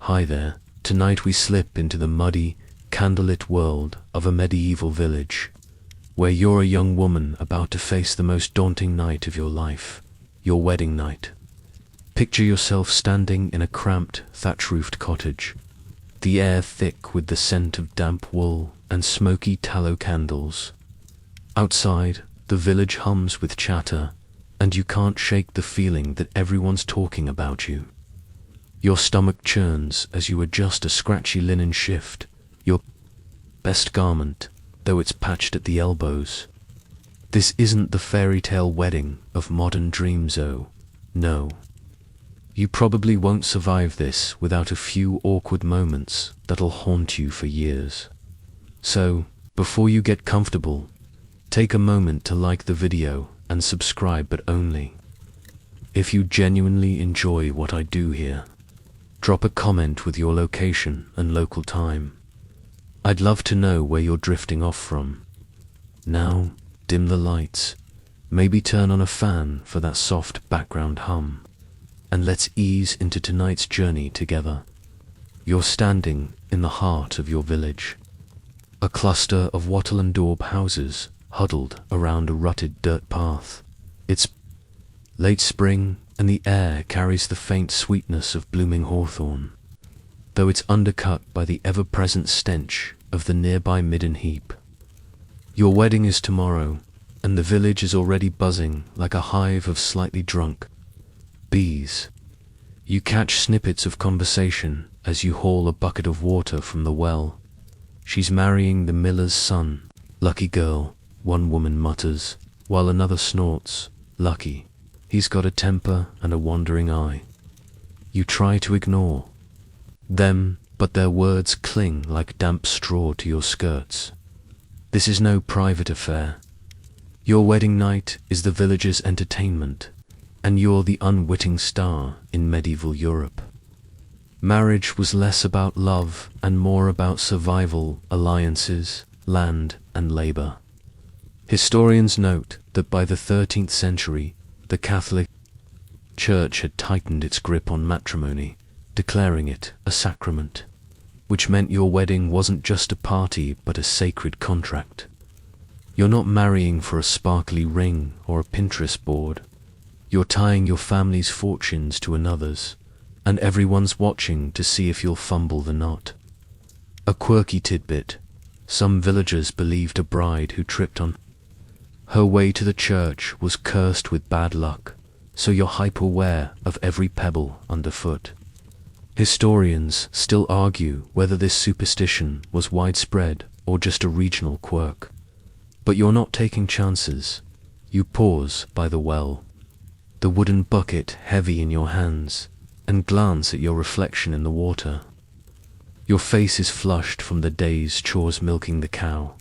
Hi there. Tonight we slip into the muddy, candlelit world of a medieval village, where you're a young woman about to face the most daunting night of your life, your wedding night. Picture yourself standing in a cramped, thatch-roofed cottage, the air thick with the scent of damp wool and smoky tallow candles. Outside, the village hums with chatter, and you can't shake the feeling that everyone's talking about you. Your stomach churns as you adjust a scratchy linen shift, your best garment, though it's patched at the elbows. This isn't the fairy tale wedding of modern dreams, oh, no. You probably won't survive this without a few awkward moments that'll haunt you for years. So, before you get comfortable, take a moment to like the video and subscribe, but only if you genuinely enjoy what I do here. Drop a comment with your location and local time. I'd love to know where you're drifting off from. Now, dim the lights, maybe turn on a fan for that soft background hum, and let's ease into tonight's journey together. You're standing in the heart of your village, a cluster of wattle and daub houses huddled around a rutted dirt path. It's late spring, and the air carries the faint sweetness of blooming hawthorn, though it's undercut by the ever-present stench of the nearby midden heap. Your wedding is tomorrow, and the village is already buzzing like a hive of slightly drunk bees. You catch snippets of conversation as you haul a bucket of water from the well. "She's marrying the miller's son. Lucky girl," one woman mutters, while another snorts, "Lucky. He's got a temper and a wandering eye." You try to ignore them, but their words cling like damp straw to your skirts. This is no private affair. Your wedding night is the village's entertainment, and you're the unwitting star in medieval Europe. Marriage was less about love and more about survival, alliances, land, and labor. Historians note that by the 13th century, the Catholic Church had tightened its grip on matrimony, declaring it a sacrament, which meant your wedding wasn't just a party but a sacred contract. You're not marrying for a sparkly ring or a Pinterest board. You're tying your family's fortunes to another's, and everyone's watching to see if you'll fumble the knot. A quirky tidbit: some villagers believed a bride who tripped on her way to the church was cursed with bad luck, so you're hyper-aware of every pebble underfoot. Historians still argue whether this superstition was widespread or just a regional quirk. But you're not taking chances. You pause by the well, the wooden bucket heavy in your hands, and glance at your reflection in the water. Your face is flushed from the day's chores, milking the cow,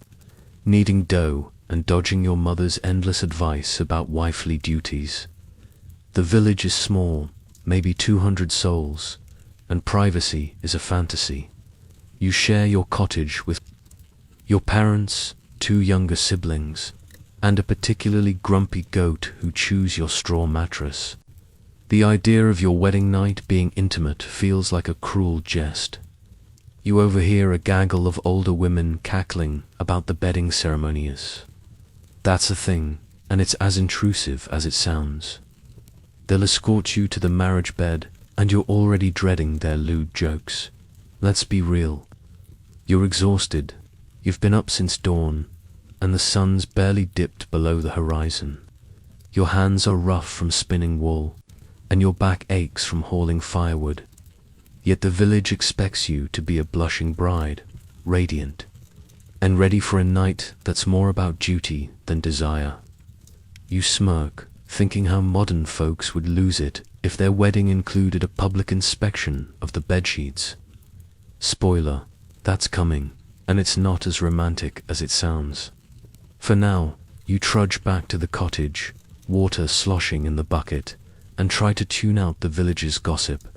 kneading dough, and dodging your mother's endless advice about wifely duties. The village is small, maybe 200 souls, and privacy is a fantasy. You share your cottage with your parents, 2 younger siblings, and a particularly grumpy goat who chews your straw mattress. The idea of your wedding night being intimate feels like a cruel jest. You overhear a gaggle of older women cackling about the bedding ceremonies. That's a thing, and it's as intrusive as it sounds. They'll escort you to the marriage bed, and you're already dreading their lewd jokes. Let's be real. You're exhausted. You've been up since dawn, and the sun's barely dipped below the horizon. Your hands are rough from spinning wool, and your back aches from hauling firewood. Yet the village expects you to be a blushing bride, radiant, and ready for a night that's more about duty than desire. You smirk, thinking how modern folks would lose it if their wedding included a public inspection of the bedsheets. Spoiler, that's coming, and it's not as romantic as it sounds. For now, you trudge back to the cottage, water sloshing in the bucket, and try to tune out the village's gossip.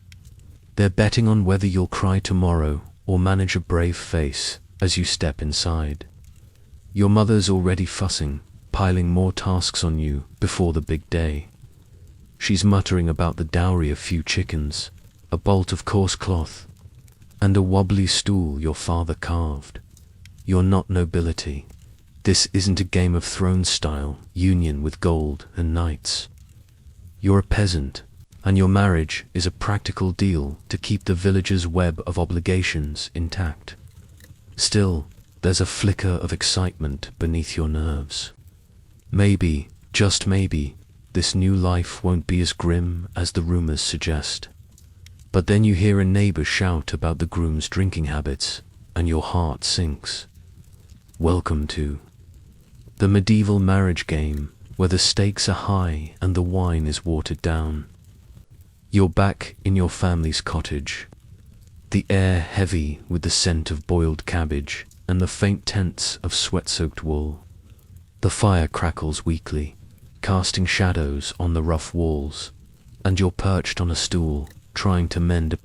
They're betting on whether you'll cry tomorrow or manage a brave face as you step inside. Your mother's already fussing, piling more tasks on you before the big day. She's muttering about the dowry of few chickens, a bolt of coarse cloth, and a wobbly stool your father carved. You're not nobility. This isn't a Game of Thrones style union with gold and knights. You're a peasant, and your marriage is a practical deal to keep the village's web of obligations intact. Still, there's a flicker of excitement beneath your nerves. Maybe, just maybe, this new life won't be as grim as the rumors suggest. But then you hear a neighbor shout about the groom's drinking habits, and your heart sinks. Welcome to the medieval marriage game, where the stakes are high and the wine is watered down. You're back in your family's cottage, the air heavy with the scent of boiled cabbage and the faint tints of sweat-soaked wool. The fire crackles weakly, casting shadows on the rough walls, and you're perched on a stool, trying to mend a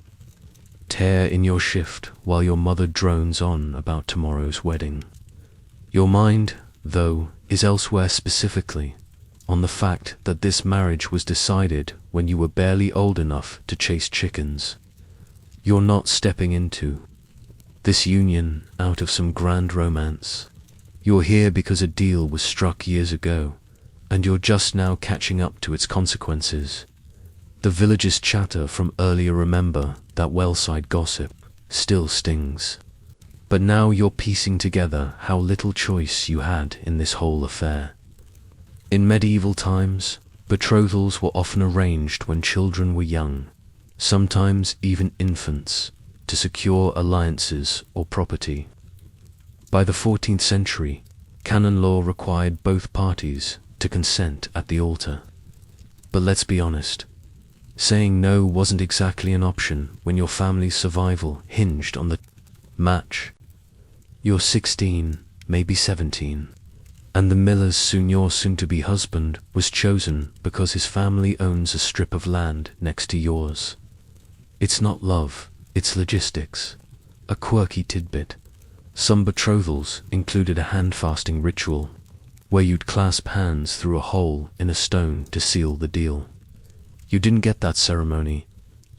tear in your shift while your mother drones on about tomorrow's wedding. Your mind, though, is elsewhere, specifically on the fact that this marriage was decided when you were barely old enough to chase chickens. You're not stepping into this union out of some grand romance. You're here because a deal was struck years ago, and you're just now catching up to its consequences. The village's chatter from earlier, remember, that well-side gossip, still stings. But now you're piecing together how little choice you had in this whole affair. In medieval times, betrothals were often arranged when children were young, sometimes even infants, to secure alliances or property. By the 14th century, canon law required both parties to consent at the altar. But let's be honest, saying no wasn't exactly an option when your family's survival hinged on the match. You're 16, maybe 17, and the miller's your soon-to-be husband was chosen because his family owns a strip of land next to yours. It's not love, it's logistics. A quirky tidbit. Some betrothals included a hand-fasting ritual, where you'd clasp hands through a hole in a stone to seal the deal. You didn't get that ceremony,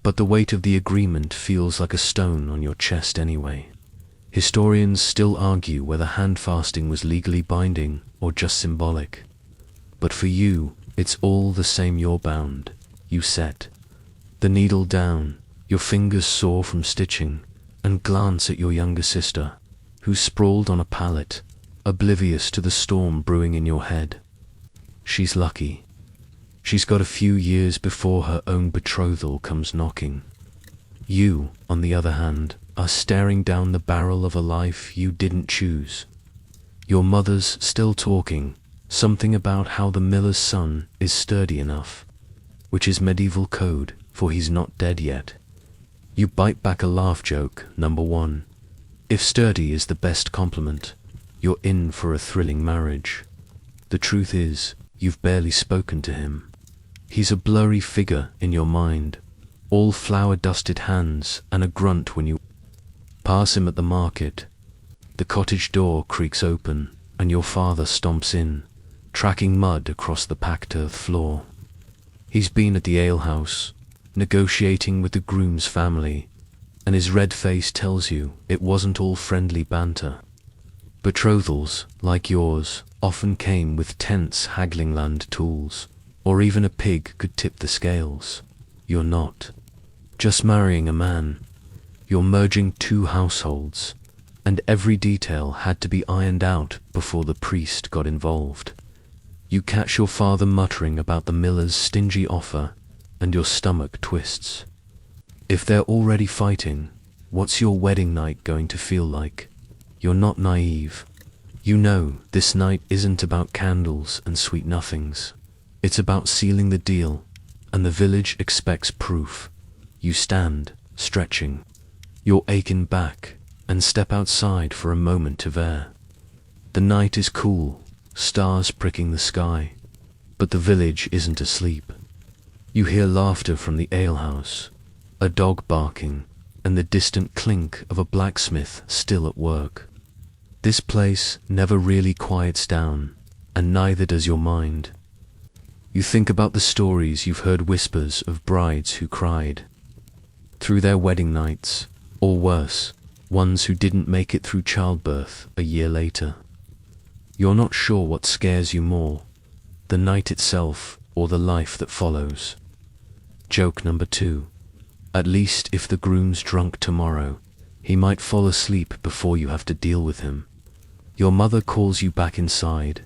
but the weight of the agreement feels like a stone on your chest anyway. Historians still argue whether hand-fasting was legally binding or just symbolic. But for you, it's all the same. You're bound. You set the needle down, your fingers sore from stitching, and glance at your younger sister, who sprawled on a pallet, oblivious to the storm brewing in your head. She's lucky. She's got a few years before her own betrothal comes knocking. You, on the other hand, are staring down the barrel of a life you didn't choose. Your mother's still talking, something about how the miller's son is sturdy enough, which is medieval code for he's not dead yet. You bite back a laugh joke, number one. If sturdy is the best compliment, you're in for a thrilling marriage. The truth is, you've barely spoken to him. He's a blurry figure in your mind, all flour-dusted hands and a grunt when you pass him at the market. The cottage door creaks open, and your father stomps in, tracking mud across the packed earth floor. He's been at the alehouse, negotiating with the groom's family, and his red face tells you it wasn't all friendly banter. Betrothals, like yours, often came with tense haggling land tools, or even a pig could tip the scales. You're not just marrying a man. You're merging two households, and every detail had to be ironed out before the priest got involved. You catch your father muttering about the miller's stingy offer, and your stomach twists. If they're already fighting, what's your wedding night going to feel like? You're not naive. You know this night isn't about candles and sweet nothings. It's about sealing the deal, and the village expects proof. You stand, stretching your aching back, and step outside for a moment of air. The night is cool, stars pricking the sky, but the village isn't asleep. You hear laughter from the alehouse, a dog barking, and the distant clink of a blacksmith still at work. This place never really quiets down, and neither does your mind. You think about the stories you've heard, whispers of brides who cried through their wedding nights, Or worse, ones who didn't make it through childbirth a year later. You're not sure what scares you more, the night itself or the life that follows. Joke number 2. At least if the groom's drunk tomorrow, he might fall asleep before you have to deal with him. Your mother calls you back inside,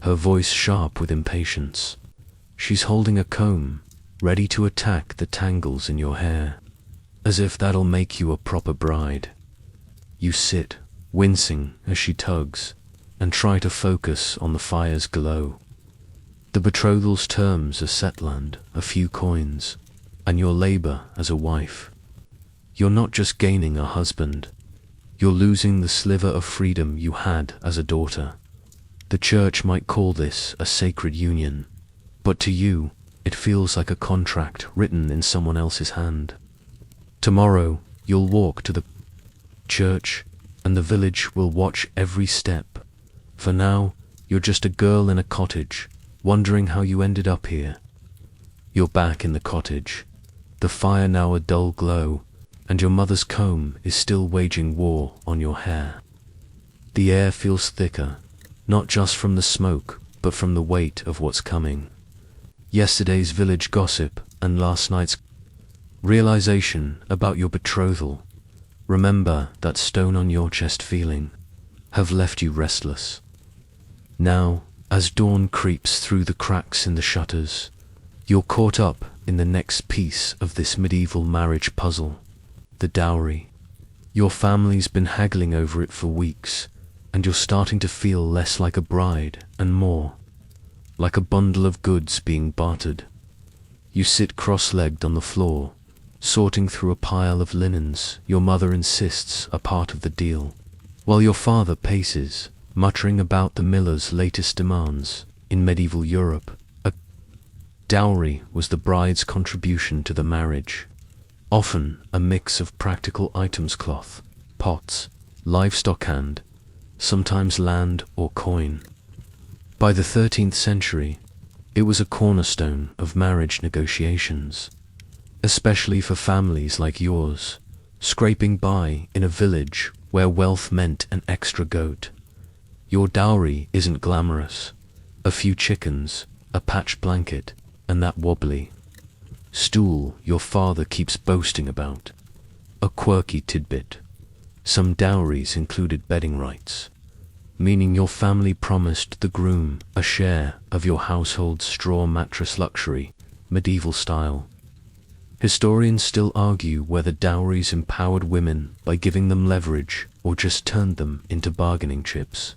her voice sharp with impatience. She's holding a comb, ready to attack the tangles in your hair, as if that'll make you a proper bride. You sit, wincing as she tugs, and try to focus on the fire's glow. The betrothal's terms are setland, a few coins, and your labor as a wife. You're not just gaining a husband, you're losing the sliver of freedom you had as a daughter. The church might call this a sacred union, but to you, it feels like a contract written in someone else's hand. Tomorrow, you'll walk to the church, and the village will watch every step. For now, you're just a girl in a cottage, wondering how you ended up here. You're back in the cottage, the fire now a dull glow, and your mother's comb is still waging war on your hair. The air feels thicker, not just from the smoke, but from the weight of what's coming. Yesterday's village gossip and last night's realization about your betrothal, remember that stone on your chest feeling, have left you restless. Now, as dawn creeps through the cracks in the shutters, you're caught up in the next piece of this medieval marriage puzzle, the dowry. Your family's been haggling over it for weeks, and you're starting to feel less like a bride and more like a bundle of goods being bartered. You sit cross-legged on the floor, sorting through a pile of linens your mother insists are part of the deal, while your father paces, muttering about the miller's latest demands. In medieval Europe, a dowry was the bride's contribution to the marriage, often a mix of practical items: cloth, pots, livestock, and sometimes land or coin. By the 13th century, it was a cornerstone of marriage negotiations, especially for families like yours, scraping by in a village where wealth meant an extra goat. Your dowry isn't glamorous: a few chickens, a patched blanket, and that wobbly stool your father keeps boasting about. A quirky tidbit: some dowries included bedding rights, meaning your family promised the groom a share of your household's straw mattress luxury, medieval style. Historians still argue whether dowries empowered women by giving them leverage or just turned them into bargaining chips.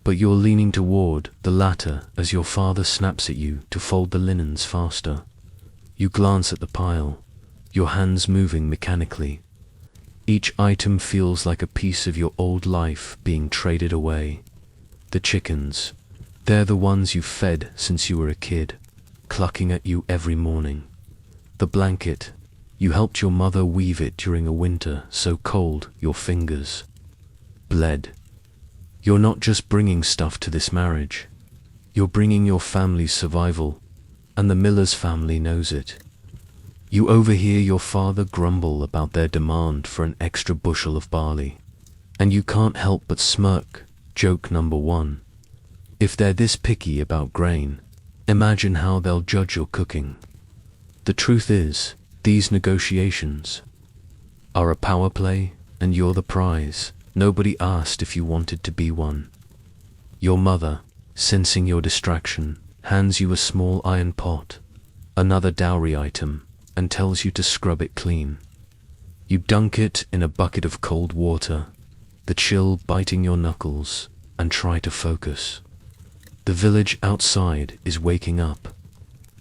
But you're leaning toward the latter as your father snaps at you to fold the linens faster. You glance at the pile, your hands moving mechanically. Each item feels like a piece of your old life being traded away. The chickens, they're the ones you've fed since you were a kid, clucking at you every morning. The blanket, you helped your mother weave it during a winter so cold your fingers bled. You're not just bringing stuff to this marriage, you're bringing your family's survival, and the miller's family knows it. You overhear your father grumble about their demand for an extra bushel of barley, and you can't help but smirk. Joke number 1. If they're this picky about grain, imagine how they'll judge your cooking. The truth is, these negotiations are a power play, and you're the prize. Nobody asked if you wanted to be one. Your mother, sensing your distraction, hands you a small iron pot, another dowry item, and tells you to scrub it clean. You dunk it in a bucket of cold water, the chill biting your knuckles, and try to focus. The village outside is waking up.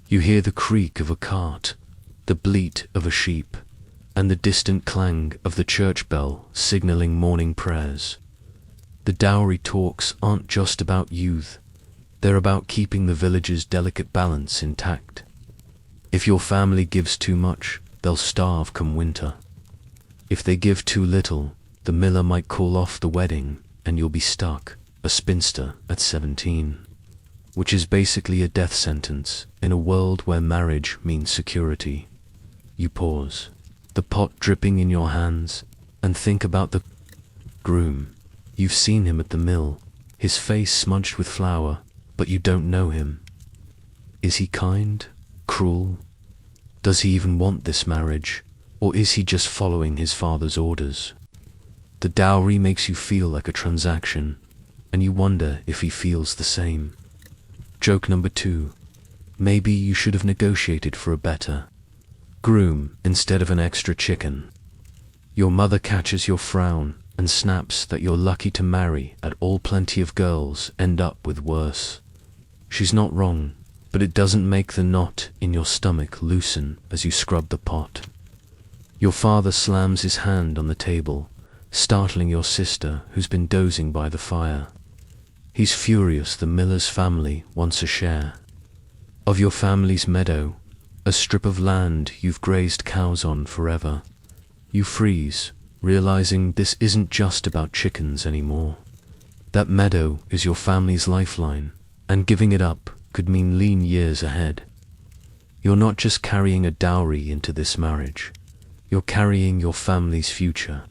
You hear the creak of a cart, the bleat of a sheep, and the distant clang of the church bell signaling morning prayers. The dowry talks aren't just about youth, they're about keeping the village's delicate balance intact. If your family gives too much, they'll starve come winter. If they give too little, the miller might call off the wedding and you'll be stuck, a spinster at 17, which is basically a death sentence in a world where marriage means security. You pause, the pot dripping in your hands, And think about the groom. You've seen him at the mill, his face smudged with flour, but you don't know him. Is he kind? Cruel? Does he even want this marriage? Or is he just following his father's orders? The dowry makes you feel like a transaction, and you wonder if he feels the same. Joke number 2. Maybe you should have negotiated for a better groom instead of an extra chicken. Your mother catches your frown and snaps that you're lucky to marry at all. Plenty of girls end up with worse. She's not wrong, but it doesn't make the knot in your stomach loosen as you scrub the pot. Your father slams his hand on the table, startling your sister who's been dozing by the fire. He's furious the miller's family wants a share of your family's meadow, a strip of land you've grazed cows on forever. You freeze, realizing this isn't just about chickens anymore. That meadow is your family's lifeline, and giving it up could mean lean years ahead. You're not just carrying a dowry into this marriage, you're carrying your family's future.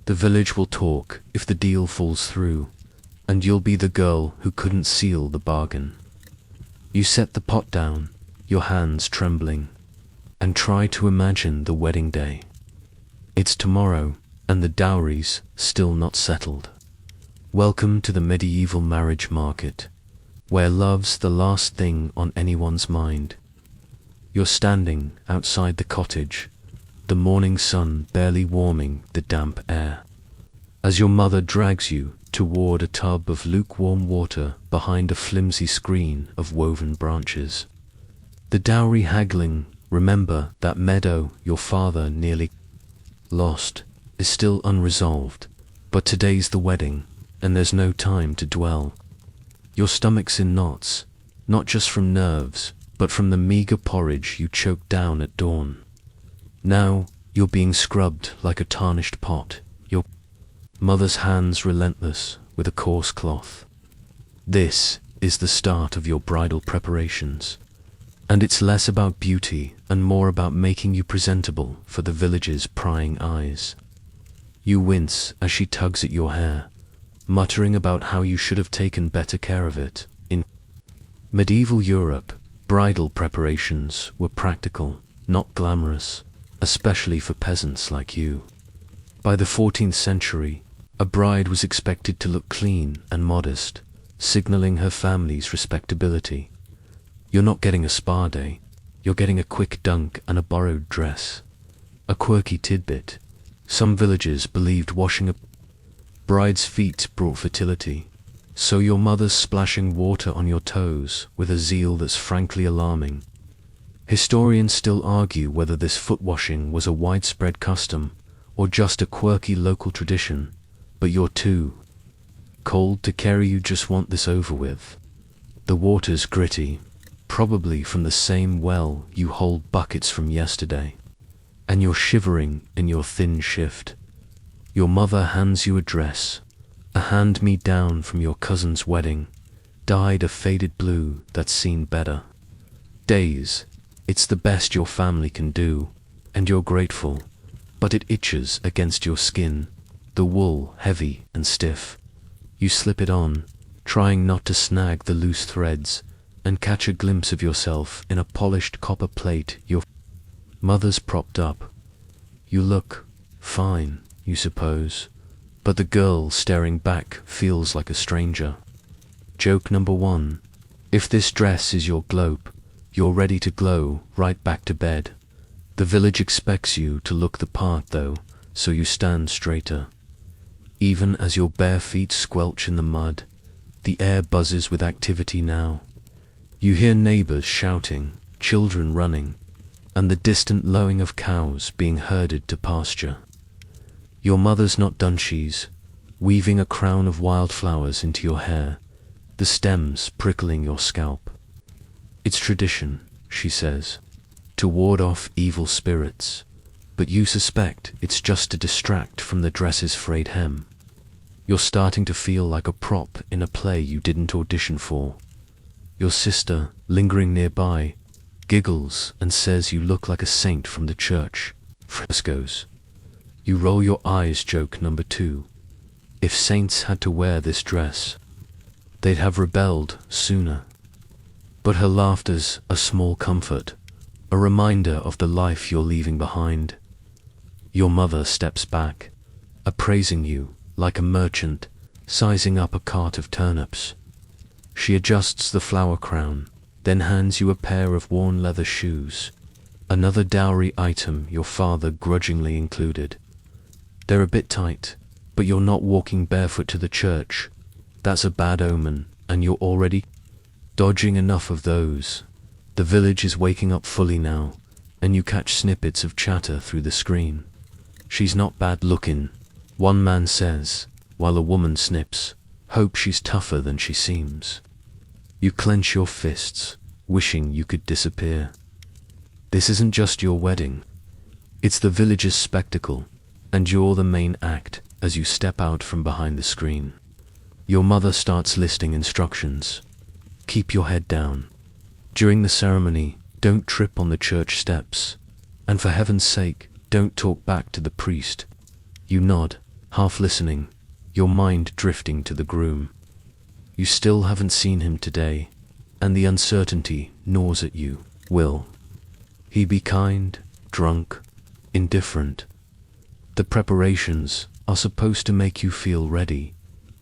The village will talk if the deal falls through, and you'll be the girl who couldn't seal the bargain. You set the pot down, your hands trembling, and try to imagine the wedding day. It's tomorrow, and the dowry's still not settled. Welcome to the medieval marriage market, where love's the last thing on anyone's mind. You're standing outside the cottage, the morning sun barely warming the damp air, as your mother drags you toward a tub of lukewarm water behind a flimsy screen of woven branches. The dowry haggling, remember that meadow your father nearly lost, is still unresolved, but today's the wedding, and there's no time to dwell. Your stomach's in knots, not just from nerves, but from the meager porridge you choked down at dawn. Now you're being scrubbed like a tarnished pot, your mother's hands relentless with a coarse cloth. This is the start of your bridal preparations, and it's less about beauty and more about making you presentable for the village's prying eyes. You wince as she tugs at your hair, muttering about how you should have taken better care of it. In medieval Europe, bridal preparations were practical, not glamorous, especially for peasants like you. By the 14th century, a bride was expected to look clean and modest, signaling her family's respectability. You're not getting a spa day, you're getting a quick dunk and a borrowed dress. A quirky tidbit: some villagers believed washing a bride's feet brought fertility, so your mother's splashing water on your toes with a zeal that's frankly alarming. Historians still argue whether this foot washing was a widespread custom or just a quirky local tradition, but you're too cold to care. You just want this over with. The water's gritty, probably from the same well you hold buckets from yesterday, and you're shivering in your thin shift. Your mother hands you a dress, a hand-me-down from your cousin's wedding, dyed a faded blue that's seen better days. It's the best your family can do, and you're grateful, but it itches against your skin, the wool heavy and stiff. You slip it on, trying not to snag the loose threads, and catch a glimpse of yourself in a polished copper plate your mother's propped up. You look fine, you suppose, but the girl staring back feels like a stranger. Joke number 1. If this dress is your globe, you're ready to glow right back to bed. The village expects you to look the part though, so you stand straighter. Even as your bare feet squelch in the mud, the air buzzes with activity now. You hear neighbors shouting, children running, and the distant lowing of cows being herded to pasture. Your mother's not done. She's weaving a crown of wildflowers into your hair, the stems prickling your scalp. It's tradition, she says, to ward off evil spirits, but you suspect it's just to distract from the dress's frayed hem. You're starting to feel like a prop in a play you didn't audition for. Your sister, lingering nearby, giggles and says you look like a saint from the church frescoes. You roll your eyes. Joke number 2. If saints had to wear this dress, they'd have rebelled sooner. But her laughter's a small comfort, a reminder of the life you're leaving behind. Your mother steps back, appraising you like a merchant sizing up a cart of turnips. She adjusts the flower crown, then hands you a pair of worn leather shoes, another dowry item your father grudgingly included. They're a bit tight, but you're not walking barefoot to the church. That's a bad omen, and you're already dodging enough of those. The village is waking up fully now, and you catch snippets of chatter through the screen. She's not bad looking, one man says, while a woman snips, hope she's tougher than she seems. You clench your fists, wishing you could disappear. This isn't just your wedding. It's the village's spectacle, and you're the main act as you step out from behind the screen. Your mother starts listing instructions. Keep your head down. During the ceremony, don't trip on the church steps. And for heaven's sake, don't talk back to the priest. You nod, half listening, your mind drifting to the groom. You still haven't seen him today, and the uncertainty gnaws at you. Will he be kind, drunk, indifferent? The preparations are supposed to make you feel ready,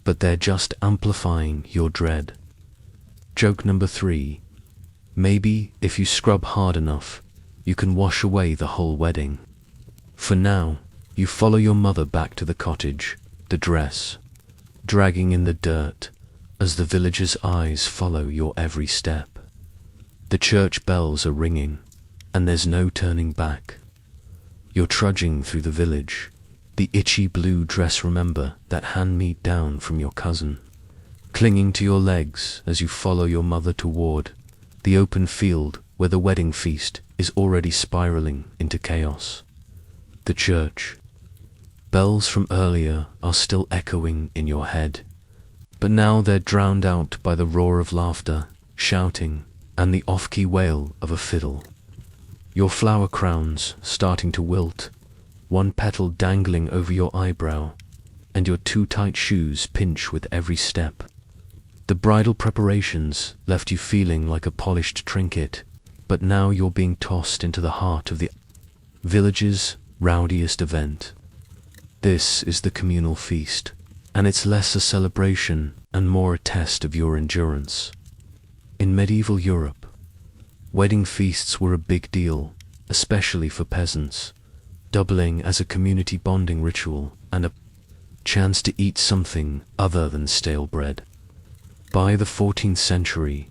but they're just amplifying your dread. Joke number 3. Maybe if you scrub hard enough, you can wash away the whole wedding. For now, you follow your mother back to the cottage, the dress dragging in the dirt, as the villagers' eyes follow your every step. The church bells are ringing, and there's no turning back. You're trudging through the village, the itchy blue dress, remember that hand-me-down from your cousin, clinging to your legs as you follow your mother toward the open field where the wedding feast is already spiraling into chaos. The church bells from earlier are still echoing in your head, but now they're drowned out by the roar of laughter, shouting, and the off-key wail of a fiddle. Your flower crown's starting to wilt, one petal dangling over your eyebrow, and your too tight shoes pinch with every step. The bridal preparations left you feeling like a polished trinket, but now you're being tossed into the heart of the village's rowdiest event. This is the communal feast, and it's less a celebration and more a test of your endurance. In medieval Europe, wedding feasts were a big deal, especially for peasants, doubling as a community bonding ritual and a chance to eat something other than stale bread. By the 14th century,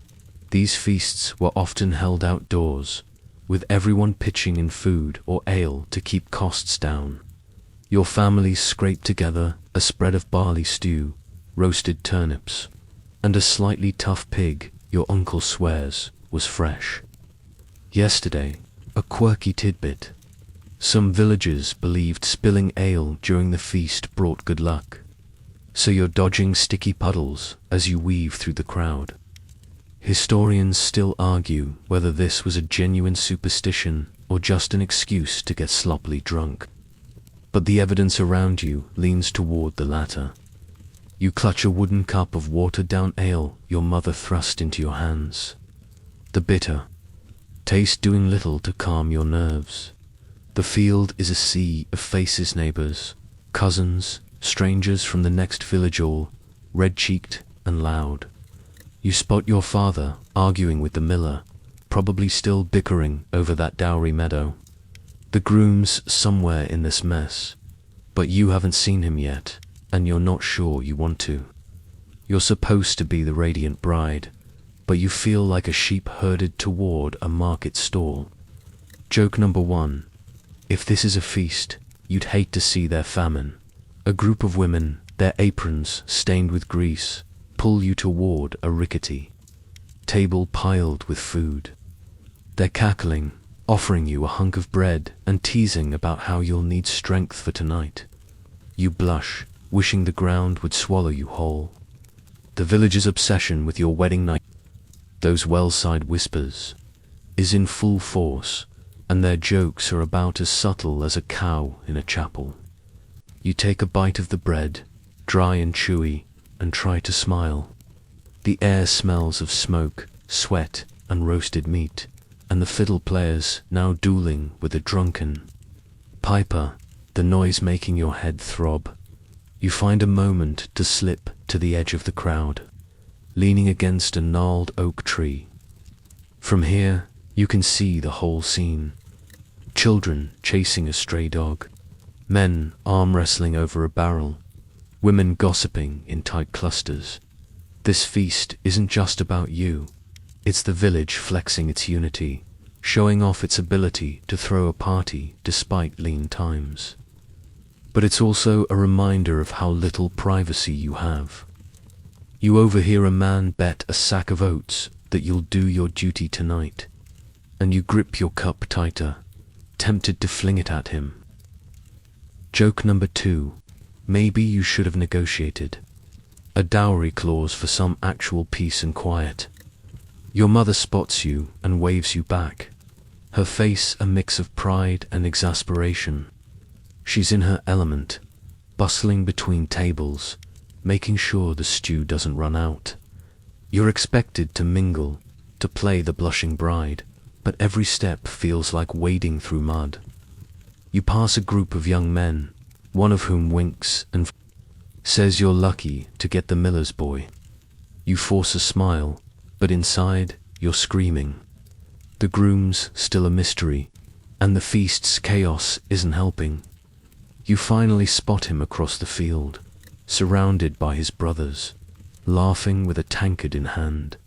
these feasts were often held outdoors, with everyone pitching in food or ale to keep costs down. Your family scraped together a spread of barley stew, roasted turnips, and a slightly tough pig your uncle swears was fresh yesterday. A quirky tidbit. Some villagers believed spilling ale during the feast brought good luck, so you're dodging sticky puddles as you weave through the crowd. Historians still argue whether this was a genuine superstition or just an excuse to get sloppily drunk, but the evidence around you leans toward the latter. You clutch a wooden cup of watered-down ale your mother thrust into your hands. The bitter taste doing little to calm your nerves. The field is a sea of faces, neighbors, cousins, strangers from the next village, all red-cheeked and loud. You spot your father arguing with the miller, probably still bickering over that dowry meadow. The groom's somewhere in this mess, but you haven't seen him yet, and you're not sure you want to. You're supposed to be the radiant bride, but you feel like a sheep herded toward a market stall. Joke number 1. If this is a feast, you'd hate to see their famine. A group of women, their aprons stained with grease, pull you toward a rickety table piled with food. They're cackling, offering you a hunk of bread and teasing about how you'll need strength for tonight. You blush, wishing the ground would swallow you whole. The village's obsession with your wedding night, those well-side whispers, is in full force, and their jokes are about as subtle as a cow in a chapel. You take a bite of the bread, dry and chewy, and try to smile. The air smells of smoke, sweat, and roasted meat, and the fiddle players now dueling with a drunken piper, the noise making your head throb. You find a moment to slip to the edge of the crowd, leaning against a gnarled oak tree. From here, you can see the whole scene. Children chasing a stray dog, men arm wrestling over a barrel, women gossiping in tight clusters. This feast isn't just about you. It's the village flexing its unity, showing off its ability to throw a party despite lean times. But it's also a reminder of how little privacy you have. You overhear a man bet a sack of oats that you'll do your duty tonight, and you grip your cup tighter, tempted to fling it at him. Joke number 2. Maybe you should have negotiated a dowry clause for some actual peace and quiet. Your mother spots you and waves you back, her face a mix of pride and exasperation. She's in her element, bustling between tables, making sure the stew doesn't run out. You're expected to mingle, to play the blushing bride, but every step feels like wading through mud. You pass a group of young men, one of whom winks and says you're lucky to get the miller's boy. You force a smile, but inside you're screaming. The groom's still a mystery, and the feast's chaos isn't helping. You finally spot him across the field, surrounded by his brothers, laughing with a tankard in hand.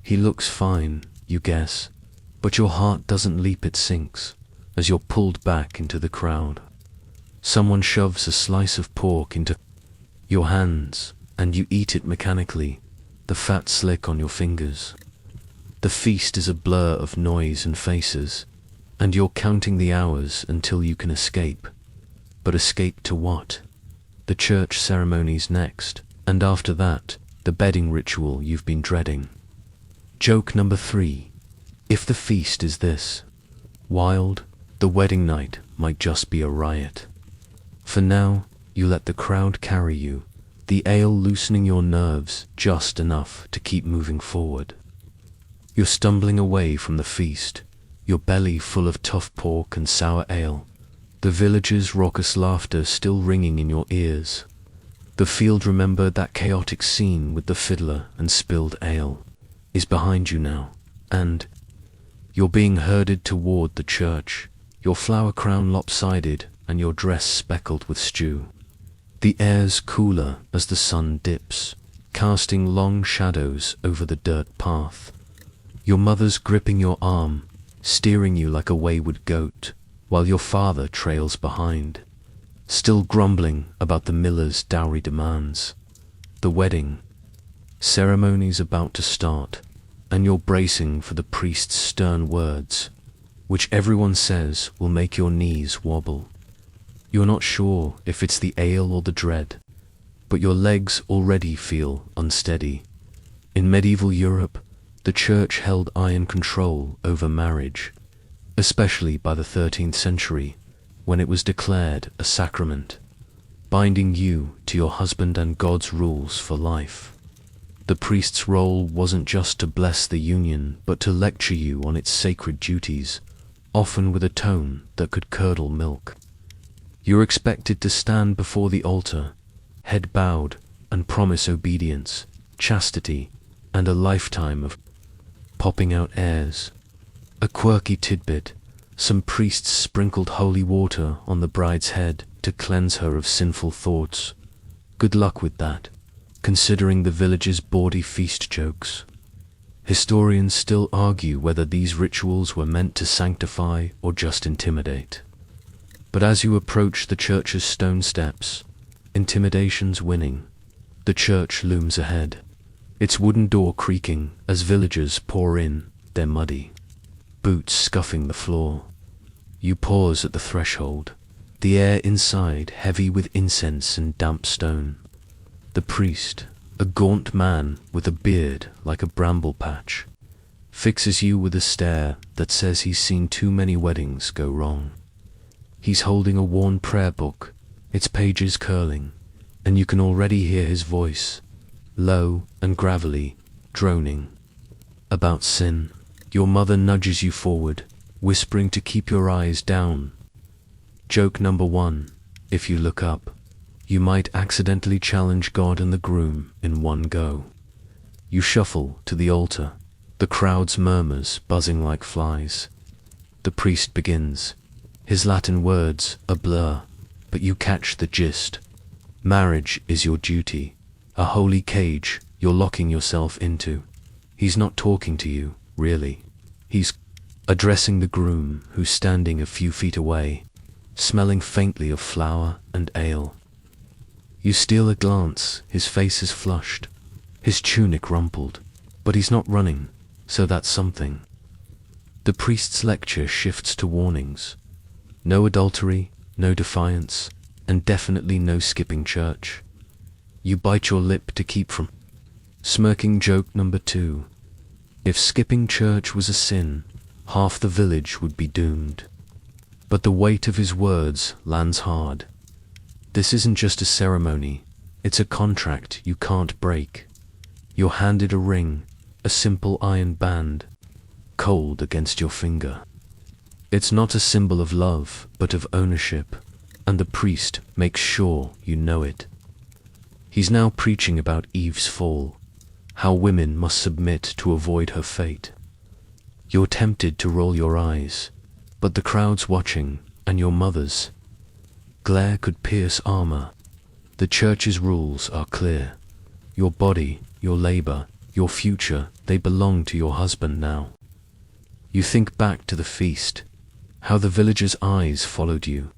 He looks fine, you guess, but your heart doesn't leap, it sinks, as you're pulled back into the crowd. Someone shoves a slice of pork into your hands, and you eat it mechanically, the fat slick on your fingers. The feast is a blur of noise and faces, and you're counting the hours until you can escape. But escape to what? The church ceremonies next, and after that, the bedding ritual you've been dreading. Joke number 3. If the feast is this wild, the wedding night might just be a riot. For now, you let the crowd carry you, the ale loosening your nerves just enough to keep moving forward. You're stumbling away from the feast, your belly full of tough pork and sour ale, the villagers' raucous laughter still ringing in your ears. The field remembered that chaotic scene with the fiddler and spilled ale is behind you now, and you're being herded toward the church, your flower crown lopsided and your dress speckled with stew. The air's cooler as the sun dips, casting long shadows over the dirt path. Your mother's gripping your arm, steering you like a wayward goat, while your father trails behind, still grumbling about the miller's dowry demands. The wedding ceremony's about to start, and you're bracing for the priest's stern words, which everyone says will make your knees wobble. You're not sure if it's the ale or the dread, but your legs already feel unsteady. In medieval Europe, the church held iron control over marriage, especially by the 13th century, when it was declared a sacrament, binding you to your husband and God's rules for life. The priest's role wasn't just to bless the union, but to lecture you on its sacred duties, often with a tone that could curdle milk. You're expected to stand before the altar, head bowed, and promise obedience, chastity, and a lifetime of popping out airs. A quirky tidbit: some priests sprinkled holy water on the bride's head to cleanse her of sinful thoughts. Good luck with that, considering the village's bawdy feast jokes. Historians still argue whether these rituals were meant to sanctify or just intimidate. But as you approach the church's stone steps, intimidation's winning. The church looms ahead, its wooden door creaking as villagers pour in, their muddy boots scuffing the floor. You pause at the threshold, the air inside heavy with incense and damp stone. The priest, a gaunt man with a beard like a bramble patch, fixes you with a stare that says he's seen too many weddings go wrong. He's holding a worn prayer book, its pages curling, and you can already hear his voice, low and gravelly, droning. About sin, your mother nudges you forward, whispering to keep your eyes down. Joke number 1. If you look up, you might accidentally challenge God and the groom in one go. You shuffle to the altar, the crowd's murmurs buzzing like flies. The priest begins, his Latin words a blur, but you catch the gist. Marriage is your duty, a holy cage you're locking yourself into. He's not talking to you, really. He's addressing the groom who's standing a few feet away, smelling faintly of flour and ale. You steal a glance, his face is flushed, his tunic rumpled, but he's not running, so that's something. The priest's lecture shifts to warnings. No adultery, no defiance, and definitely no skipping church. You bite your lip to keep from smirking. Joke number 2. If skipping church was a sin, half the village would be doomed. But the weight of his words lands hard. This isn't just a ceremony, it's a contract you can't break. You're handed a ring, a simple iron band, cold against your finger. It's not a symbol of love, but of ownership, and the priest makes sure you know it. He's now preaching about Eve's fall, how women must submit to avoid her fate. You're tempted to roll your eyes, but the crowd's watching, and your mother's glare could pierce armor. The church's rules are clear. Your body, your labor, your future, they belong to your husband now. You think back to the feast, how the villagers' eyes followed you,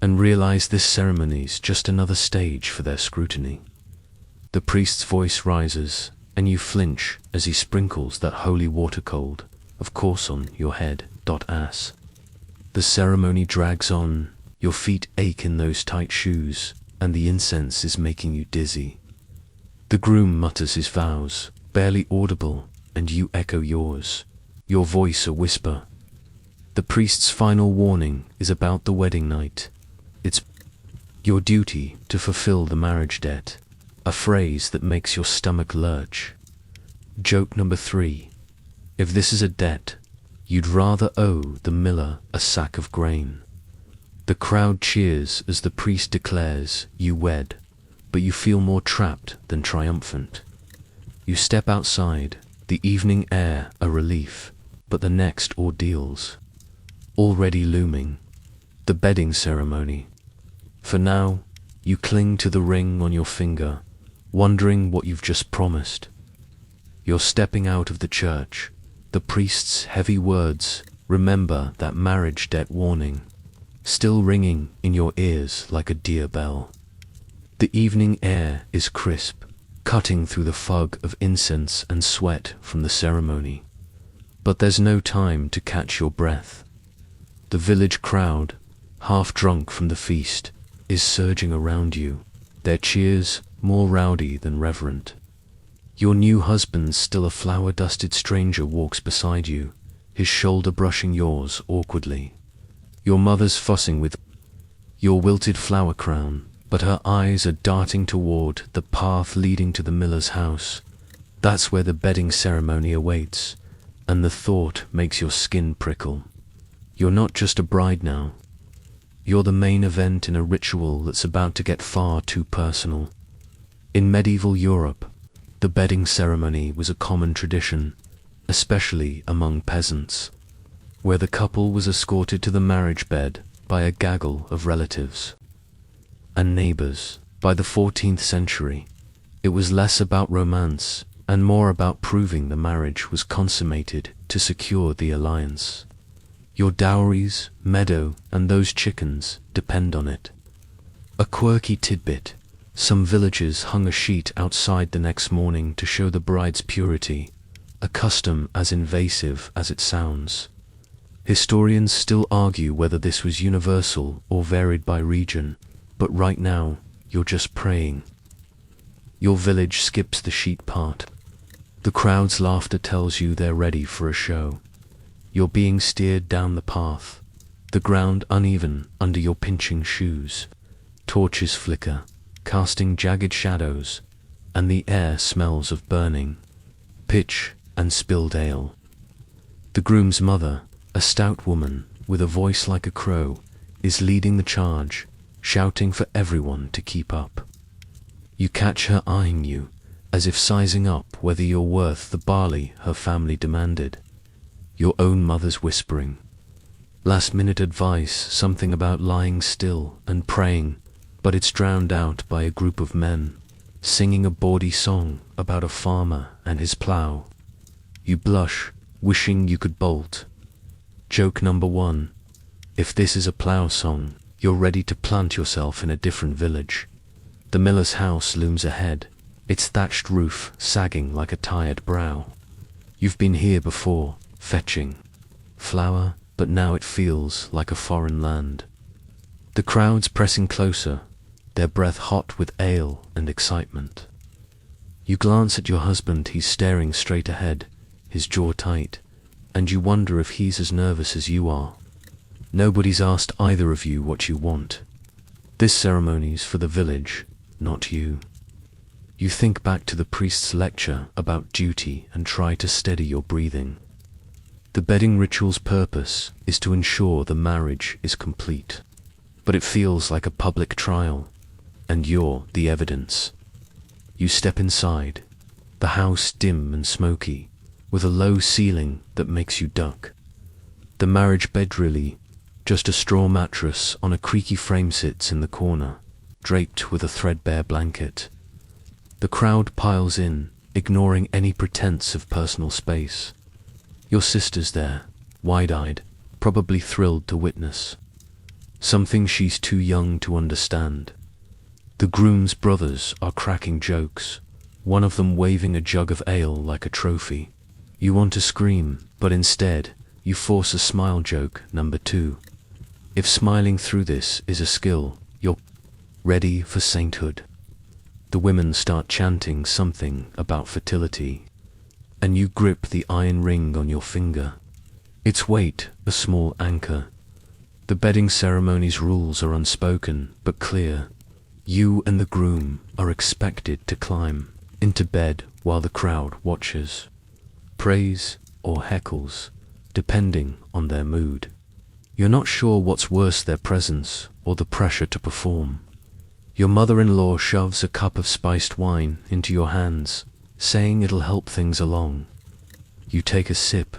and realize this ceremony's just another stage for their scrutiny. The priest's voice rises, and you flinch as he sprinkles that holy water cold, of course on your head. Ass. The ceremony drags on, your feet ache in those tight shoes, and the incense is making you dizzy. The groom mutters his vows, barely audible, and you echo yours, your voice a whisper. The priest's final warning is about the wedding night. It's your duty to fulfill the marriage debt, a phrase that makes your stomach lurch. Joke number 3. If this is a debt, you'd rather owe the miller a sack of grain. The crowd cheers as the priest declares you wed, but you feel more trapped than triumphant. You step outside, the evening air a relief, but the next ordeal's already looming, the bedding ceremony. For now, you cling to the ring on your finger, wondering what you've just promised. You're stepping out of the church, the priest's heavy words, remember that marriage debt warning, still ringing in your ears like a deer bell. The evening air is crisp, cutting through the fog of incense and sweat from the ceremony. But there's no time to catch your breath. The village crowd, half drunk from the feast, is surging around you, their cheers more rowdy than reverent. Your new husband, still a flower-dusted stranger, walks beside you, his shoulder brushing yours awkwardly. Your mother's fussing with your wilted flower crown, but her eyes are darting toward the path leading to the miller's house. That's where the bedding ceremony awaits, and the thought makes your skin prickle. You're not just a bride now. You're the main event in a ritual that's about to get far too personal. In medieval Europe, the bedding ceremony was a common tradition, especially among peasants, where the couple was escorted to the marriage bed by a gaggle of relatives and neighbors. By the 14th century, it was less about romance and more about proving the marriage was consummated to secure the alliance. Your dowries, meadow, and those chickens depend on it. A quirky tidbit: some villagers hung a sheet outside the next morning to show the bride's purity, a custom as invasive as it sounds. Historians still argue whether this was universal or varied by region, but right now, you're just praying. Your village skips the sheet part. The crowd's laughter tells you they're ready for a show. You're being steered down the path, the ground uneven under your pinching shoes. Torches flicker, casting jagged shadows, and the air smells of burning pitch and spilled ale. The groom's mother, a stout woman with a voice like a crow, is leading the charge, shouting for everyone to keep up. You catch her eyeing you, as if sizing up whether you're worth the barley her family demanded. Your own mother's whispering last-minute advice, something about lying still and praying, but it's drowned out by a group of men singing a bawdy song about a farmer and his plough. You blush, wishing you could bolt. Joke number 1. If this is a plough song, you're ready to plant yourself in a different village. The miller's house looms ahead, its thatched roof sagging like a tired brow. You've been here before, fetching flour, but now it feels like a foreign land. The crowd's pressing closer, their breath hot with ale and excitement. You glance at your husband, he's staring straight ahead, his jaw tight, and you wonder if he's as nervous as you are. Nobody's asked either of you what you want. This ceremony's for the village, not you. You think back to the priest's lecture about duty and try to steady your breathing. The bedding ritual's purpose is to ensure the marriage is complete, but it feels like a public trial, and you're the evidence. You step inside, the house dim and smoky, with a low ceiling that makes you duck. The marriage bed, really just a straw mattress on a creaky frame, sits in the corner, draped with a threadbare blanket. The crowd piles in, ignoring any pretense of personal space. Your sister's there, wide-eyed, probably thrilled to witness something she's too young to understand. The groom's brothers are cracking jokes, one of them waving a jug of ale like a trophy. You want to scream, but instead, you force a smile. Joke number 2. If smiling through this is a skill, you're ready for sainthood. The women start chanting something about fertility, and you grip the iron ring on your finger. Its weight, a small anchor. The bedding ceremony's rules are unspoken, but clear. You and the groom are expected to climb into bed while the crowd watches, prays or heckles, depending on their mood. You're not sure what's worse, their presence or the pressure to perform. Your mother-in-law shoves a cup of spiced wine into your hands, saying it'll help things along. You take a sip,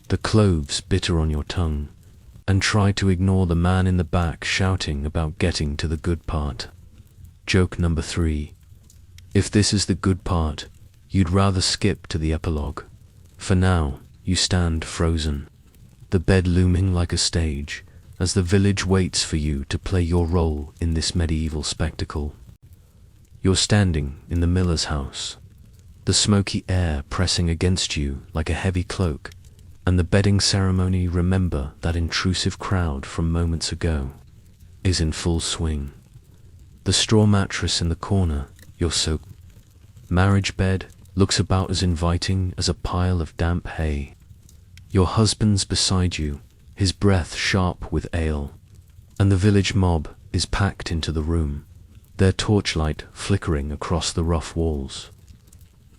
the cloves bitter on your tongue, and try to ignore the man in the back shouting about getting to the good part. Joke number 3. If this is the good part, you'd rather skip to the epilogue. For now, you stand frozen, the bed looming like a stage, as the village waits for you to play your role in this medieval spectacle. You're standing in the miller's house, the smoky air pressing against you like a heavy cloak, and the bedding ceremony, remember that intrusive crowd from moments ago, is in full swing. The straw mattress in the corner, your soaked marriage bed, looks about as inviting as a pile of damp hay. Your husband's beside you, his breath sharp with ale, and the village mob is packed into the room, their torchlight flickering across the rough walls.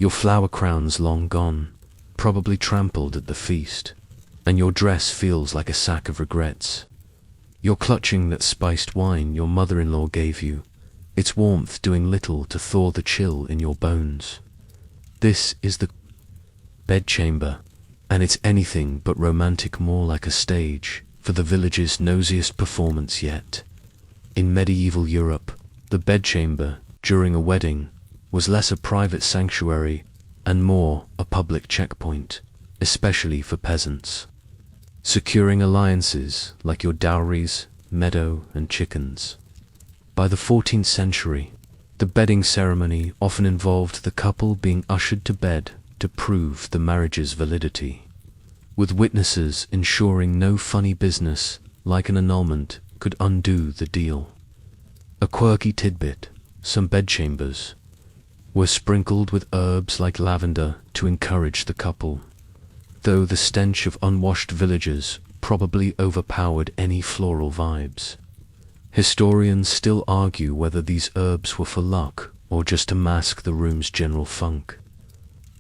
Your flower crown's long gone, probably trampled at the feast, and your dress feels like a sack of regrets. You're clutching that spiced wine your mother-in-law gave you, its warmth doing little to thaw the chill in your bones. This is the bedchamber, and it's anything but romantic, more like a stage for the village's nosiest performance yet. In medieval Europe, the bedchamber, during a wedding, was less a private sanctuary and more a public checkpoint, especially for peasants, securing alliances like your dowries, meadow, and chickens. By the 14th century, the bedding ceremony often involved the couple being ushered to bed to prove the marriage's validity, with witnesses ensuring no funny business like an annulment could undo the deal. A quirky tidbit, some bedchambers were sprinkled with herbs like lavender to encourage the couple, though the stench of unwashed villagers probably overpowered any floral vibes. Historians still argue whether these herbs were for luck or just to mask the room's general funk.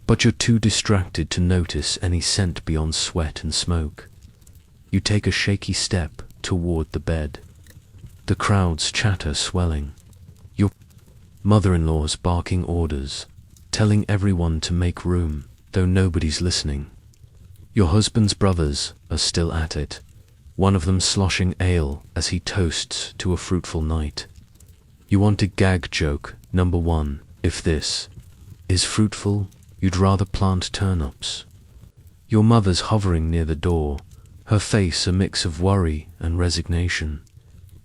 But you're too distracted to notice any scent beyond sweat and smoke. You take a shaky step toward the bed. The crowd's chatter swelling. Your mother-in-law's barking orders, telling everyone to make room, though nobody's listening. Your husband's brothers are still at it, one of them sloshing ale as he toasts to a fruitful night. You want a gag joke, number one. If this is fruitful, you'd rather plant turnips. Your mother's hovering near the door, her face a mix of worry and resignation,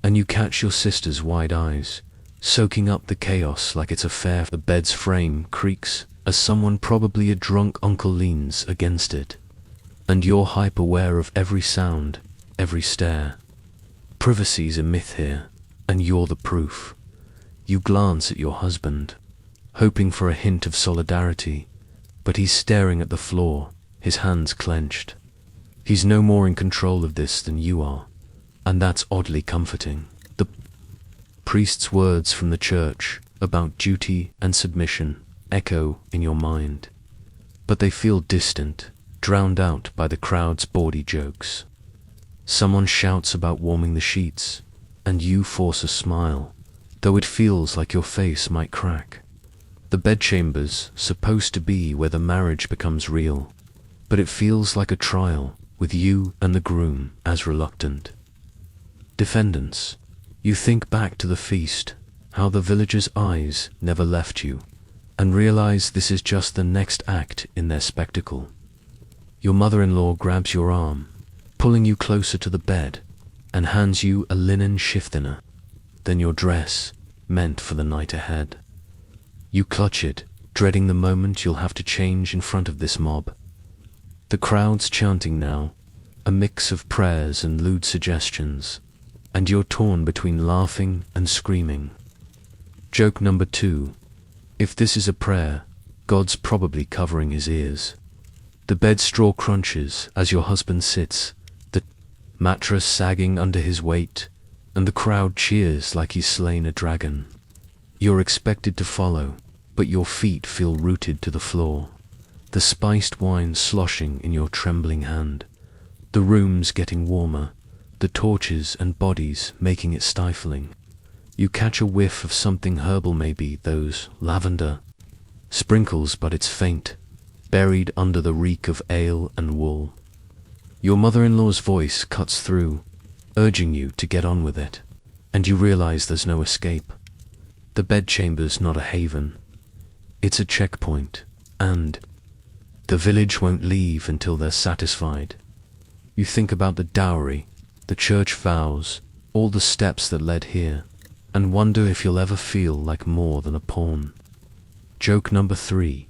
and you catch your sister's wide eyes, soaking up the chaos like it's a fair. The bed's frame creaks as someone, probably a drunk uncle, leans against it, and you're hyper-aware of every sound, every stare. Privacy's a myth here, and you're the proof. You glance at your husband, hoping for a hint of solidarity, but he's staring at the floor, his hands clenched. He's no more in control of this than you are, and that's oddly comforting. The priest's words from the church about duty and submission echo in your mind, but they feel distant, drowned out by the crowd's bawdy jokes. Someone shouts about warming the sheets, and you force a smile, though it feels like your face might crack. The bedchamber's supposed to be where the marriage becomes real, but it feels like a trial, with you and the groom as reluctant defendants. You think back to the feast, how the villagers' eyes never left you, and realize this is just the next act in their spectacle. Your mother-in-law grabs your arm, pulling you closer to the bed, and hands you a linen shift thinner than your dress, meant for the night ahead. You clutch it, dreading the moment you'll have to change in front of this mob. The crowd's chanting now, a mix of prayers and lewd suggestions, and you're torn between laughing and screaming. Joke number two. If this is a prayer, God's probably covering his ears. The bed straw crunches as your husband sits, the mattress sagging under his weight, and the crowd cheers like he's slain a dragon. You're expected to follow, but your feet feel rooted to the floor, the spiced wine sloshing in your trembling hand. The room's getting warmer, the torches and bodies making it stifling. You catch a whiff of something herbal, maybe those lavender sprinkles, but it's faint, buried under the reek of ale and wool. Your mother-in-law's voice cuts through, urging you to get on with it, and you realize there's no escape. The bedchamber's not a haven. It's a checkpoint, and the village won't leave until they're satisfied. You think about the dowry, the church vows, all the steps that led here, and wonder if you'll ever feel like more than a pawn. Joke number three.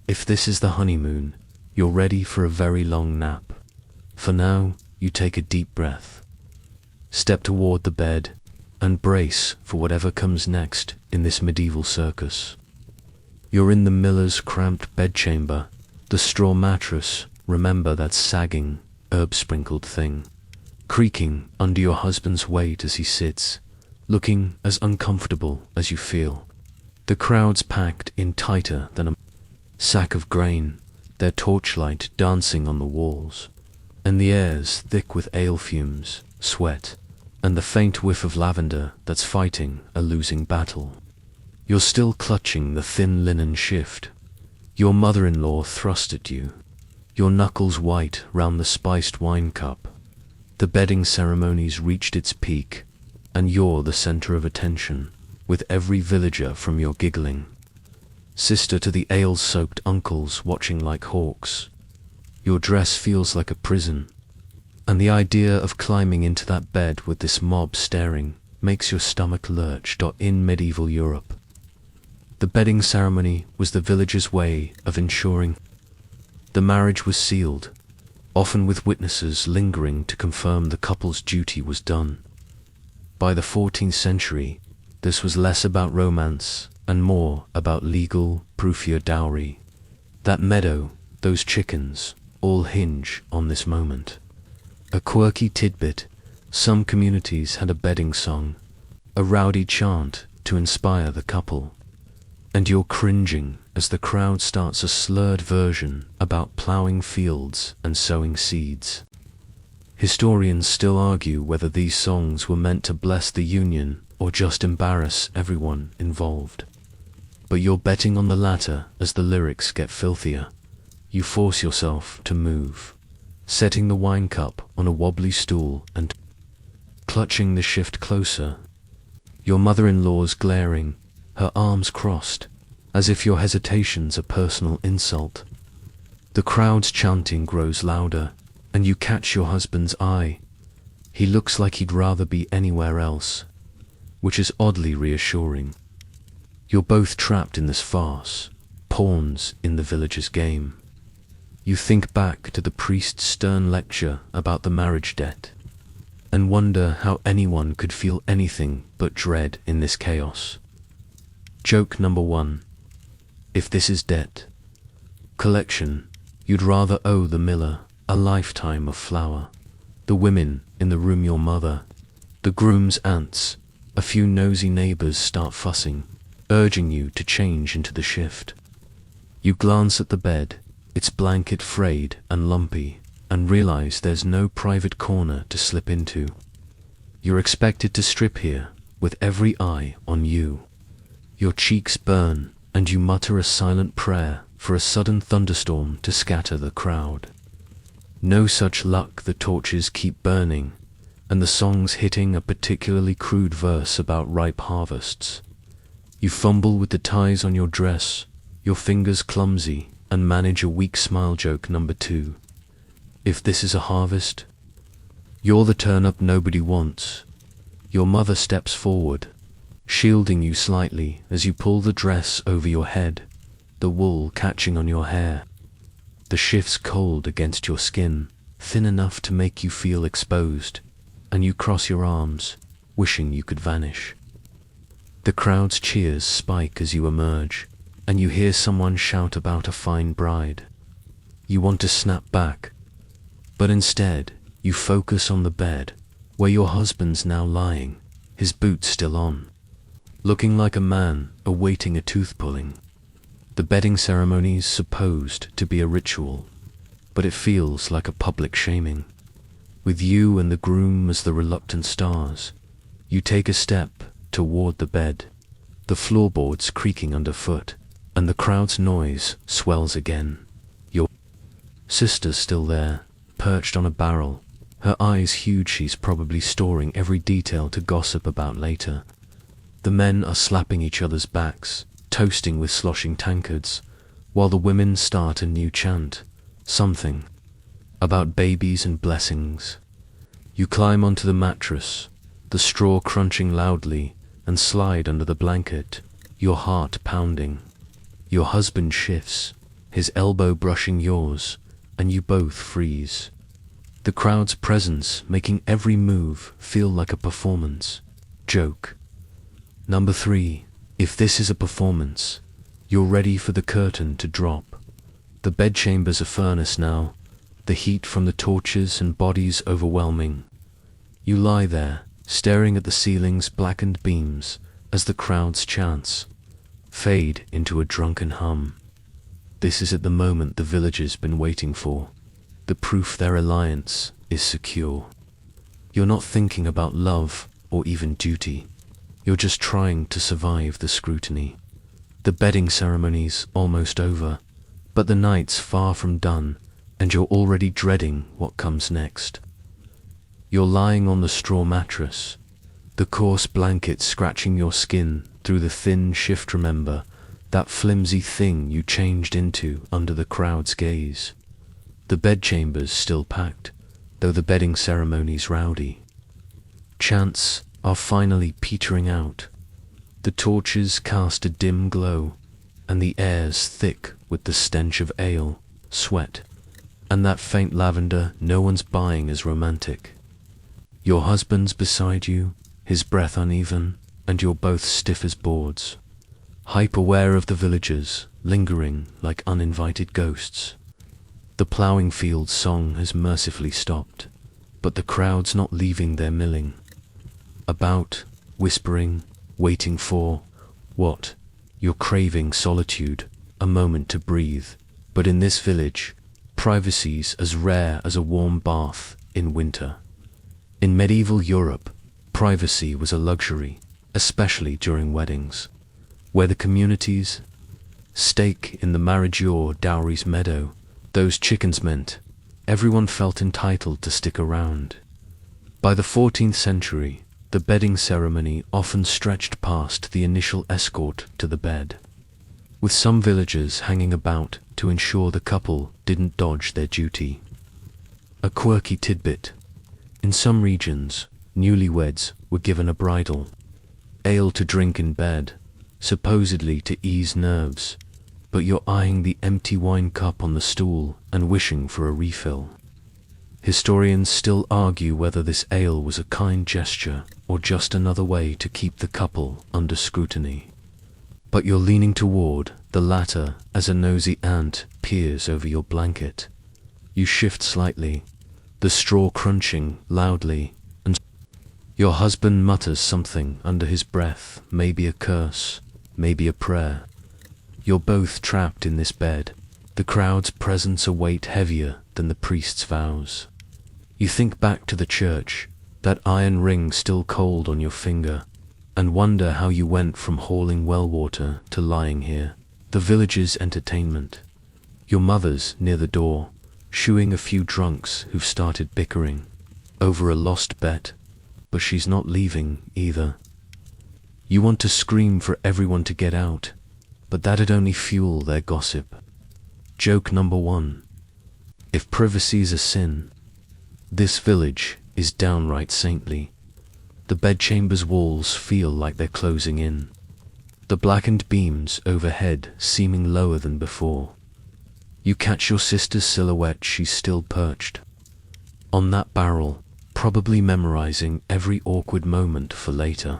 If this is the honeymoon, you're ready for a very long nap. For now, you take a deep breath, step toward the bed, and brace for whatever comes next in this medieval circus. You're in the miller's cramped bedchamber, the straw mattress, remember that sagging, herb-sprinkled thing, creaking under your husband's weight as he sits, looking as uncomfortable as you feel. The crowd's packed in tighter than a sack of grain, their torchlight dancing on the walls, and the air's thick with ale fumes, sweat, and the faint whiff of lavender that's fighting a losing battle. You're still clutching the thin linen shift. Your mother-in-law thrust at you, your knuckles white round the spiced wine cup. The bedding ceremony's reached its peak, and you're the center of attention, with every villager from your giggling sister to the ale-soaked uncles watching like hawks. Your dress feels like a prison, and the idea of climbing into that bed with this mob staring makes your stomach lurch. In medieval Europe, the bedding ceremony was the villagers' way of ensuring the marriage was sealed, often with witnesses lingering to confirm the couple's duty was done. By the 14th century, this was less about romance and more about legal proof of your dowry. That meadow, those chickens, all hinge on this moment. A quirky tidbit, Some communities had a bedding song, a rowdy chant to inspire the couple. And you're cringing as the crowd starts a slurred version about plowing fields and sowing seeds. Historians still argue whether these songs were meant to bless the union or just embarrass everyone involved. But you're betting on the latter as the lyrics get filthier. You force yourself to move, setting the wine cup on a wobbly stool and clutching the shift closer. Your mother-in-law's glaring, her arms crossed, as if your hesitation's a personal insult. The crowd's chanting grows louder, and you catch your husband's eye. He looks like he'd rather be anywhere else, which is oddly reassuring. You're both trapped in this farce, pawns in the villagers' game. You think back to the priest's stern lecture about the marriage debt, and wonder how anyone could feel anything but dread in this chaos. Joke number 1. If this is debt collection, you'd rather owe the miller a lifetime of flour, the women in the room your mother, the groom's aunts, a few nosy neighbors start fussing, urging you to change into the shift. You glance at the bed, its blanket frayed and lumpy, and realize there's no private corner to slip into. You're expected to strip here, with every eye on you. Your cheeks burn, and you mutter a silent prayer for a sudden thunderstorm to scatter the crowd. No such luck, the torches keep burning, and the song's hitting a particularly crude verse about ripe harvests. You fumble with the ties on your dress, your fingers clumsy, and manage a weak smile. Joke number 2. If this is a harvest, you're the turn-up nobody wants. Your mother steps forward, shielding you slightly as you pull the dress over your head, the wool catching on your hair. The shift's cold against your skin, thin enough to make you feel exposed, and you cross your arms, wishing you could vanish. The crowd's cheers spike as you emerge, and you hear someone shout about a fine bride. You want to snap back, but instead you focus on the bed, where your husband's now lying, his boots still on, looking like a man awaiting a tooth-pulling. The bedding ceremony's supposed to be a ritual, but it feels like a public shaming. With you and the groom as the reluctant stars, you take a step toward the bed, the floorboards creaking underfoot, and the crowd's noise swells again. Your sister's still there, perched on a barrel, her eyes huge. She's probably storing every detail to gossip about later. The men are slapping each other's backs, toasting with sloshing tankards, while the women start a new chant, something about babies and blessings. You climb onto the mattress, the straw crunching loudly, and slide under the blanket, your heart pounding. Your husband shifts, his elbow brushing yours, and you both freeze. The crowd's presence making every move feel like a performance. Joke number 3. If this is a performance, you're ready for the curtain to drop. The bedchamber's a furnace now, the heat from the torches and bodies overwhelming. You lie there, staring at the ceiling's blackened beams as the crowd's chants fade into a drunken hum. This is at the moment the villagers been waiting for, the proof their alliance is secure. You're not thinking about love or even duty. You're just trying to survive the scrutiny. The bedding ceremony's almost over, but the night's far from done, and you're already dreading what comes next. You're lying on the straw mattress, the coarse blanket scratching your skin through the thin shift. Remember that flimsy thing you changed into under the crowd's gaze. The bedchamber's still packed, though the bedding ceremony's rowdy. Chants are finally petering out. The torches cast a dim glow, and the air's thick with the stench of ale, sweat, and that faint lavender no one's buying as romantic. Your husband's beside you, his breath uneven, and you're both stiff as boards, hype-aware of the villagers, lingering like uninvited ghosts. The ploughing field's song has mercifully stopped, but the crowd's not leaving their milling about, whispering, waiting for what? You're craving solitude, a moment to breathe. But in this village, privacy's as rare as a warm bath in winter. In medieval Europe, privacy was a luxury, especially during weddings, where the community's stake in the marriage or dowry's meadow, those chickens meant everyone felt entitled to stick around. By the 14th century, the bedding ceremony often stretched past the initial escort to the bed, with some villagers hanging about to ensure the couple didn't dodge their duty. A quirky tidbit: in some regions, newlyweds were given a bridal ale to drink in bed, supposedly to ease nerves, but you're eyeing the empty wine cup on the stool and wishing for a refill. Historians still argue whether this ale was a kind gesture or just another way to keep the couple under scrutiny. But you're leaning toward the latter as a nosy ant peers over your blanket. You shift slightly, the straw crunching loudly, and your husband mutters something under his breath, maybe a curse, maybe a prayer. You're both trapped in this bed, the crowd's presence a weight heavier than the priest's vows. You think back to the church, that iron ring still cold on your finger, and wonder how you went from hauling well water to lying here. The village's entertainment. Your mother's near the door, shooing a few drunks who've started bickering over a lost bet, but she's not leaving either. You want to scream for everyone to get out, but that'd only fuel their gossip. Joke number 1. If privacy's a sin, this village is downright saintly. The bedchamber's walls feel like they're closing in, the blackened beams overhead seeming lower than before. You catch your sister's silhouette, she's still perched on that barrel, probably memorizing every awkward moment for later.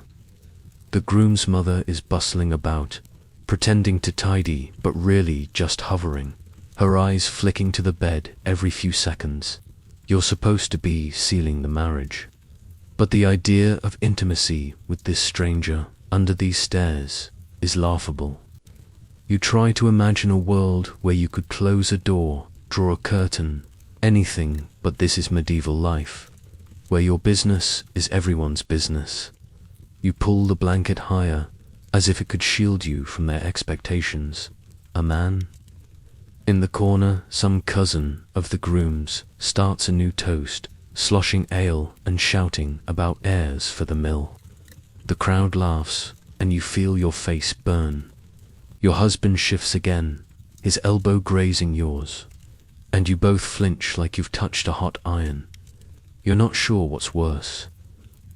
The groom's mother is bustling about, pretending to tidy but really just hovering, her eyes flicking to the bed every few seconds. You're supposed to be sealing the marriage, but the idea of intimacy with this stranger under these stairs is laughable. You try to imagine a world where you could close a door, draw a curtain, anything, but this is medieval life, where your business is everyone's business. You pull the blanket higher, as if it could shield you from their expectations. A man? In the corner, some cousin of the groom's starts a new toast, sloshing ale and shouting about heirs for the mill. The crowd laughs, and you feel your face burn. Your husband shifts again, his elbow grazing yours, and you both flinch like you've touched a hot iron. You're not sure what's worse,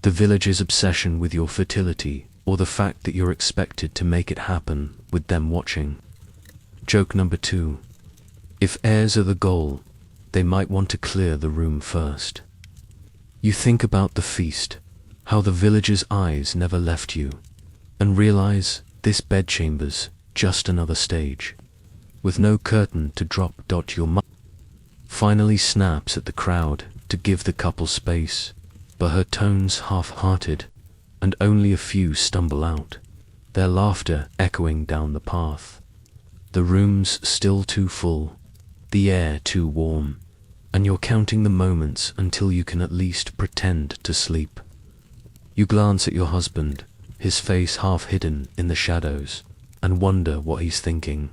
the village's obsession with your fertility or the fact that you're expected to make it happen with them watching. Joke number 2. If heirs are the goal, they might want to clear the room first. You think about the feast, how the village's eyes never left you, and realize this bedchamber's just another stage, with no curtain to drop. Your mother finally snaps at the crowd to give the couple space, but her tone's half-hearted, and only a few stumble out, their laughter echoing down the path. The room's still too full, the air too warm, and you're counting the moments until you can at least pretend to sleep. You glance at your husband, his face half hidden in the shadows, and wonder what he's thinking.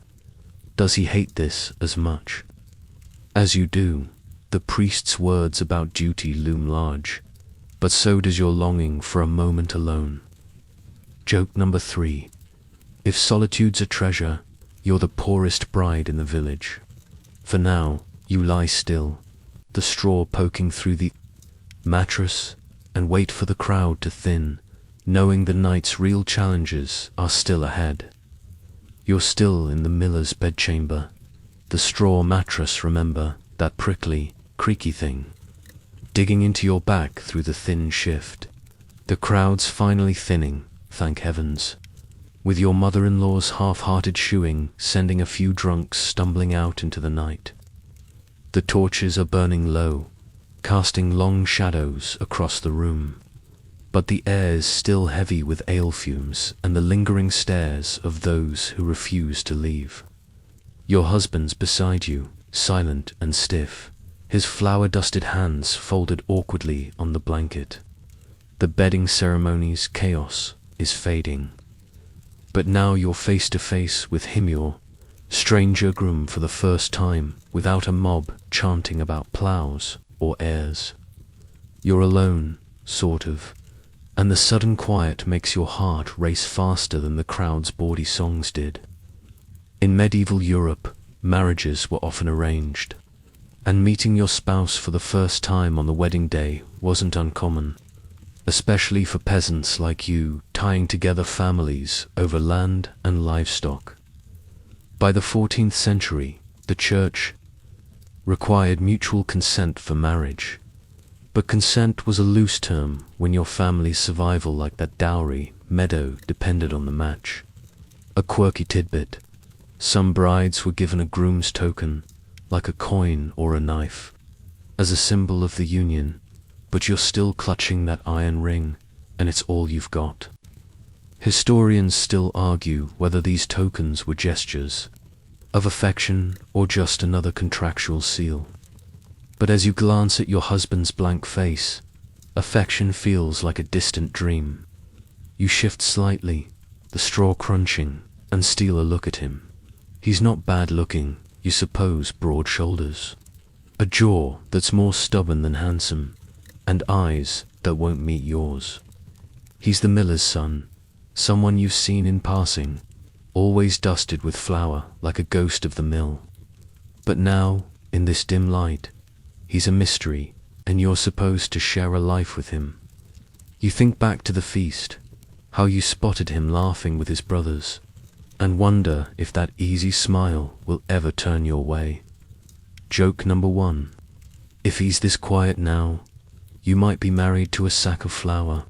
Does he hate this as much? As you do, the priest's words about duty loom large, but so does your longing for a moment alone. Joke number 3. If solitude's a treasure, you're the poorest bride in the village. For now, you lie still, the straw poking through the mattress, and wait for the crowd to thin, knowing the night's real challenges are still ahead. You're still in the miller's bedchamber, the straw mattress, remember, that prickly, creaky thing, digging into your back through the thin shift. The crowd's finally thinning, thank heavens, with your mother-in-law's half-hearted shooing sending a few drunks stumbling out into the night. The torches are burning low, casting long shadows across the room. But the air is still heavy with ale fumes and the lingering stares of those who refuse to leave. Your husband's beside you, silent and stiff, his flour-dusted hands folded awkwardly on the blanket. The bedding ceremony's chaos is fading. But now you're face to face with him, your stranger groom, for the first time, without a mob chanting about plows or heirs. You're alone, sort of, and the sudden quiet makes your heart race faster than the crowd's bawdy songs did. In medieval Europe, marriages were often arranged, and meeting your spouse for the first time on the wedding day wasn't uncommon, especially for peasants like you tying together families over land and livestock. By the 14th century, the church required mutual consent for marriage, but consent was a loose term when your family's survival, like that dowry meadow, depended on the match. A quirky tidbit: some brides were given a groom's token, like a coin or a knife, as a symbol of the union, but you're still clutching that iron ring, and it's all you've got. Historians still argue whether these tokens were gestures of affection or just another contractual seal. But as you glance at your husband's blank face, affection feels like a distant dream. You shift slightly, the straw crunching, and steal a look at him. He's not bad looking, you suppose, broad shoulders, a jaw that's more stubborn than handsome, and eyes that won't meet yours. He's the miller's son, someone you've seen in passing, always dusted with flour like a ghost of the mill. But now, in this dim light, he's a mystery, and you're supposed to share a life with him. You think back to the feast, how you spotted him laughing with his brothers, and wonder if that easy smile will ever turn your way. Joke number 1. If he's this quiet now, you might be married to a sack of flour.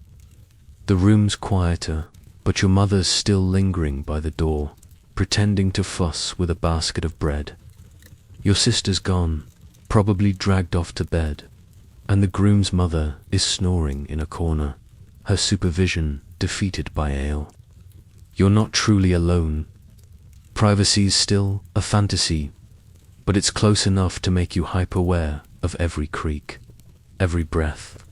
The room's quieter, but your mother's still lingering by the door, pretending to fuss with a basket of bread. Your sister's gone, probably dragged off to bed, and the groom's mother is snoring in a corner, her supervision defeated by ale. You're not truly alone. Privacy's still a fantasy, but it's close enough to make you hyper-aware of every creak, every breath.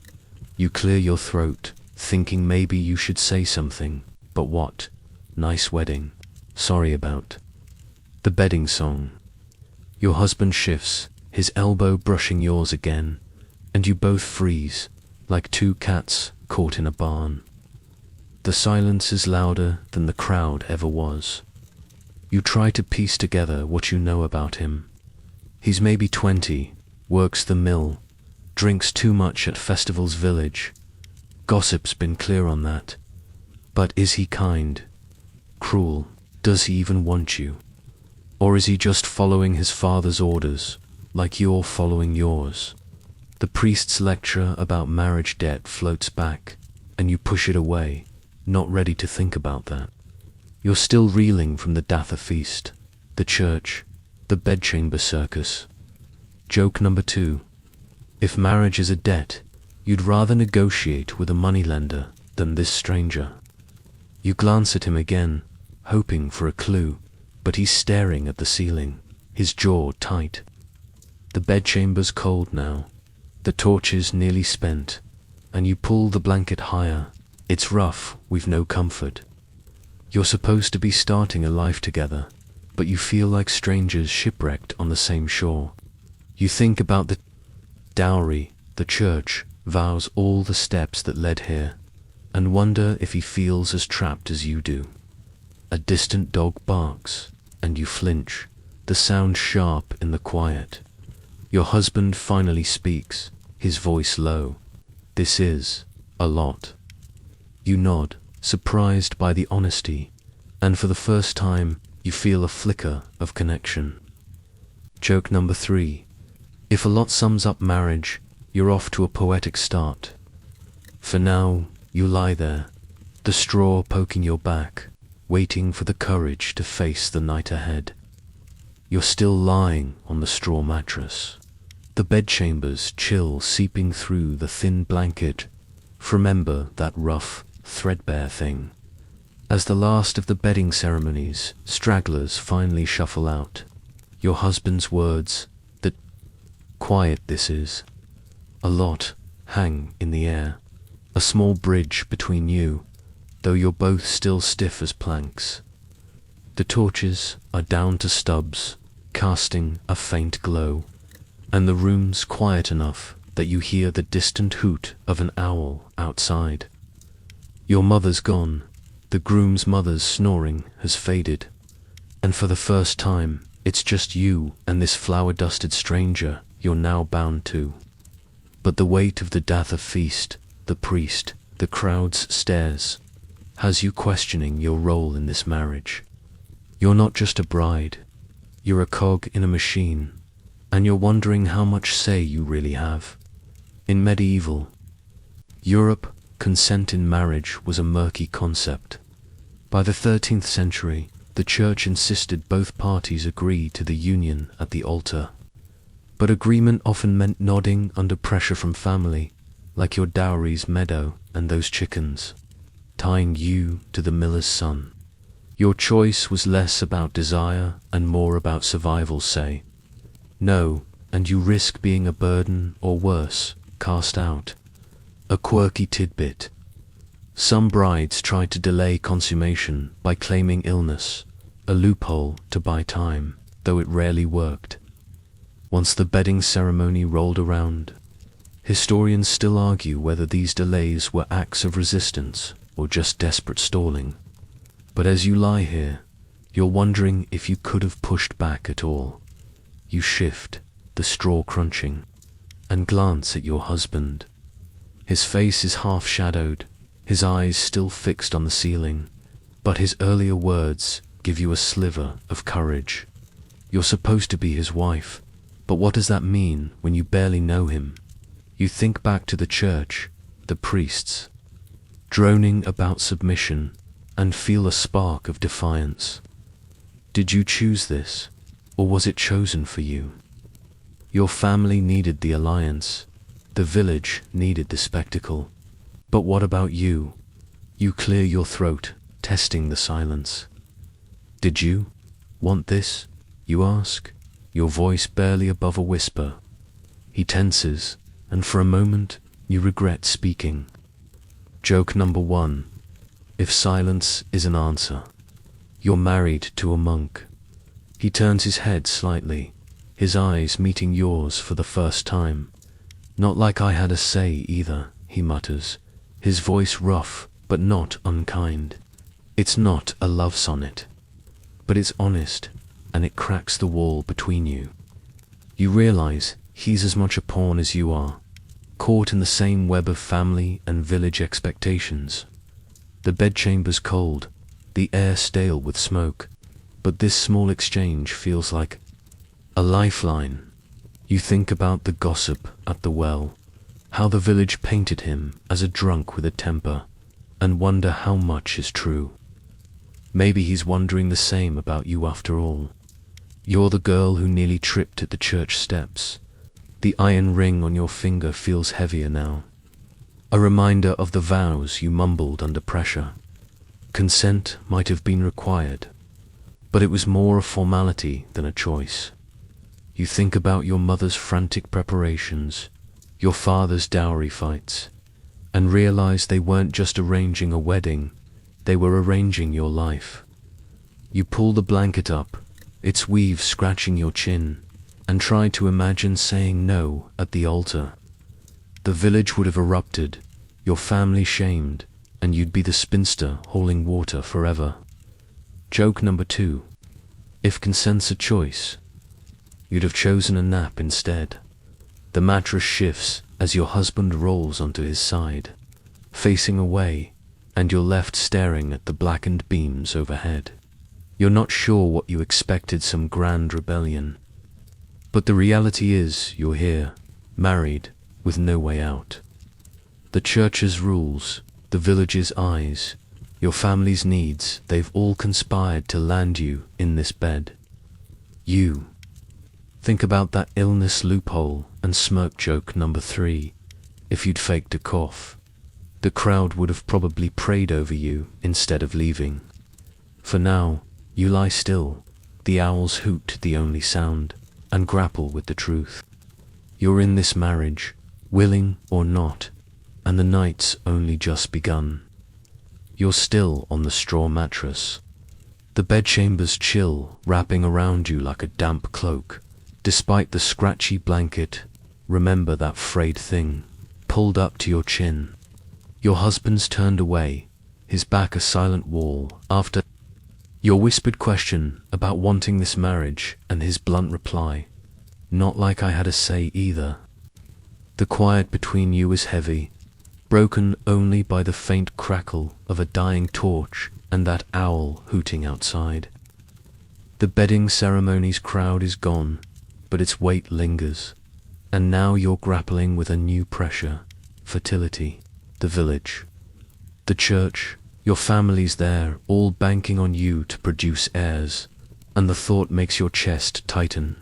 You clear your throat, thinking maybe you should say something, but what? Nice wedding. Sorry about the bedding song. Your husband shifts, his elbow brushing yours again, and you both freeze, like two cats caught in a barn. The silence is louder than the crowd ever was. You try to piece together what you know about him. He's maybe 20, works the mill, drinks too much at Festival's Village. Gossip's been clear on that. But is he kind? Cruel? Does he even want you? Or is he just following his father's orders, like you're following yours? The priest's lecture about marriage debt floats back, and you push it away, not ready to think about that. You're still reeling from the Datha feast, the church, the bedchamber circus. Joke number 2. If marriage is a debt, you'd rather negotiate with a moneylender than this stranger. You glance at him again, hoping for a clue, but he's staring at the ceiling, his jaw tight. The bedchamber's cold now, the torches nearly spent, and you pull the blanket higher. It's rough, we've no comfort. You're supposed to be starting a life together, but you feel like strangers shipwrecked on the same shore. You think about the dowry, the church, vows, all the steps that led here, and wonder if he feels as trapped as you do. A distant dog barks, and you flinch, the sound sharp in the quiet. Your husband finally speaks, his voice low. This is a lot. You nod, surprised by the honesty, and for the first time, you feel a flicker of connection. Joke number 3. If a lot sums up marriage, you're off to a poetic start. For now, you lie there, the straw poking your back, waiting for the courage to face the night ahead. You're still lying on the straw mattress, The bedchambers chill seeping through the thin blanket. Remember that rough, threadbare thing. As the last of the bedding ceremonies, stragglers finally shuffle out. Your husband's words, that quiet this is, a lot, hang in the air. A small bridge between you, though you're both still stiff as planks. The torches are down to stubs, casting a faint glow, and the room's quiet enough that you hear the distant hoot of an owl outside. Your mother's gone, the groom's mother's snoring has faded, and for the first time, it's just you and this flower-dusted stranger you're now bound to. But the weight of the Datha feast, the priest, the crowd's stares, has you questioning your role in this marriage. You're not just a bride, you're a cog in a machine, and you're wondering how much say you really have. In medieval Europe, consent in marriage was a murky concept. By the 13th century, the church insisted both parties agree to the union at the altar. But agreement often meant nodding under pressure from family, like your dowry's meadow and those chickens, tying you to the miller's son. Your choice was less about desire and more about survival, say. No, and you risk being a burden or worse, cast out. A quirky tidbit. Some brides tried to delay consummation by claiming illness, a loophole to buy time, though it rarely worked. Once the bedding ceremony rolled around, historians still argue whether these delays were acts of resistance or just desperate stalling. But as you lie here, you're wondering if you could have pushed back at all. You shift, the straw crunching, and glance at your husband. His face is half-shadowed, his eyes still fixed on the ceiling, but his earlier words give you a sliver of courage. You're supposed to be his wife, but what does that mean when you barely know him? You think back to the church, the priests, droning about submission, and feel a spark of defiance. Did you choose this, or was it chosen for you? Your family needed the alliance, the village needed the spectacle. But what about you? You clear your throat, testing the silence. Did you want this? You ask, your voice barely above a whisper. He tenses, and for a moment, you regret speaking. Joke number 1. If silence is an answer. You're married to a monk. He turns his head slightly, his eyes meeting yours for the first time. Not like I had a say either, he mutters, his voice rough but not unkind. It's not a love sonnet, but it's honest, and it cracks the wall between you. You realize he's as much a pawn as you are, caught in the same web of family and village expectations. The bedchamber's cold, the air stale with smoke, but this small exchange feels like a lifeline. You think about the gossip at the well, how the village painted him as a drunk with a temper, and wonder how much is true. Maybe he's wondering the same about you after all. You're the girl who nearly tripped at the church steps. The iron ring on your finger feels heavier now, a reminder of the vows you mumbled under pressure. Consent might have been required, but it was more a formality than a choice. You think about your mother's frantic preparations, your father's dowry fights, and realize they weren't just arranging a wedding, they were arranging your life. You pull the blanket up, its weave scratching your chin, and try to imagine saying no at the altar. The village would have erupted, your family shamed, and you'd be the spinster hauling water forever. Joke number 2. If consent's a choice, you'd have chosen a nap instead. The mattress shifts as your husband rolls onto his side, facing away, and you're left staring at the blackened beams overhead. You're not sure what you expected, some grand rebellion. But the reality is you're here, married, with no way out. The church's rules, the village's eyes, your family's needs, they've all conspired to land you in this bed. You think about that illness loophole and smirked. Joke number 3. If you'd faked a cough, the crowd would have probably prayed over you instead of leaving. For now, you lie still, the owls hoot the only sound, and grapple with the truth. You're in this marriage, willing or not, and the night's only just begun. You're still on the straw mattress. The bedchamber's chill, wrapping around you like a damp cloak. Despite the scratchy blanket, remember that frayed thing, pulled up to your chin. Your husband's turned away, his back a silent wall, after your whispered question about wanting this marriage and his blunt reply, "Not like I had a say either." The quiet between you is heavy, broken only by the faint crackle of a dying torch and that owl hooting outside. The bedding ceremony's crowd is gone, but its weight lingers, and now you're grappling with a new pressure: fertility. The village, the church, your family's there, all banking on you to produce heirs, and the thought makes your chest tighten.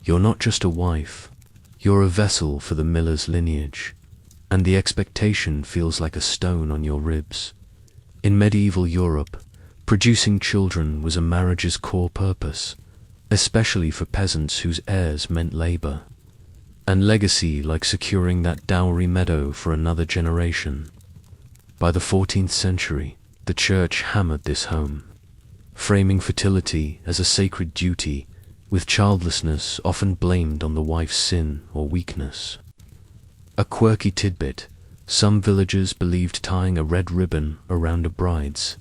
You're not just a wife, you're a vessel for the miller's lineage, and the expectation feels like a stone on your ribs. In medieval Europe, producing children was a marriage's core purpose, especially for peasants whose heirs meant labor and legacy, like securing that dowry meadow for another generation. By the 14th century, the church hammered this home, framing fertility as a sacred duty, with childlessness often blamed on the wife's sin or weakness. A quirky tidbit: some villagers believed tying a red ribbon around a bride's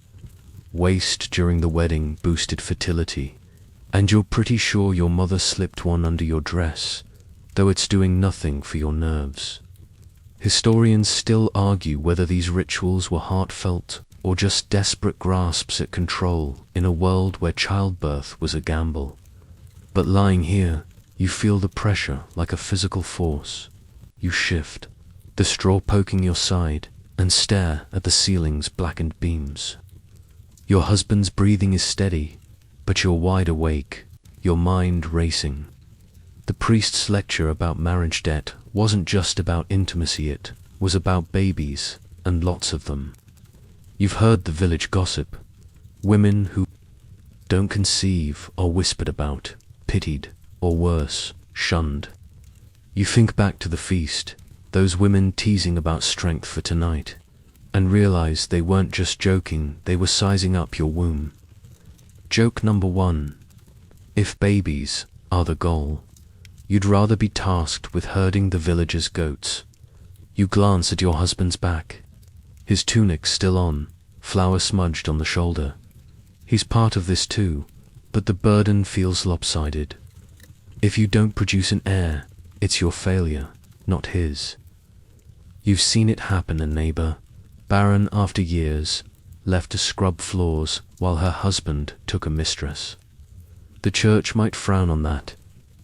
waist during the wedding boosted fertility, and you're pretty sure your mother slipped one under your dress, though it's doing nothing for your nerves. Historians still argue whether these rituals were heartfelt or just desperate grasps at control in a world where childbirth was a gamble. But lying here, you feel the pressure like a physical force. You shift, the straw poking your side, and stare at the ceiling's blackened beams. Your husband's breathing is steady, but you're wide awake, your mind racing. The priest's lecture about marriage debt wasn't just about intimacy, it was about babies, and lots of them. You've heard the village gossip. Women who don't conceive are whispered about, pitied, or worse, shunned. You think back to the feast, those women teasing about strength for tonight, and realize they weren't just joking, they were sizing up your womb. Joke number 1. If babies are the goal, you'd rather be tasked with herding the villagers' goats. You glance at your husband's back, his tunic still on, flour smudged on the shoulder. He's part of this too, but the burden feels lopsided. If you don't produce an heir, it's your failure, not his. You've seen it happen: a neighbor, barren after years, left to scrub floors while her husband took a mistress. The church might frown on that,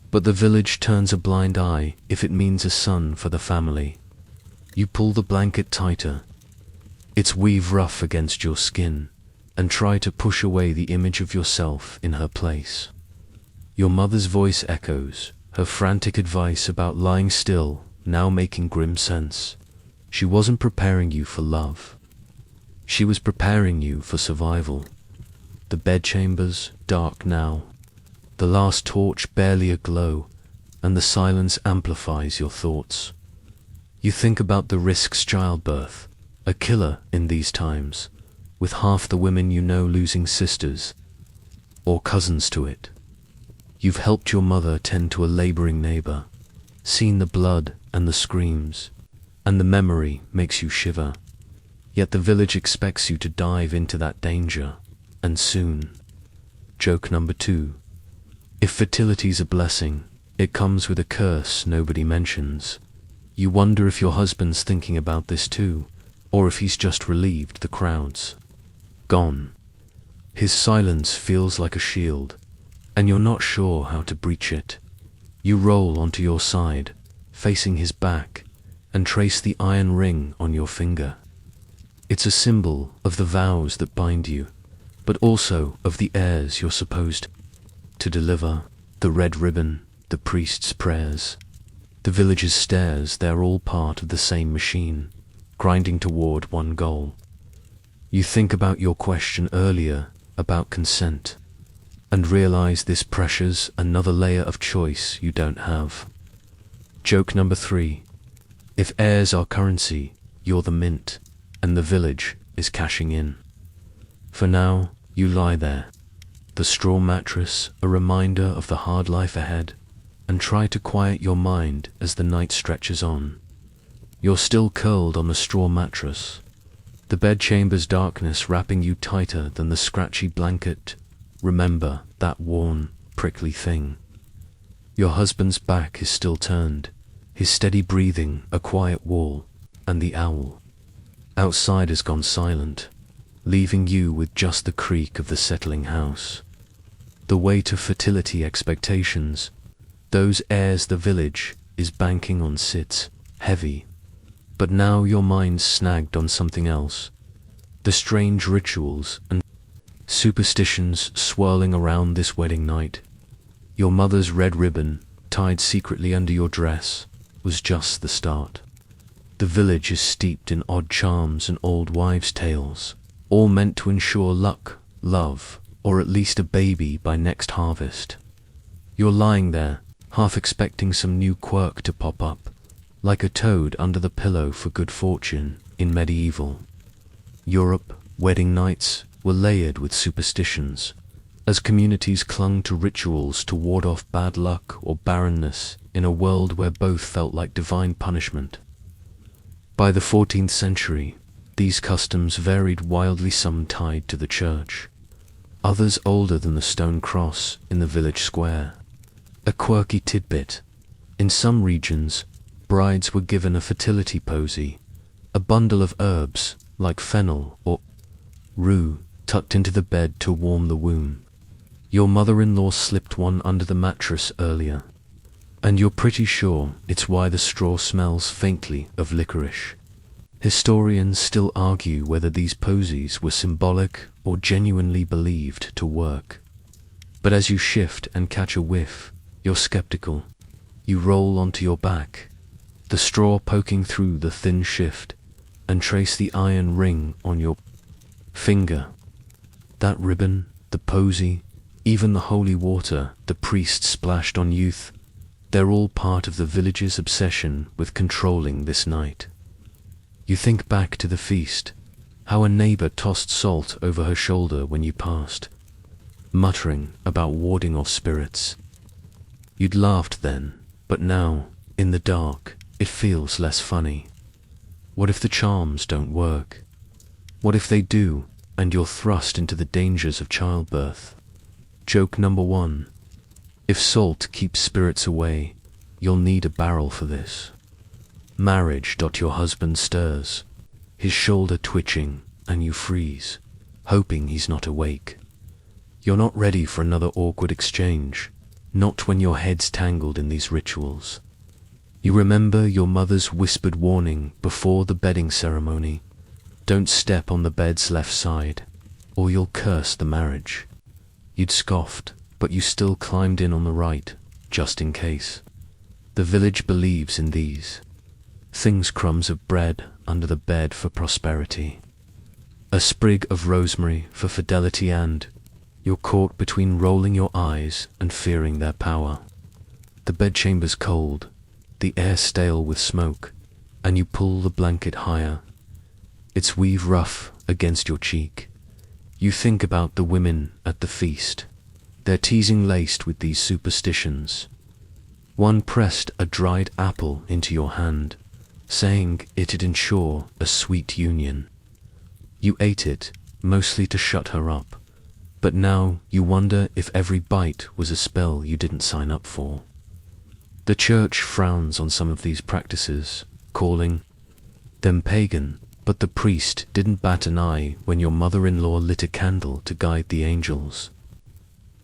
but the village turns a blind eye if it means a son for the family. You pull the blanket tighter, its weave rough against your skin, and try to push away the image of yourself in her place. Your mother's voice echoes, her frantic advice about lying still now making grim sense. She wasn't preparing you for love. She was preparing you for survival. The bedchamber's dark now, the last torch barely aglow, and the silence amplifies your thoughts. You think about the risks childbirth, a killer in these times, with half the women you know losing sisters or cousins to it. You've helped your mother tend to a laboring neighbor, seen the blood and the screams, and the memory makes you shiver. Yet the village expects you to dive into that danger, and soon. Joke number 2. If fertility's a blessing, it comes with a curse nobody mentions. You wonder if your husband's thinking about this too, or if he's just relieved the crowd's gone. His silence feels like a shield, and you're not sure how to breach it. You roll onto your side, facing his back, and trace the iron ring on your finger. It's a symbol of the vows that bind you, but also of the heirs you're supposed to deliver: the red ribbon, the priest's prayers, The village's stairs, they're all part of the same machine, grinding toward one goal. You think about your question earlier about consent, and realize this pressures another layer of choice you don't have. Joke number 3. If heirs are currency, you're the mint, and the village is cashing in. For now, you lie there, the straw mattress, a reminder of the hard life ahead, and try to quiet your mind as the night stretches on. You're still curled on the straw mattress, the bedchamber's darkness wrapping you tighter than the scratchy blanket. Remember that worn, prickly thing. Your husband's back is still turned, his steady breathing a quiet wall, and the owl outside has gone silent, leaving you with just the creak of the settling house. The weight of fertility expectations, those heirs the village is banking on, sits heavy. But now your mind's snagged on something else. The strange rituals and superstitions swirling around this wedding night. Your mother's red ribbon, tied secretly under your dress, was just the start. The village is steeped in odd charms and old wives' tales, all meant to ensure luck, love, or at least a baby by next harvest. You're lying there, half expecting some new quirk to pop up, like a toad under the pillow for good fortune in medieval Europe. Wedding nights were layered with superstitions, as communities clung to rituals to ward off bad luck or barrenness in a world where both felt like divine punishment. By the 14th century, these customs varied wildly, some tied to the church, others older than the stone cross in the village square. A quirky tidbit: in some regions, brides were given a fertility posy, a bundle of herbs like fennel or rue tucked into the bed to warm the womb. Your mother-in-law slipped one under the mattress earlier, and you're pretty sure it's why the straw smells faintly of licorice. Historians still argue whether these posies were symbolic or genuinely believed to work. But as you shift and catch a whiff, you're skeptical. You roll onto your back, the straw poking through the thin shift, and trace the iron ring on your finger. That ribbon, the posy, even the holy water the priest splashed on youth, they're all part of the village's obsession with controlling this night. You think back to the feast, how a neighbor tossed salt over her shoulder when you passed, muttering about warding off spirits. You'd laughed then, but now, in the dark, it feels less funny. What if the charms don't work? What if they do, and you're thrust into the dangers of childbirth? Joke number 1. If salt keeps spirits away, you'll need a barrel for this. Marriage. Your husband stirs, his shoulder twitching, and you freeze, hoping he's not awake. You're not ready for another awkward exchange, not when your head's tangled in these rituals. You remember your mother's whispered warning before the bedding ceremony: don't step on the bed's left side, or you'll curse the marriage. You'd scoffed, but you still climbed in on the right, just in case. The village believes in these things: crumbs of bread under the bed for prosperity, a sprig of rosemary for fidelity, and you're caught between rolling your eyes and fearing their power. The bedchamber's cold, the air stale with smoke, and you pull the blanket higher, its weave rough against your cheek. You think about the women at the feast, their teasing laced with these superstitions. One pressed a dried apple into your hand, saying it'd ensure a sweet union. You ate it, mostly to shut her up, but now you wonder if every bite was a spell you didn't sign up for. The church frowns on some of these practices, calling them pagan, but the priest didn't bat an eye when your mother-in-law lit a candle to guide the angels.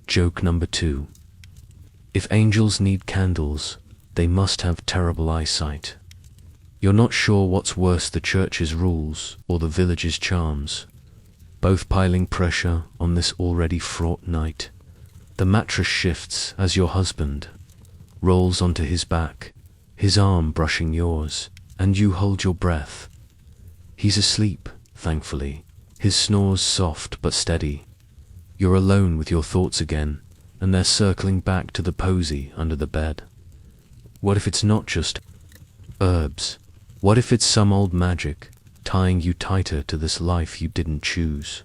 Joke number 2. If angels need candles, they must have terrible eyesight. You're not sure what's worse, the church's rules or the village's charms, both piling pressure on this already fraught night. The mattress shifts as your husband rolls onto his back, his arm brushing yours, and you hold your breath. He's asleep, thankfully, his snores soft but steady. You're alone with your thoughts again, and they're circling back to the posy under the bed. What if it's not just herbs? What if it's some old magic, tying you tighter to this life you didn't choose?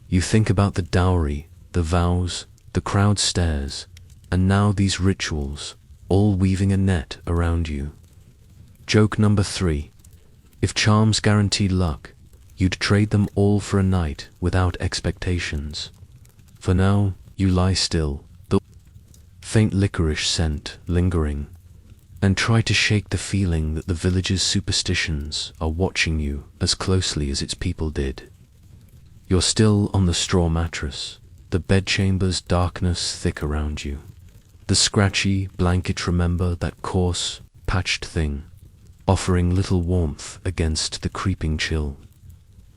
You think about the dowry, the vows, the crowd stares, and now these rituals, all weaving a net around you. Joke number 3. If charms guaranteed luck, you'd trade them all for a night without expectations. For now, you lie still, the faint licorice scent lingering, and try to shake the feeling that the village's superstitions are watching you as closely as its people did. You're still on the straw mattress, the bedchamber's darkness thick around you. The scratchy blanket remember that coarse, patched thing, offering little warmth against the creeping chill.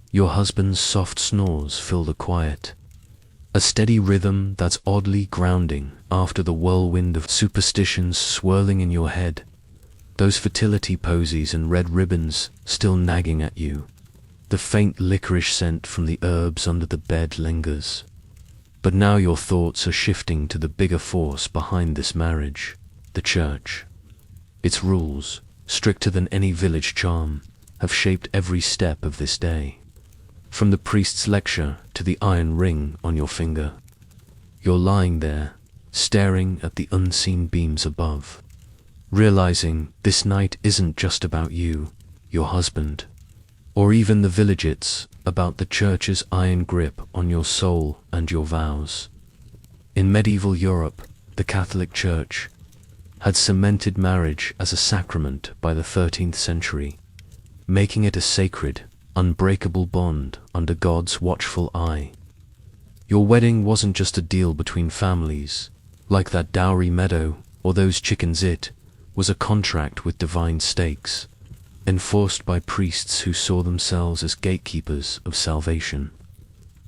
Your husband's soft snores fill the quiet, a steady rhythm that's oddly grounding after the whirlwind of superstitions swirling in your head. Those fertility posies and red ribbons still nagging at you. The faint licorice scent from the herbs under the bed lingers. But now your thoughts are shifting to the bigger force behind this marriage, the church. Its rules, stricter than any village charm, have shaped every step of this day. From the priest's lecture to the iron ring on your finger, you're lying there, staring at the unseen beams above, realizing this night isn't just about you, your husband, or even the village. It's about the church's iron grip on your soul and your vows. In medieval Europe, the Catholic Church had cemented marriage as a sacrament by the 13th century, making it a sacred, unbreakable bond under God's watchful eye. Your wedding wasn't just a deal between families, like that dowry meadow or those chickens. It was a contract with divine stakes, enforced by priests who saw themselves as gatekeepers of salvation.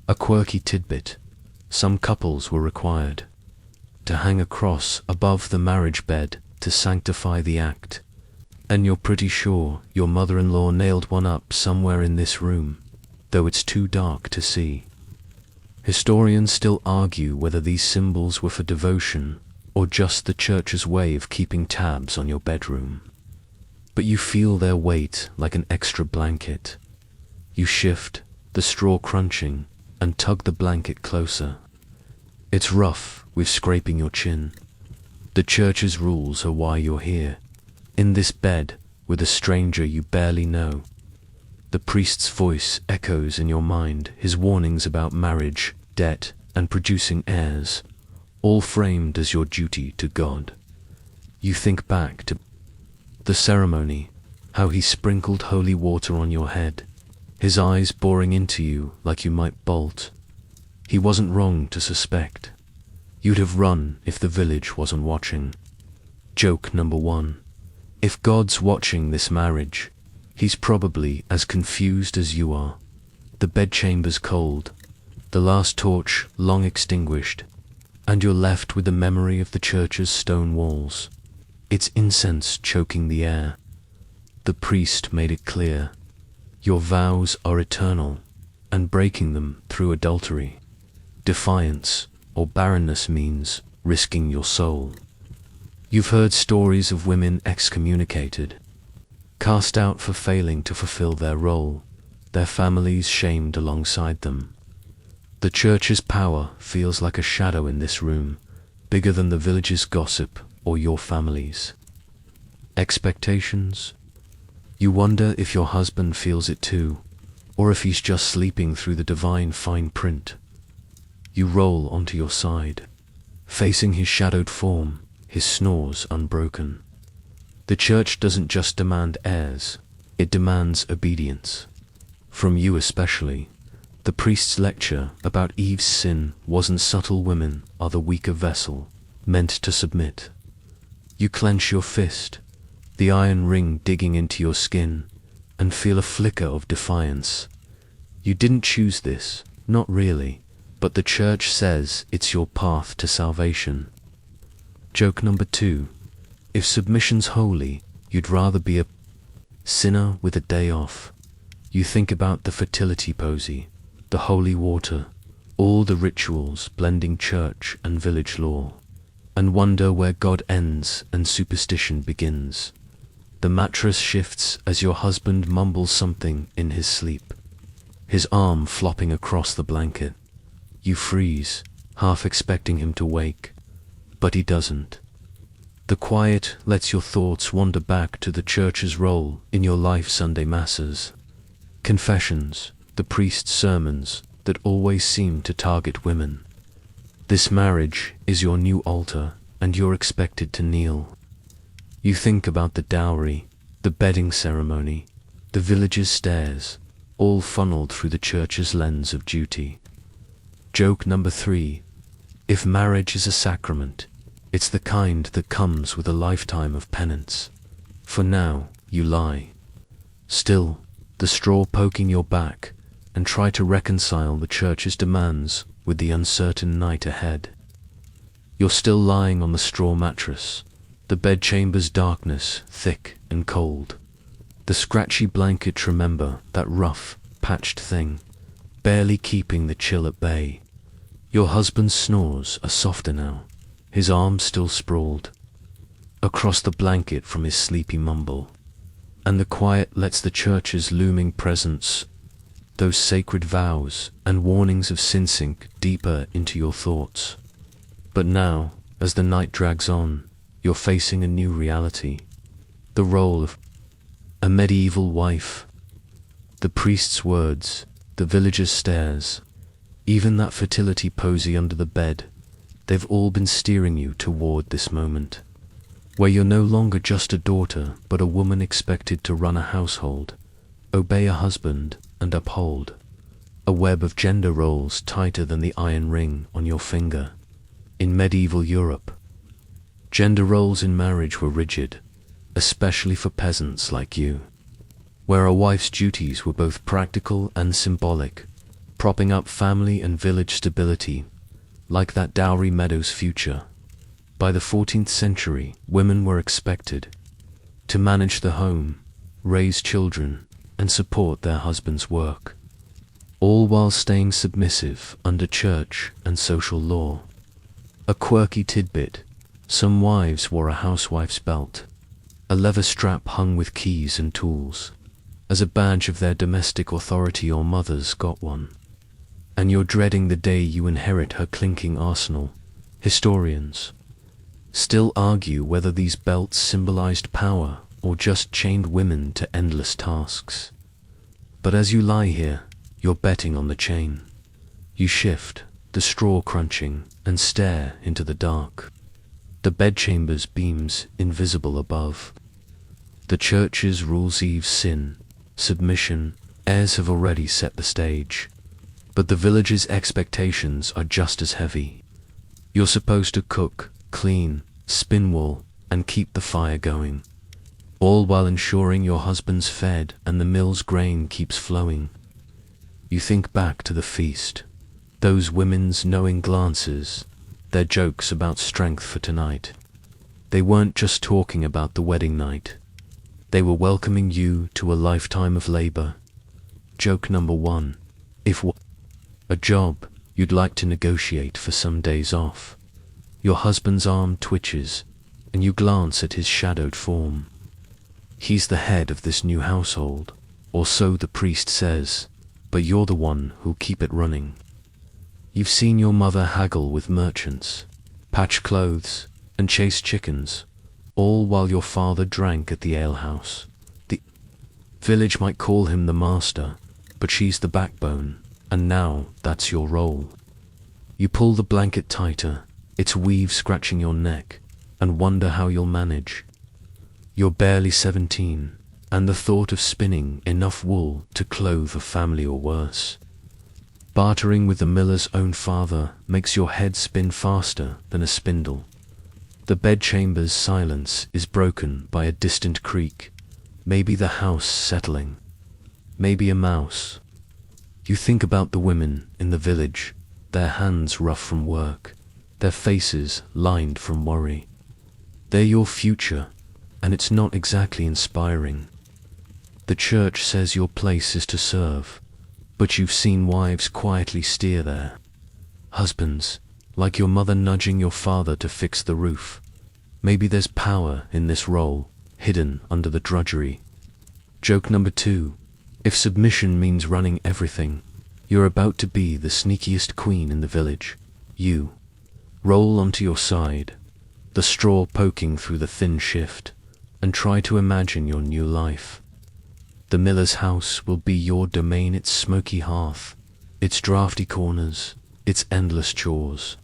A quirky tidbit: some couples were required to hang a cross above the marriage bed to sanctify the act. And you're pretty sure your mother-in-law nailed one up somewhere in this room, though it's too dark to see. Historians still argue whether these symbols were for devotion or just the church's way of keeping tabs on your bedroom. But you feel their weight like an extra blanket. You shift, the straw crunching, and tug the blanket closer. It's rough with scraping your chin. The church's rules are why you're here, in this bed with a stranger you barely know. The priest's voice echoes in your mind, his warnings about marriage, debt, and producing heirs, all framed as your duty to God. You think back to the ceremony, how he sprinkled holy water on your head, his eyes boring into you like you might bolt. He wasn't wrong to suspect. You'd have run if the village wasn't watching. Joke number 1. If God's watching this marriage, he's probably as confused as you are. The bedchamber's cold, the last torch long extinguished, and you're left with the memory of the church's stone walls, its incense choking the air. The priest made it clear, your vows are eternal, and breaking them through adultery, defiance, or barrenness means risking your soul. You've heard stories of women excommunicated, cast out for failing to fulfill their role, their families shamed alongside them. The church's power feels like a shadow in this room, bigger than the village's gossip or your family's. Expectations? You wonder if your husband feels it too, or if he's just sleeping through the divine fine print. You roll onto your side, facing his shadowed form, his snores unbroken. The church doesn't just demand heirs, it demands obedience. From you especially. The priest's lecture about Eve's sin wasn't subtle. Women are the weaker vessel, meant to submit. You clench your fist, the iron ring digging into your skin, and feel a flicker of defiance. You didn't choose this, not really, but the church says it's your path to salvation. Joke number 2. If submission's holy, you'd rather be a sinner with a day off. You think about the fertility posy, the holy water, all the rituals blending church and village law, and wonder where God ends and superstition begins. The mattress shifts as your husband mumbles something in his sleep, his arm flopping across the blanket. You freeze, half expecting him to wake, but he doesn't. The quiet lets your thoughts wander back to the church's role in your life. Sunday masses, confessions, the priest's sermons that always seem to target women. This marriage is your new altar, and you're expected to kneel. You think about the dowry, the bedding ceremony, the village's stairs, all funneled through the church's lens of duty. Joke number 3. If marriage is a sacrament, it's the kind that comes with a lifetime of penance. For now, you lie. Still, the straw poking your back, and try to reconcile the church's demands with the uncertain night ahead. You're still lying on the straw mattress, the bedchamber's darkness thick and cold. The scratchy blanket, remember that rough, patched thing, barely keeping the chill at bay. Your husband's snores are softer now, his arms still sprawled across the blanket from his sleepy mumble. And the quiet lets the church's looming presence, those sacred vows and warnings of sin, sink deeper into your thoughts. But now, as the night drags on, you're facing a new reality. The role of a medieval wife, the priest's words, the villager's stares, even that fertility posy under the bed, they've all been steering you toward this moment, where you're no longer just a daughter, but a woman expected to run a household, obey a husband, and uphold a web of gender roles tighter than the iron ring on your finger. In medieval Europe, gender roles in marriage were rigid, especially for peasants like you, where a wife's duties were both practical and symbolic, propping up family and village stability, like that dowry meadow's future. By the 14th century, women were expected to manage the home, raise children, and support their husband's work, all while staying submissive under church and social law. A quirky tidbit: some wives wore a housewife's belt, a leather strap hung with keys and tools, as a badge of their domestic authority, or mothers got one. And you're dreading the day you inherit her clinking arsenal. Historians still argue whether these belts symbolized power or just chained women to endless tasks. But as you lie here, you're betting on the chain. You shift, the straw crunching, and stare into the dark. The bedchamber's beams invisible above. The church's rules, Eve's sin, submission, airs have already set the stage. But the village's expectations are just as heavy. You're supposed to cook, clean, spin wool, and keep the fire going, all while ensuring your husband's fed and the mill's grain keeps flowing. You think back to the feast, those women's knowing glances, their jokes about strength for tonight. They weren't just talking about the wedding night. They were welcoming you to a lifetime of labor. Joke number 1. If a job you'd like to negotiate for some days off. Your husband's arm twitches, and you glance at his shadowed form. He's the head of this new household, or so the priest says, but you're the one who'll keep it running. You've seen your mother haggle with merchants, patch clothes, and chase chickens, all while your father drank at the alehouse. The village might call him the master, but she's the backbone, and now that's your role. You pull the blanket tighter, its weave scratching your neck, and wonder how you'll manage. You're barely 17, and the thought of spinning enough wool to clothe a family or worse, bartering with the miller's own father, makes your head spin faster than a spindle. The bedchamber's silence is broken by a distant creak, maybe the house settling, maybe a mouse. You think about the women in the village, their hands rough from work, their faces lined from worry. They're your future, and it's not exactly inspiring. The church says your place is to serve, but you've seen wives quietly steer there. Husbands, like your mother nudging your father to fix the roof. Maybe there's power in this role, hidden under the drudgery. Joke number 2. If submission means running everything, you're about to be the sneakiest queen in the village. You roll onto your side, the straw poking through the thin shift, and try to imagine your new life. The miller's house will be your domain, its smoky hearth, its drafty corners, its endless chores.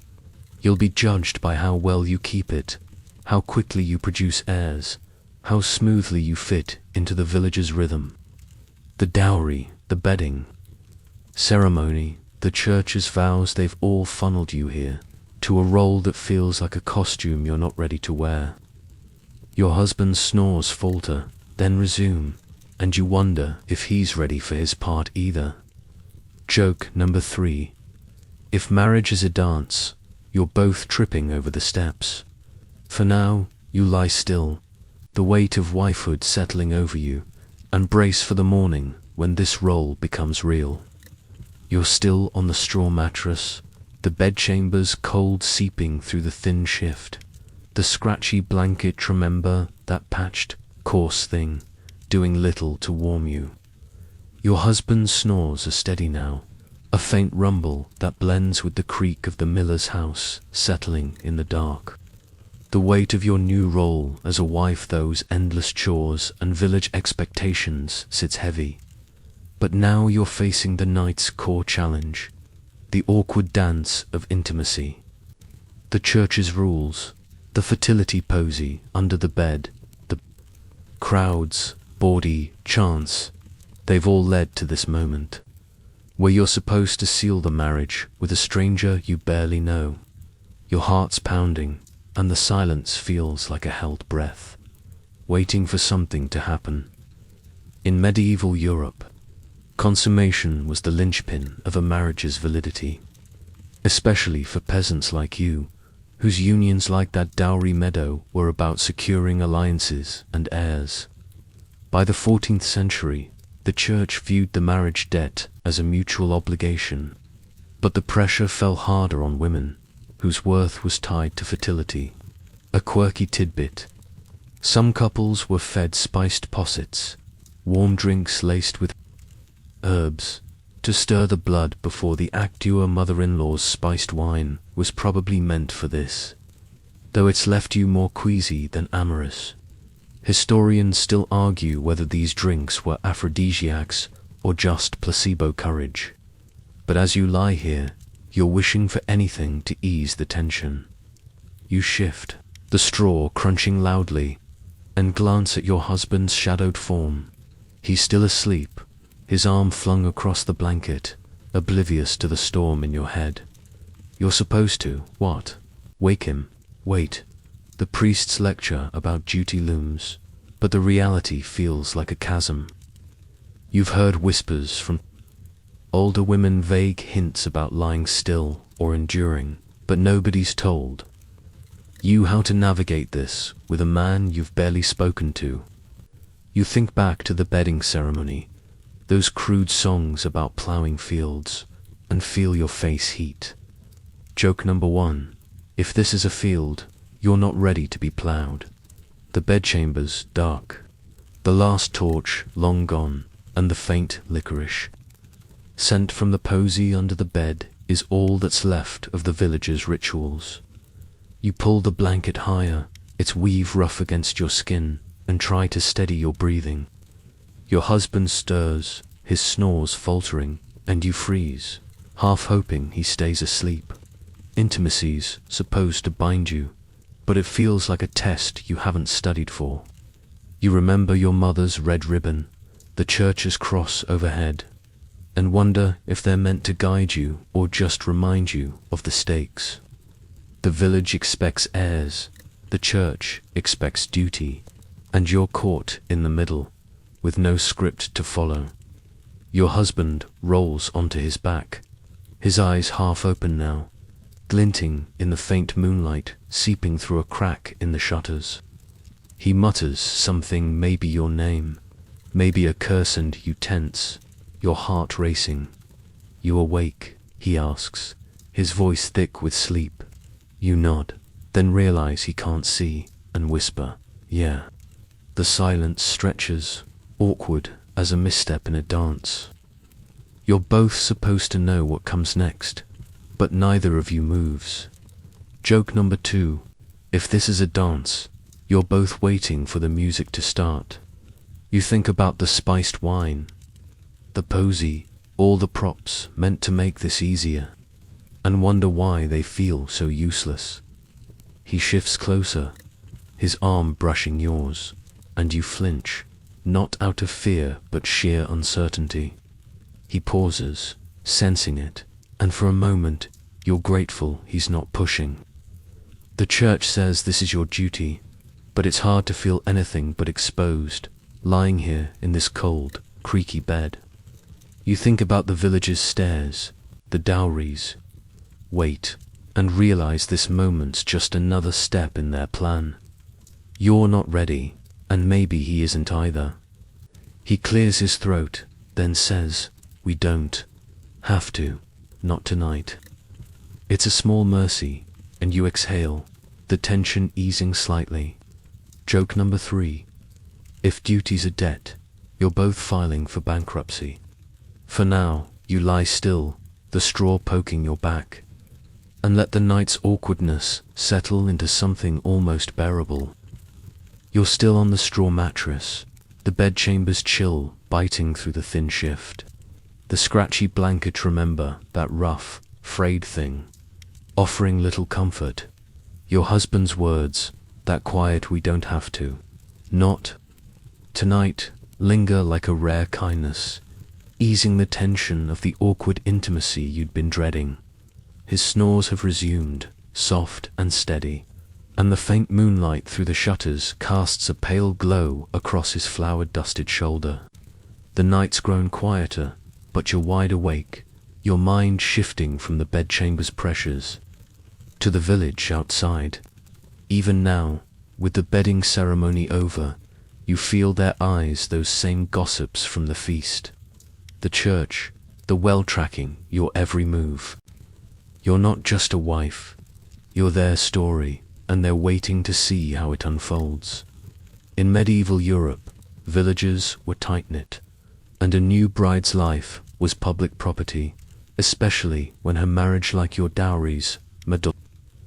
You'll be judged by how well you keep it, how quickly you produce heirs, how smoothly you fit into the village's rhythm. The dowry, the bedding, ceremony, the church's vows, they've all funneled you here, to a role that feels like a costume you're not ready to wear. Your husband's snores falter, then resume, and you wonder if he's ready for his part either. Joke number 3. If marriage is a dance, you're both tripping over the steps. For now, you lie still, the weight of wifehood settling over you, and brace for the morning when this role becomes real. You're still on the straw mattress, the bedchamber's cold seeping through the thin shift. The scratchy blanket, remember that patched, coarse thing, doing little to warm you. Your husband's snores are steady now, a faint rumble that blends with the creak of the miller's house settling in the dark. The weight of your new role as a wife, those endless chores and village expectations, sits heavy. But now you're facing the night's core challenge, the awkward dance of intimacy. The church's rules, the fertility posy under the bed, the crowds, bawdy chants, they've all led to this moment, where you're supposed to seal the marriage with a stranger you barely know. Your heart's pounding, and the silence feels like a held breath, waiting for something to happen. In medieval Europe, consummation was the linchpin of a marriage's validity, especially for peasants like you, whose unions, like that dowry meadow, were about securing alliances and heirs. By the 14th century, the church viewed the marriage debt as a mutual obligation, but the pressure fell harder on women, whose worth was tied to fertility. A quirky tidbit: some couples were fed spiced possets, warm drinks laced with herbs, to stir the blood before the act. Your mother-in-law's spiced wine was probably meant for this, though it's left you more queasy than amorous. Historians still argue whether these drinks were aphrodisiacs or just placebo courage. But as you lie here, you're wishing for anything to ease the tension. You shift, the straw crunching loudly, and glance at your husband's shadowed form. He's still asleep, his arm flung across the blanket, oblivious to the storm in your head. You're supposed to, what? Wake him. Wait. The priest's lecture about duty looms, but the reality feels like a chasm. You've heard whispers from older women, vague hints about lying still or enduring, but nobody's told you how to navigate this with a man you've barely spoken to. You think back to the bedding ceremony, those crude songs about plowing fields, and feel your face heat. Joke number 1. If this is a field, you're not ready to be plowed. The bedchamber's dark, the last torch long gone, and the faint licorice scent from the posy under the bed is all that's left of the village's rituals. You pull the blanket higher, its weave rough against your skin, and try to steady your breathing. Your husband stirs, his snores faltering, and you freeze, half hoping he stays asleep. Intimacy's supposed to bind you, but it feels like a test you haven't studied for. You remember your mother's red ribbon, the church's cross overhead, and wonder if they're meant to guide you or just remind you of the stakes. The village expects heirs, the church expects duty, and you're caught in the middle, with no script to follow. Your husband rolls onto his back, his eyes half open now, glinting in the faint moonlight seeping through a crack in the shutters. He mutters something, maybe your name, maybe a curse, and you tense, your heart racing. You awake, he asks, his voice thick with sleep. You nod, then realize he can't see, and whisper, yeah. The silence stretches, awkward as a misstep in a dance. You're both supposed to know what comes next, but neither of you moves. Joke number 2. If this is a dance, you're both waiting for the music to start. You think about the spiced wine, the posy, all the props meant to make this easier, and wonder why they feel so useless. He shifts closer, his arm brushing yours, and you flinch, not out of fear but sheer uncertainty. He pauses, sensing it, and for a moment you're grateful he's not pushing. The church says this is your duty, but it's hard to feel anything but exposed, lying here in this cold, creaky bed. You think about the village's stairs, the dowries. Wait, and realize this moment's just another step in their plan. You're not ready, and maybe he isn't either. He clears his throat, then says, we don't have to, not tonight. It's a small mercy, and you exhale, the tension easing slightly. Joke number 3. If duty's a debt, you're both filing for bankruptcy. For now, you lie still, the straw poking your back, and let the night's awkwardness settle into something almost bearable. You're still on the straw mattress, the bedchamber's chill biting through the thin shift. The scratchy blanket, remember that rough, frayed thing, offering little comfort. Your husband's words, that quiet we don't have to, not tonight, linger like a rare kindness, easing the tension of the awkward intimacy you'd been dreading. His snores have resumed, soft and steady, and the faint moonlight through the shutters casts a pale glow across his flower-dusted shoulder. The night's grown quieter, but you're wide awake, your mind shifting from the bedchamber's pressures to the village outside. Even now, with the bedding ceremony over, you feel their eyes, those same gossips from the feast. The church, the well tracking your every move. You're not just a wife, you're their story, and they're waiting to see how it unfolds. In medieval Europe, villages were tight-knit, and a new bride's life was public property, especially when her marriage, like your dowries, meddled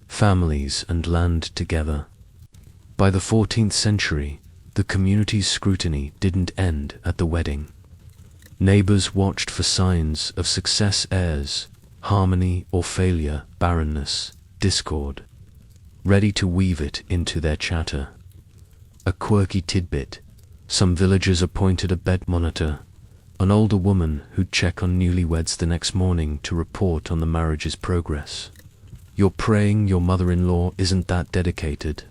families and land together. By the 14th century, the community's scrutiny didn't end at the wedding. Neighbors watched for signs of success, heirs, harmony or failure, barrenness, discord, ready to weave it into their chatter. A quirky tidbit: some villagers appointed a bed monitor, an older woman who'd check on newlyweds the next morning to report on the marriage's progress. You're praying your mother-in-law isn't that dedicated,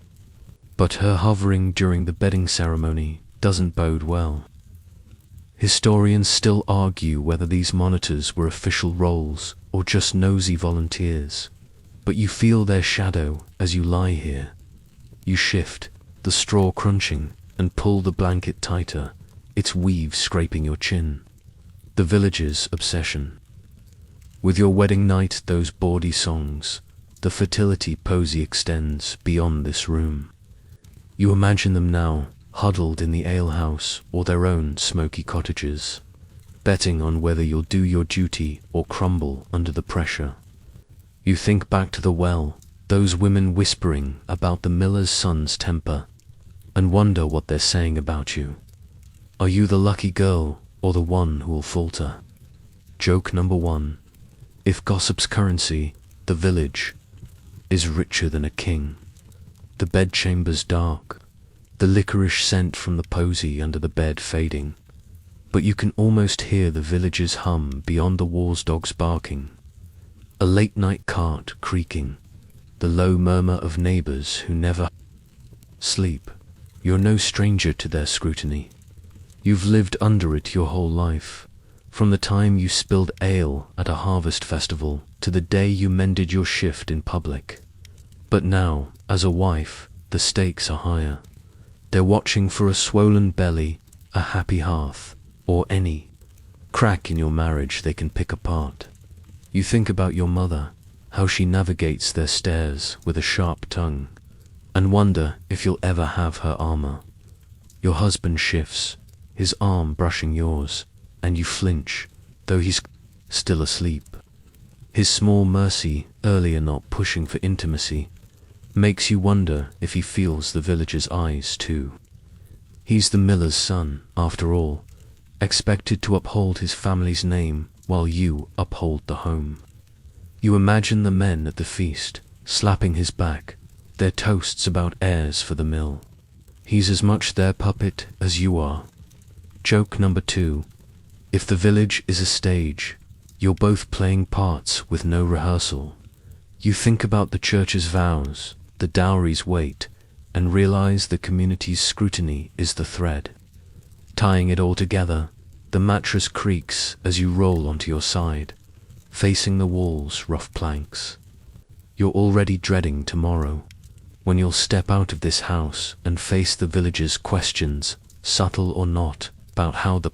but her hovering during the bedding ceremony doesn't bode well. Historians still argue whether these monitors were official roles or just nosy volunteers, but you feel their shadow as you lie here. You shift, the straw crunching, and pull the blanket tighter, its weave scraping your chin. The village's obsession. With your wedding night, those bawdy songs, the fertility posy extends beyond this room. You imagine them now, huddled in the alehouse or their own smoky cottages, betting on whether you'll do your duty or crumble under the pressure. You think back to the well, those women whispering about the miller's son's temper, and wonder what they're saying about you. Are you the lucky girl or the one who'll falter? Joke number 1. If gossip's currency, the village is richer than a king. The bedchamber's dark, the licorice scent from the posy under the bed fading, but you can almost hear the village's hum beyond the walls, dogs barking, a late-night cart creaking, the low murmur of neighbors who never sleep. You're no stranger to their scrutiny. You've lived under it your whole life, From the time you spilled ale at a harvest festival to the day you mended your shift in public. But now, as a wife, the stakes are higher. They're watching for a swollen belly, a happy hearth, or any crack in your marriage they can pick apart. You think about your mother, how she navigates their stairs with a sharp tongue, and wonder if you'll ever have her armor. Your husband shifts, his arm brushing yours, and you flinch, though he's still asleep. His small mercy, earlier not pushing for intimacy, makes you wonder if he feels the village's eyes too. He's the miller's son, after all, expected to uphold his family's name while you uphold the home. You imagine the men at the feast, slapping his back, their toasts about heirs for the mill. He's as much their puppet as you are. Joke number 2. If the village is a stage, you're both playing parts with no rehearsal. You think about the church's vows, the dowry's weight, and realize the community's scrutiny is the thread. Tying it all together, the mattress creaks as you roll onto your side, facing the wall's rough planks. You're already dreading tomorrow, when you'll step out of this house and face the village's questions, subtle or not, about how the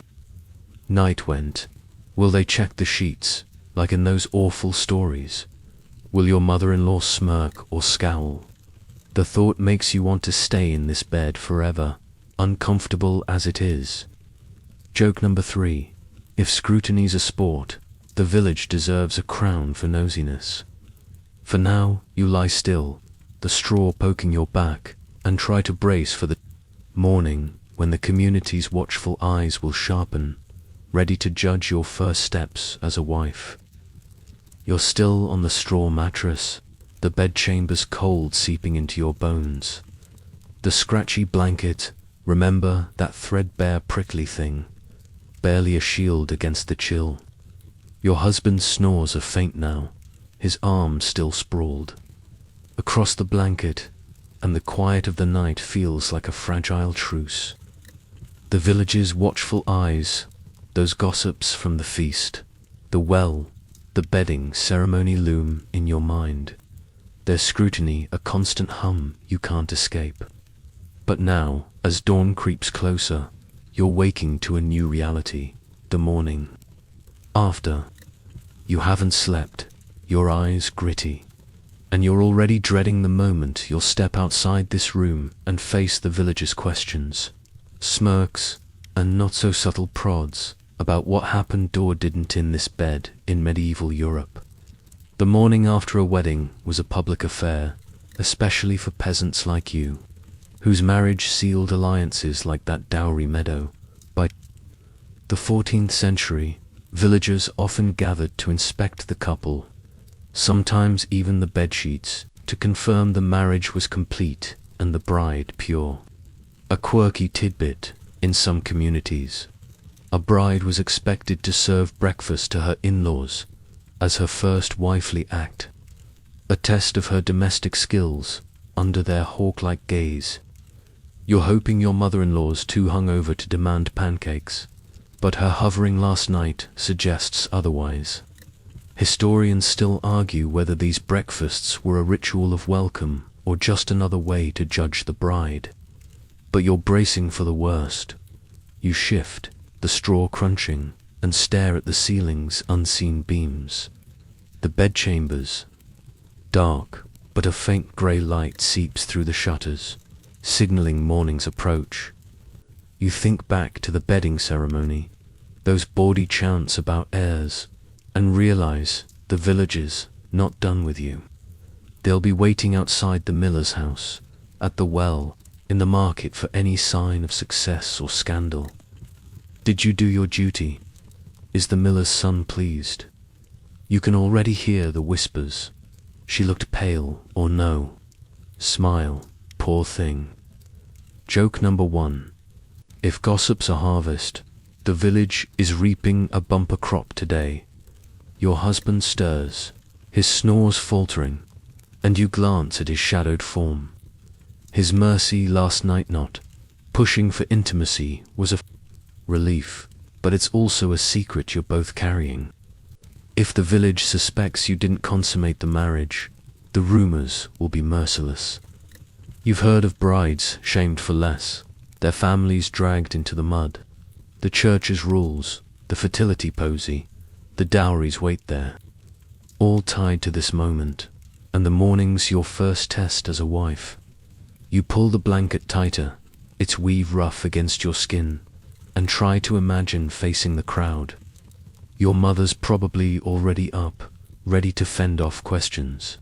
night went. Will they check the sheets, like in those awful stories? Will your mother-in-law smirk or scowl? The thought makes you want to stay in this bed forever, uncomfortable as it is. Joke number 3. If scrutiny's a sport, the village deserves a crown for nosiness. For now, you lie still, the straw poking your back, and try to brace for the morning when the community's watchful eyes will sharpen, ready to judge your first steps as a wife. You're still on the straw mattress, the bedchamber's cold seeping into your bones. The scratchy blanket, remember that threadbare prickly thing, barely a shield against the chill. Your husband's snores are faint now, his arms still sprawled across the blanket, and the quiet of the night feels like a fragile truce. The village's watchful eyes, those gossips from the feast, the well, the bedding ceremony loom in your mind. Their scrutiny a constant hum you can't escape. But now, as dawn creeps closer, you're waking to a new reality, the morning after. You haven't slept, your eyes gritty, and you're already dreading the moment you'll step outside this room and face the village's questions, smirks, and not-so-subtle prods about what happened or didn't in this bed in medieval Europe. The morning after a wedding was a public affair, especially for peasants like you, whose marriage sealed alliances like that dowry meadow. By the 14th century, villagers often gathered to inspect the couple, sometimes even the bedsheets, to confirm the marriage was complete and the bride pure. A quirky tidbit in some communities. A bride was expected to serve breakfast to her in-laws as her first wifely act, a test of her domestic skills under their hawk-like gaze. You're hoping your mother-in-law's too hungover to demand pancakes, but her hovering last night suggests otherwise. Historians still argue whether these breakfasts were a ritual of welcome or just another way to judge the bride. But you're bracing for the worst. You shift, the straw crunching, and stare at the ceiling's unseen beams. The bedchambers, dark, but a faint grey light seeps through the shutters, signaling morning's approach. You think back to the bedding ceremony, those bawdy chants about heirs, and realize the village's not done with you. They'll be waiting outside the miller's house, at the well, in the market for any sign of success or scandal. Did you do your duty? Is the miller's son pleased? You can already hear the whispers. She looked pale, or no. Smile, poor thing. Joke number 1. If gossip's a harvest, the village is reaping a bumper crop today. Your husband stirs, his snores faltering, and you glance at his shadowed form. His mercy last night not pushing for intimacy was a relief. but it's also a secret you're both carrying. If the village suspects you didn't consummate the marriage, the rumors will be merciless. You've heard of brides shamed for less, their families dragged into the mud, the church's rules, the fertility posy, the dowries wait there, all tied to this moment, and the morning's your first test as a wife. You pull the blanket tighter, its weave rough against your skin, and try to imagine facing the crowd. Your mother's probably already up, ready to fend off questions,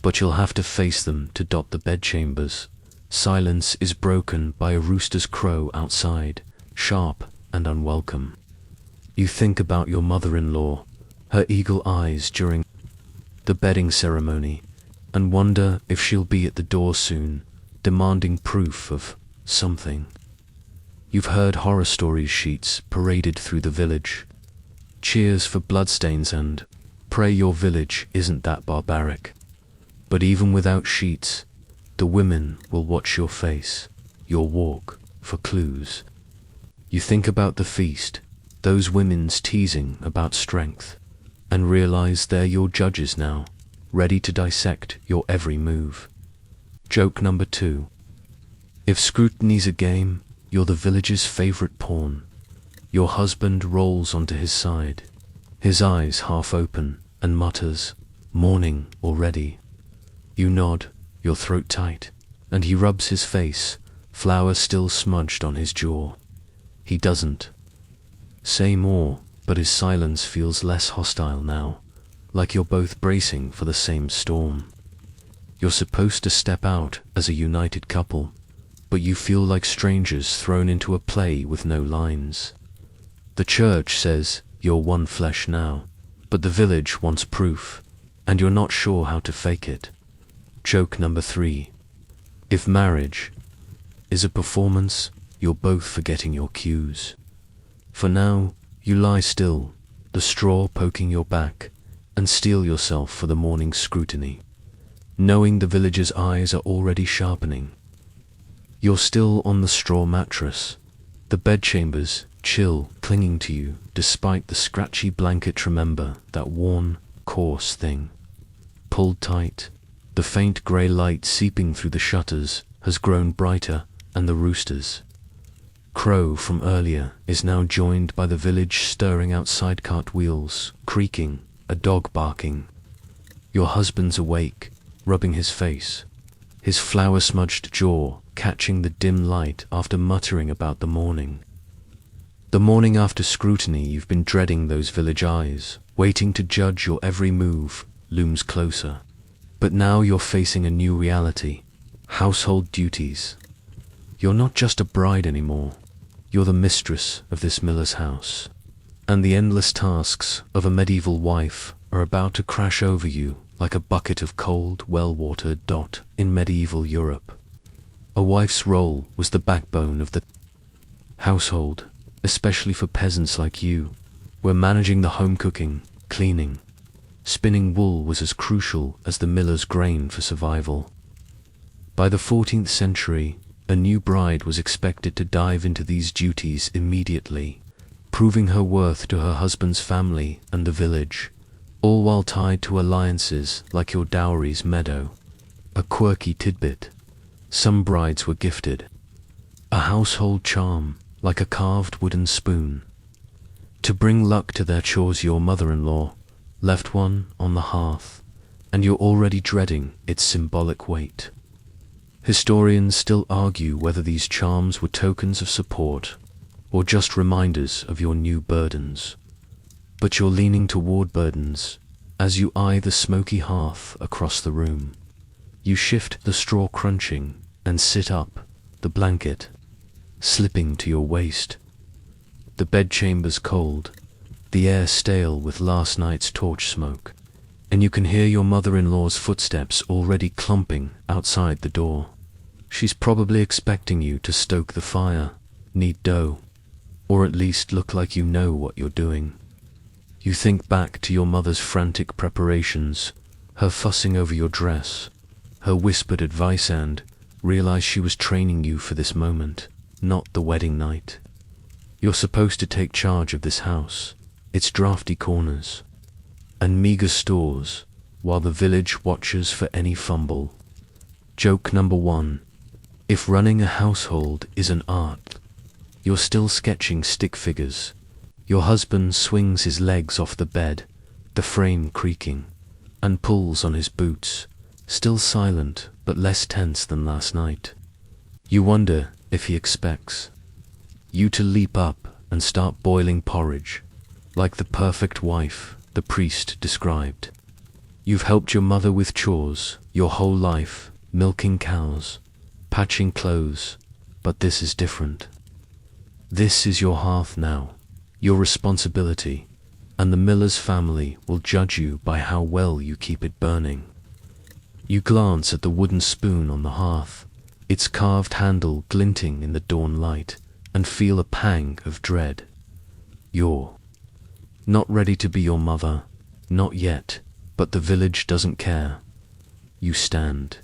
but you'll have to face them to dot the bedchambers. Silence is broken by a rooster's crow outside, sharp and unwelcome. You think about your mother-in-law, her eagle eyes during the bedding ceremony, and wonder if she'll be at the door soon, demanding proof of something. You've heard horror stories sheets paraded through the village. Cheers for bloodstains and pray your village isn't that barbaric. But even without sheets, the women will watch your face, your walk, for clues. You think about the feast, those women's teasing about strength, and realize they're your judges now, ready to dissect your every move. Joke number 2. If scrutiny's a game, you're the village's favorite pawn. Your husband rolls onto his side, his eyes half open, and mutters, "Morning already." You nod, your throat tight, and he rubs his face, flour still smudged on his jaw. He doesn't say more, but his silence feels less hostile now, like you're both bracing for the same storm. You're supposed to step out as a united couple, but you feel like strangers thrown into a play with no lines. The church says you're one flesh now, but the village wants proof, and you're not sure how to fake it. Joke number 3. If marriage is a performance, you're both forgetting your cues. For now, you lie still, the straw poking your back, and steel yourself for the morning scrutiny, knowing the village's eyes are already sharpening. You're still on the straw mattress, the bedchambers chill, clinging to you, despite the scratchy blanket. Remember that worn, coarse thing. Pulled tight, the faint grey light seeping through the shutters has grown brighter, and the rooster's crow from earlier is now joined by the village stirring outside, cartwheels creaking, a dog barking. Your husband's awake, rubbing his face, his flour-smudged jaw catching the dim light after muttering about the morning. The morning after scrutiny you've been dreading, those village eyes, waiting to judge your every move, looms closer. But now you're facing a new reality, household duties. You're not just a bride anymore, you're the mistress of this miller's house, and the endless tasks of a medieval wife are about to crash over you like a bucket of cold, well-watered dot in medieval Europe. A wife's role was the backbone of the household, especially for peasants like you, where managing the home cooking, cleaning, spinning wool was as crucial as the miller's grain for survival. By the 14th century, a new bride was expected to dive into these duties immediately, proving her worth to her husband's family and the village, all while tied to alliances like your dowry's meadow. A quirky tidbit: some brides were gifted a household charm, like a carved wooden spoon, to bring luck to their chores. Your mother-in-law left one on the hearth, and you're already dreading its symbolic weight. Historians still argue whether these charms were tokens of support or just reminders of your new burdens. But you're leaning toward burdens as you eye the smoky hearth across the room. You shift the straw crunching and sit up, the blanket slipping to your waist. The bedchamber's cold, the air stale with last night's torch smoke, and you can hear your mother-in-law's footsteps already clumping outside the door. She's probably expecting you to stoke the fire, knead dough, or at least look like you know what you're doing. You think back to your mother's frantic preparations, her fussing over your dress, her whispered advice, and realize she was training you for this moment, not the wedding night. You're supposed to take charge of this house, its drafty corners and meager stores, while the village watches for any fumble. Joke number 1. If running a household is an art, you're still sketching stick figures. Your husband swings his legs off the bed, the frame creaking, and pulls on his boots, still silent but less tense than last night. You wonder if he expects you to leap up and start boiling porridge, like the perfect wife the priest described. You've helped your mother with chores your whole life, milking cows, patching clothes, but this is different. This is your hearth now, your responsibility, and the miller's family will judge you by how well you keep it burning. You glance at the wooden spoon on the hearth, its carved handle glinting in the dawn light, and feel a pang of dread. You're not ready to be your mother, not yet, but the village doesn't care. You stand,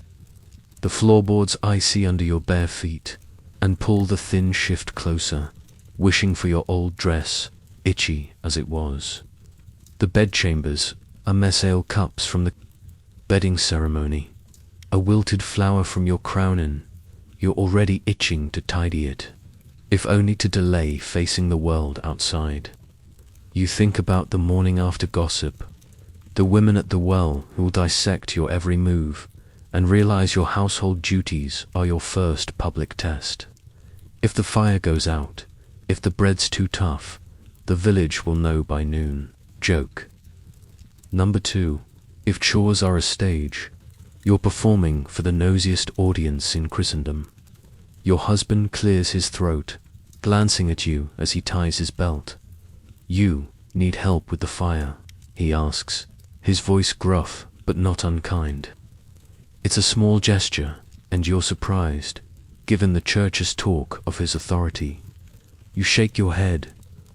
the floorboards icy under your bare feet, and pull the thin shift closer, wishing for your old dress, itchy as it was. The bedchambers are mess ale cups from the bedding ceremony, a wilted flower from your crowning. You're already itching to tidy it, if only to delay facing the world outside. You think about the morning after gossip, the women at the well who will dissect your every move, and realize your household duties are your first public test. If the fire goes out, if the bread's too tough, the village will know by noon. Joke number 2. If chores are a stage, you're performing for the nosiest audience in Christendom. Your husband clears his throat, glancing at you as he ties his belt. You need help with the fire, he asks, his voice gruff but not unkind. It's a small gesture, and you're surprised, given the church's talk of his authority. You shake your head,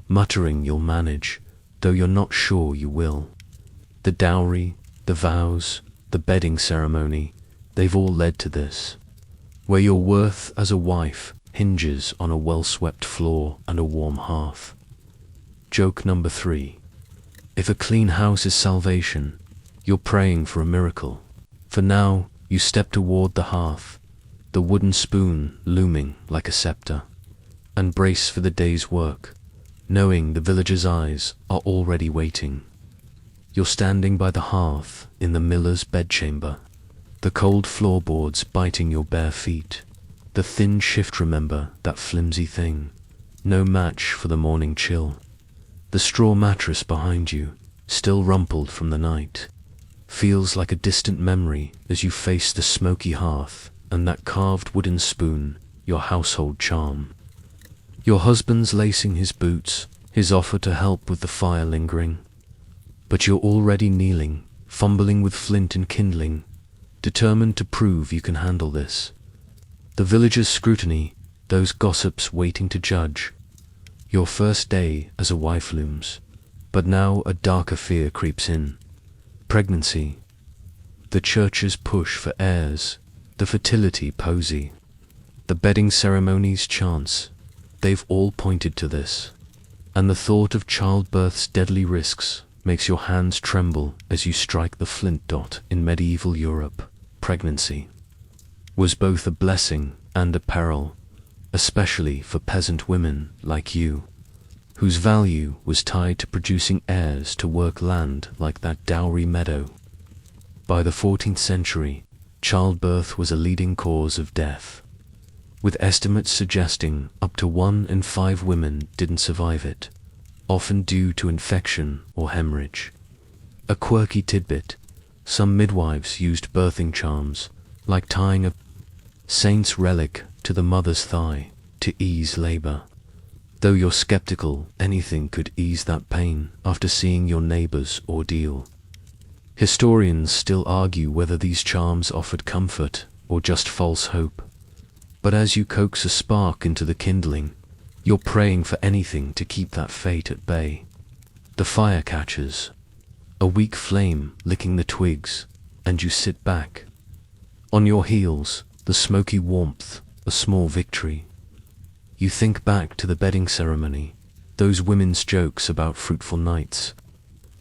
muttering you'll manage, though you're not sure you will. The dowry, the vows, the bedding ceremony, they've all led to this, where your worth as a wife hinges on a well-swept floor and a warm hearth. Joke number 3. If a clean house is salvation, you're praying for a miracle. For now, you step toward the hearth, the wooden spoon looming like a scepter, and brace for the day's work, knowing the villagers' eyes are already waiting. You're standing by the hearth in the miller's bedchamber, the cold floorboards biting your bare feet, the thin shift, remember that flimsy thing, no match for the morning chill. The straw mattress behind you, still rumpled from the night, feels like a distant memory as you face the smoky hearth and that carved wooden spoon, your household charm. Your husband's lacing his boots, his offer to help with the fire lingering. But you're already kneeling, fumbling with flint and kindling, determined to prove you can handle this. The villagers' scrutiny, those gossips waiting to judge. Your first day as a wife looms, but now a darker fear creeps in. Pregnancy, the church's push for heirs, the fertility posy, the bedding ceremony's chants, they've all pointed to this. And the thought of childbirth's deadly risks makes your hands tremble as you strike the flint dot in medieval Europe. Pregnancy was both a blessing and a peril, especially for peasant women like you, whose value was tied to producing heirs to work land like that dowry meadow. By the 14th century, childbirth was a leading cause of death, with estimates suggesting up to 1 in 5 women didn't survive it, often due to infection or hemorrhage. A quirky tidbit, some midwives used birthing charms, like tying a saint's relic to the mother's thigh to ease labor. Though you're skeptical anything could ease that pain after seeing your neighbor's ordeal. Historians still argue whether these charms offered comfort or just false hope. But as you coax a spark into the kindling, you're praying for anything to keep that fate at bay. The fire catches, a weak flame licking the twigs, and you sit back. On your heels, the smoky warmth, a small victory. You think back to the bedding ceremony, those women's jokes about fruitful nights,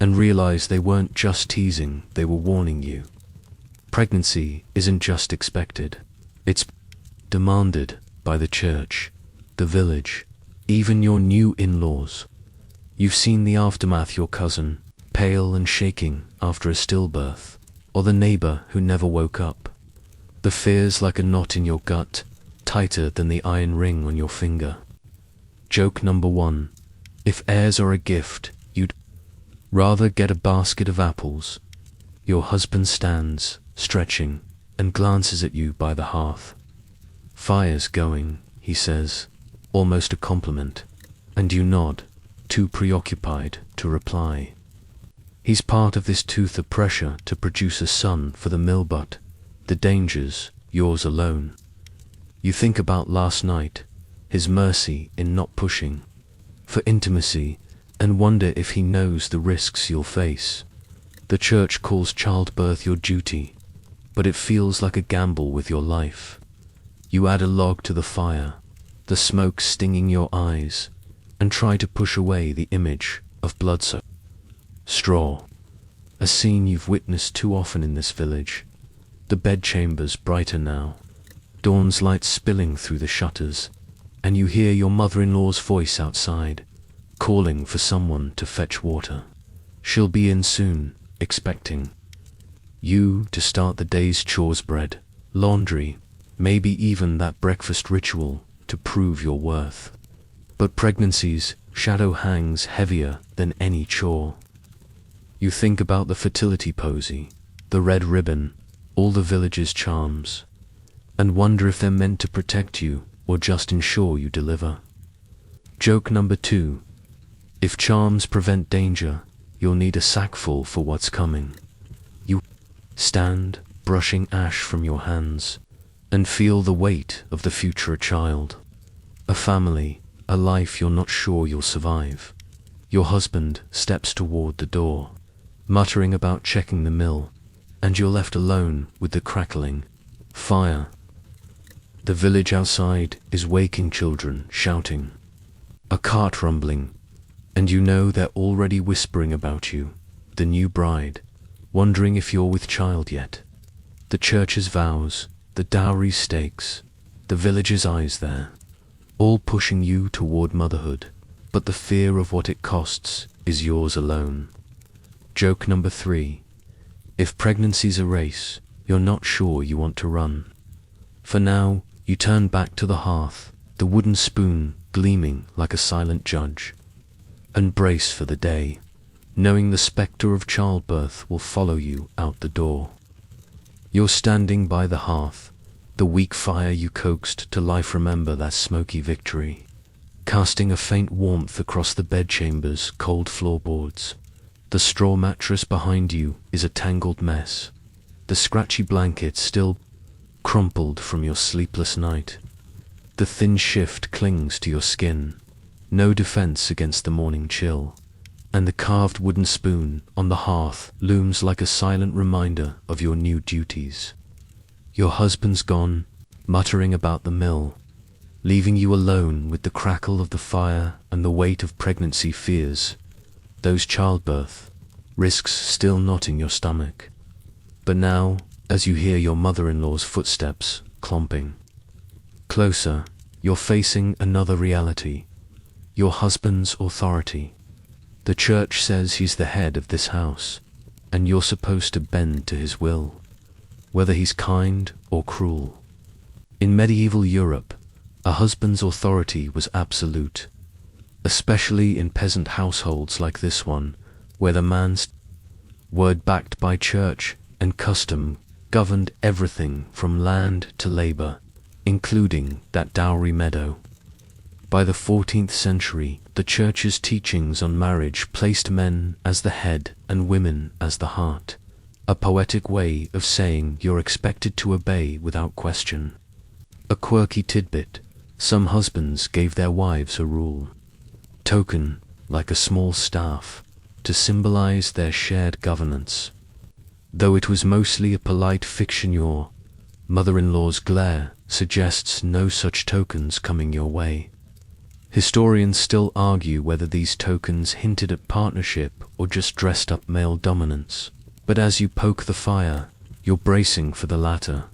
and realize they weren't just teasing, they were warning you. Pregnancy isn't just expected, it's demanded by the church, the village, even your new in-laws. You've seen the aftermath: your cousin, pale and shaking after a stillbirth, or the neighbor who never woke up. The fear's like a knot in your gut, tighter than the iron ring on your finger. Joke number 1. If heirs are a gift, you'd rather get a basket of apples. Your husband stands, stretching, and glances at you by the hearth. Fire's going, he says, almost a compliment, and you nod, too preoccupied to reply. He's part of this tooth of pressure to produce a son for the mill, but the danger's yours alone. You think about last night, his mercy in not pushing for intimacy, and wonder if he knows the risks you'll face. The church calls childbirth your duty, but it feels like a gamble with your life. You add a log to the fire, the smoke stinging your eyes, and try to push away the image of blood-soaked straw. A scene you've witnessed too often in this village. The bedchamber's brighter now, dawn's light spilling through the shutters, and you hear your mother-in-law's voice outside, calling for someone to fetch water. She'll be in soon, expecting you to start the day's chores: bread, laundry, maybe even that breakfast ritual to prove your worth. But pregnancy's shadow hangs heavier than any chore. You think about the fertility posy, the red ribbon, all the village's charms, and wonder if they're meant to protect you or just ensure you deliver. Joke number 2. If charms prevent danger, you'll need a sackful for what's coming. You stand, brushing ash from your hands, and feel the weight of the future: a child, a family, a life you're not sure you'll survive. Your husband steps toward the door, muttering about checking the mill, and you're left alone with the crackling fire. The village outside is waking children shouting, a cart rumbling, and you know they're already whispering about you, the new bride, wondering if you're with child yet. The church's vows, the dowry stakes, the village's eyes there, all pushing you toward motherhood, but the fear of what it costs is yours alone. Joke number 3. If pregnancy's a race, you're not sure you want to run. For now, you turn back to the hearth, the wooden spoon gleaming like a silent judge, and brace for the day, knowing the specter of childbirth will follow you out the door. You're standing by the hearth, the weak fire you coaxed to life. Remember that smoky victory, casting a faint warmth across the bedchamber's cold floorboards. The straw mattress behind you is a tangled mess, the scratchy blanket still crumpled from your sleepless night. The thin shift clings to your skin, no defense against the morning chill, and the carved wooden spoon on the hearth looms like a silent reminder of your new duties. Your husband's gone, muttering about the mill, leaving you alone with the crackle of the fire and the weight of pregnancy fears, those childbirth risks still knotting your stomach. But now, as you hear your mother-in-law's footsteps clomping closer, you're facing another reality: your husband's authority. The church says he's the head of this house, and you're supposed to bend to his will, whether he's kind or cruel. In medieval Europe, a husband's authority was absolute, especially in peasant households like this one, where the man's word, backed by church and custom, governed everything from land to labor, including that dowry meadow. By the 14th century, the church's teachings on marriage placed men as the head and women as the heart, a poetic way of saying you're expected to obey without question. A quirky tidbit: some husbands gave their wives a rule token, like a small staff, to symbolize their shared governance. Though it was mostly a polite fiction, your mother-in-law's glare suggests no such tokens coming your way. Historians still argue whether these tokens hinted at partnership or just dressed up male dominance. But as you poke the fire, you're bracing for the latter.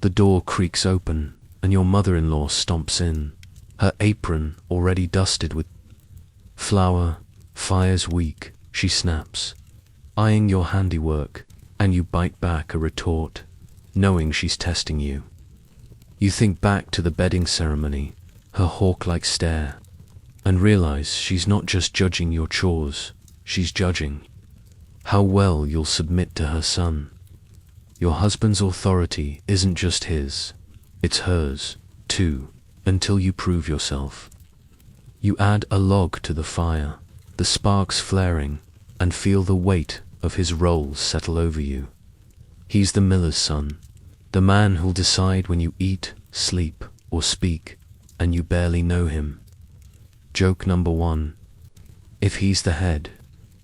The door creaks open, and your mother-in-law stomps in, her apron already dusted with flour. Fire's weak, she snaps, eyeing your handiwork, and you bite back a retort, knowing she's testing you. You think back to the bedding ceremony, her hawk-like stare, and realize she's not just judging your chores, she's judging how well you'll submit to her son. Your husband's authority isn't just his, it's hers, too, until you prove yourself. You add a log to the fire, the sparks flaring, and feel the weight of his roles settle over you. He's the miller's son, the man who'll decide when you eat, sleep, or speak, and you barely know him. Joke number 1. If he's the head,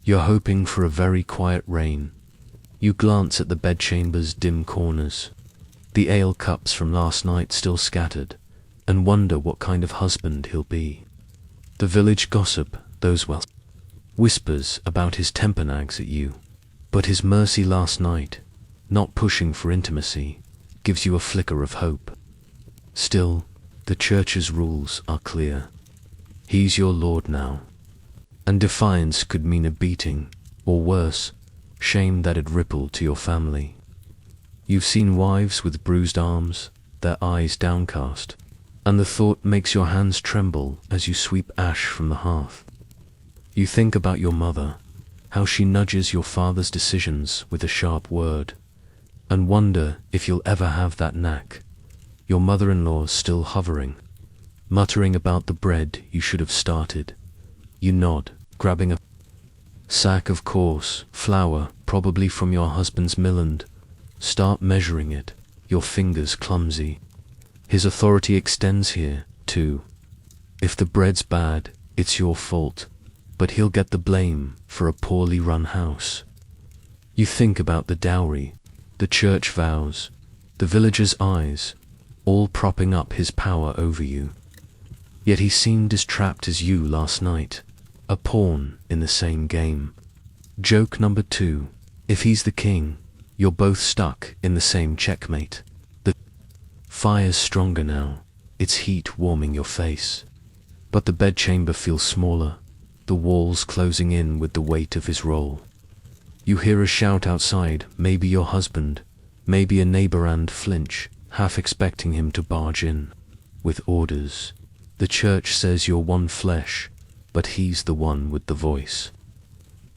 you're hoping for a very quiet reign. You glance at the bedchamber's dim corners, the ale cups from last night still scattered, and wonder what kind of husband he'll be. The village gossip, those whispers about his temper nags at you, but his mercy last night, not pushing for intimacy, gives you a flicker of hope. Still, the church's rules are clear. He's your lord now, and defiance could mean a beating, or worse, shame that'd ripple to your family. You've seen wives with bruised arms, their eyes downcast, and the thought makes your hands tremble as you sweep ash from the hearth. You think about your mother, how she nudges your father's decisions with a sharp word, and wonder if you'll ever have that knack. Your mother-in-law's still hovering, muttering about the bread you should have started. You nod, grabbing a sack of coarse flour, probably from your husband's milland. Start measuring it, your fingers clumsy. His authority extends here, too. If the bread's bad, it's your fault, but he'll get the blame for a poorly run house. You think about the dowry, the church vows, the villagers' eyes, all propping up his power over you. Yet he seemed as trapped as you last night, a pawn in the same game. Joke number 2. If he's the king, you're both stuck in the same checkmate. The fire's stronger now, its heat warming your face. But the bedchamber feels smaller, the walls closing in with the weight of his role. You hear a shout outside, maybe your husband, maybe a neighbor, and flinch, half expecting him to barge in with orders. The church says you're one flesh, but he's the one with the voice.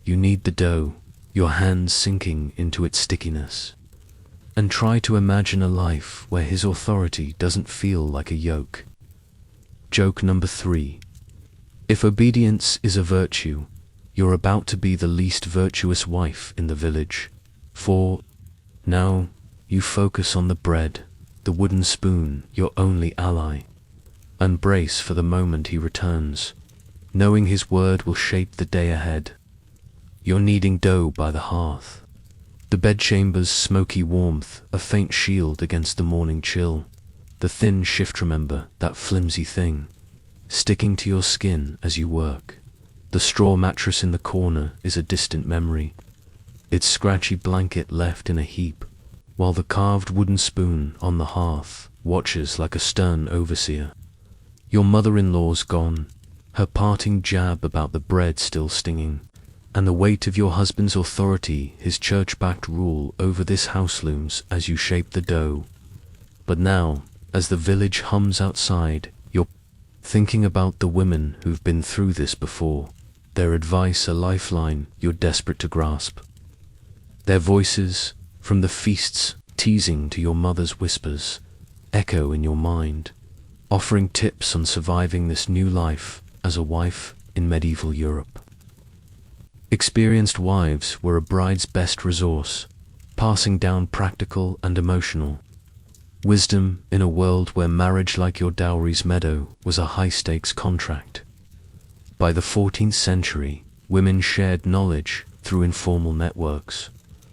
You knead the dough, your hands sinking into its stickiness, and try to imagine a life where his authority doesn't feel like a yoke. Joke number 3. If obedience is a virtue, you're about to be the least virtuous wife in the village. For now, you focus on the bread, the wooden spoon, your only ally, and brace for the moment he returns, knowing his word will shape the day ahead. You're kneading dough by the hearth, the bedchamber's smoky warmth a faint shield against the morning chill. The thin shift, remember, that flimsy thing, sticking to your skin as you work. The straw mattress in the corner is a distant memory, its scratchy blanket left in a heap, while the carved wooden spoon on the hearth watches like a stern overseer. Your mother-in-law's gone, her parting jab about the bread still stinging, and the weight of your husband's authority, his church-backed rule over this house looms as you shape the dough. But now, as the village hums outside, you're thinking about the women who've been through this before, their advice a lifeline you're desperate to grasp. Their voices, from the feasts teasing to your mother's whispers, echo in your mind, offering tips on surviving this new life as a wife in medieval Europe. Experienced wives were a bride's best resource, passing down practical and emotional wisdom in a world where marriage, like your dowry's meadow, was a high-stakes contract. By the 14th century, women shared knowledge through informal networks,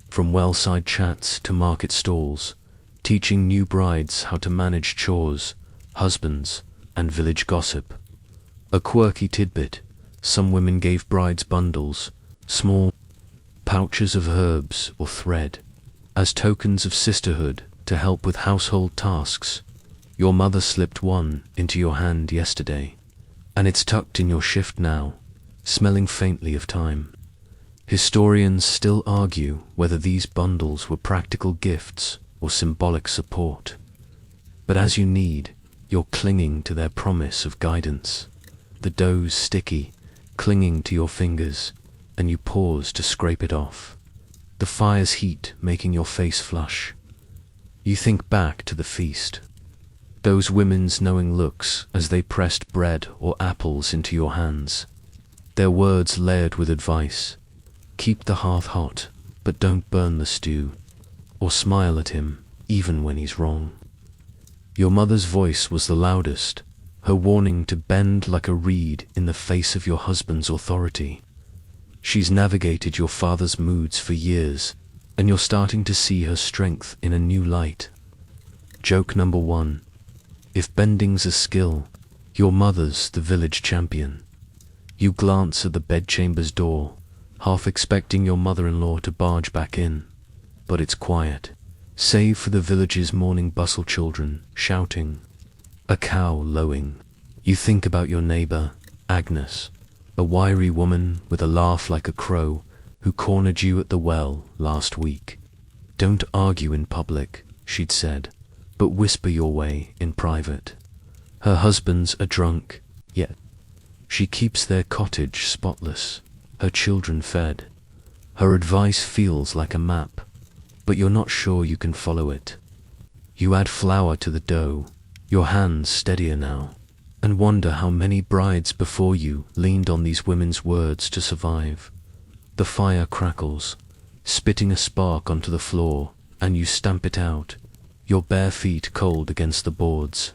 from well-side chats to market stalls, teaching new brides how to manage chores, husbands, and village gossip. A quirky tidbit: some women gave brides bundles, small pouches of herbs or thread, as tokens of sisterhood to help with household tasks. Your mother slipped one into your hand yesterday, and it's tucked in your shift now, smelling faintly of time. Historians still argue whether these bundles were practical gifts or symbolic support. But as you need, you're clinging to their promise of guidance. The dough's sticky, clinging to your fingers, and you pause to scrape it off. The fire's heat making your face flush. You think back to the feast. Those women's knowing looks as they pressed bread or apples into your hands. Their words layered with advice. Keep the hearth hot, but don't burn the stew. Or smile at him, even when he's wrong. Your mother's voice was the loudest, her warning to bend like a reed in the face of your husband's authority. She's navigated your father's moods for years, and you're starting to see her strength in a new light. Joke number 1. If bending's a skill, your mother's the village champion. You glance at the bedchamber's door, half expecting your mother-in-law to barge back in. But it's quiet, save for the village's morning bustle, children shouting, a cow lowing. You think about your neighbor, Agnes, a wiry woman with a laugh like a crow who cornered you at the well last week. Don't argue in public, she'd said, but whisper your way in private. Her husband's a drunk, yet she keeps their cottage spotless, her children fed. Her advice feels like a map, but you're not sure you can follow it. You add flour to the dough, your hands steadier now, and wonder how many brides before you leaned on these women's words to survive. The fire crackles, spitting a spark onto the floor, and you stamp it out, your bare feet cold against the boards.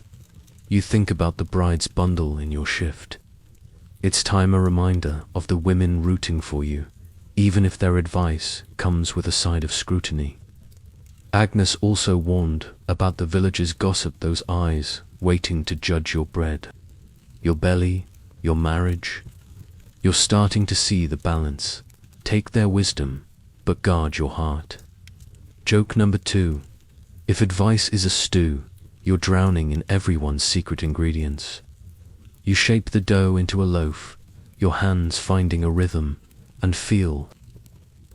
You think about the bride's bundle in your shift. It's time a reminder of the women rooting for you, even if their advice comes with a side of scrutiny. Agnes also warned about the villagers' gossip, those eyes waiting to judge your bread, your belly, your marriage. You're starting to see the balance. Take their wisdom, but guard your heart. Joke number 2. If advice is a stew, you're drowning in everyone's secret ingredients. You shape the dough into a loaf, your hands finding a rhythm, and feel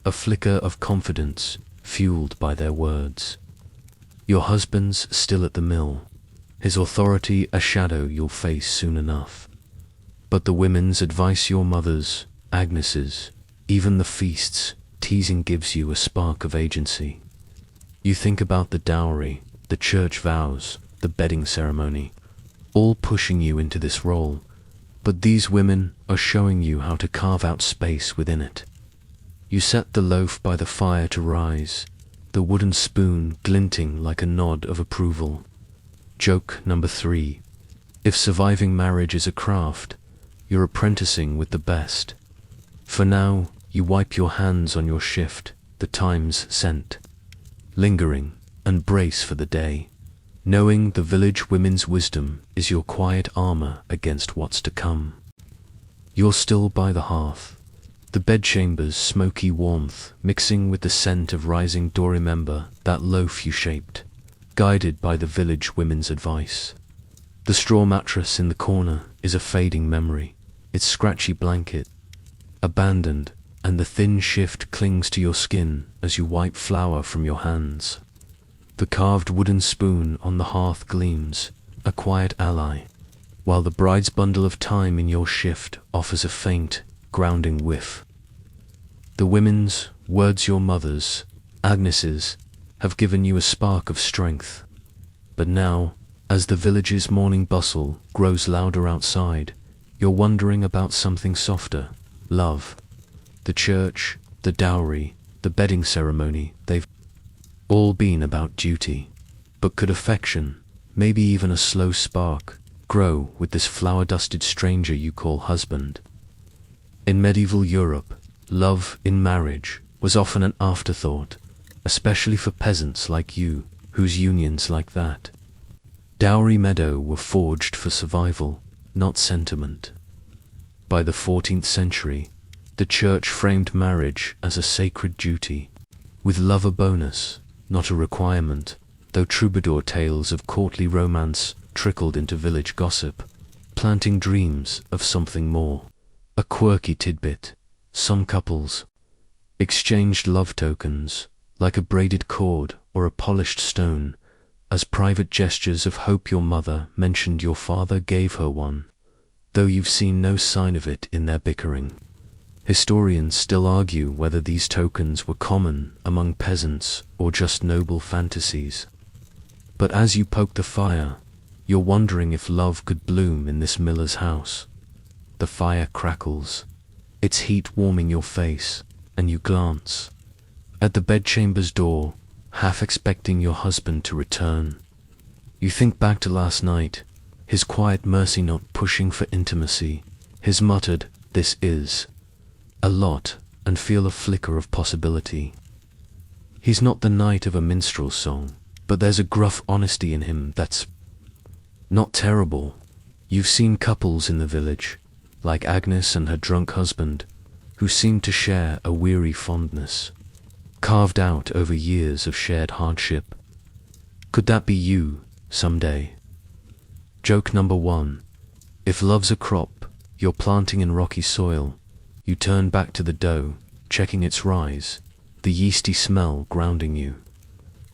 a flicker of confidence fueled by their words. Your husband's still at the mill, his authority a shadow you'll face soon enough. But the women's advice, your mother's, Agnes's, even the feasts, teasing gives you a spark of agency. You think about the dowry, the church vows, the bedding ceremony, all pushing you into this role, but these women are showing you how to carve out space within it. You set the loaf by the fire to rise, the wooden spoon glinting like a nod of approval. Joke number 3. If surviving marriage is a craft, you're apprenticing with the best. For now, you wipe your hands on your shift, the time's scent, lingering, and brace for the day, knowing the village women's wisdom is your quiet armor against what's to come. You're still by the hearth, the bedchamber's smoky warmth mixing with the scent of rising dough. Remember that loaf you shaped, guided by the village women's advice. The straw mattress in the corner is a fading memory, its scratchy blanket abandoned, and the thin shift clings to your skin as you wipe flour from your hands. The carved wooden spoon on the hearth gleams, a quiet ally, while the bride's bundle of time in your shift offers a faint, grounding whiff. The women's words, your mother's, Agnes's, have given you a spark of strength. But now, as the village's morning bustle grows louder outside, you're wondering about something softer: love. The church, the dowry, the bedding ceremony, they've all been about duty. But could affection, maybe even a slow spark, grow with this flower-dusted stranger you call husband? In medieval Europe, love in marriage was often an afterthought, especially for peasants like you, whose unions like that dowry meadow were forged for survival, not sentiment. By the 14th century, the church framed marriage as a sacred duty, with love a bonus, not a requirement, though troubadour tales of courtly romance trickled into village gossip, planting dreams of something more. A quirky tidbit: some couples exchanged love tokens, like a braided cord or a polished stone, as private gestures of hope. Your mother mentioned your father gave her one, though you've seen no sign of it in their bickering. Historians still argue whether these tokens were common among peasants or just noble fantasies. But as you poke the fire, you're wondering if love could bloom in this miller's house. The fire crackles, its heat warming your face, and you glance at the bedchamber's door, half expecting your husband to return. You think back to last night, his quiet mercy note pushing for intimacy, his muttered, "This is a lot," and feel a flicker of possibility. He's not the knight of a minstrel song, but there's a gruff honesty in him that's not terrible. You've seen couples in the village, like Agnes and her drunk husband, who seem to share a weary fondness, carved out over years of shared hardship. Could that be you, someday? Joke number 1. If love's a crop you're planting in rocky soil, you turn back to the dough, checking its rise, the yeasty smell grounding you.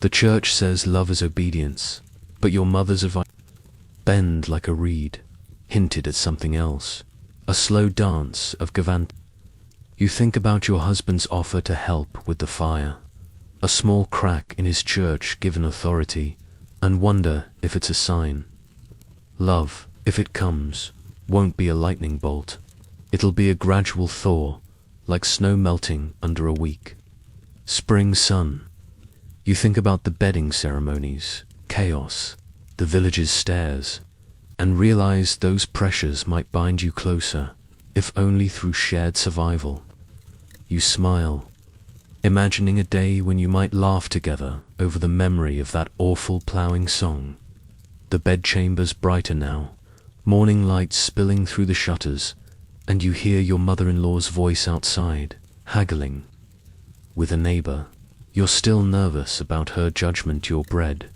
The church says love is obedience, but your mother's advice, bend like a reed, hinted at something else, a slow dance of Gavant. You think about your husband's offer to help with the fire, a small crack in his church-given authority, and wonder if it's a sign. Love, if it comes, won't be a lightning bolt. It'll be a gradual thaw, like snow melting under a week. Spring sun. You think about the bedding ceremonies, chaos, the village's stairs, and realize those pressures might bind you closer, if only through shared survival. You smile, imagining a day when you might laugh together over the memory of that awful ploughing song. The bedchamber's brighter now, morning light spilling through the shutters, and you hear your mother-in-law's voice outside, haggling with a neighbor. You're still nervous about her judgment, your bread,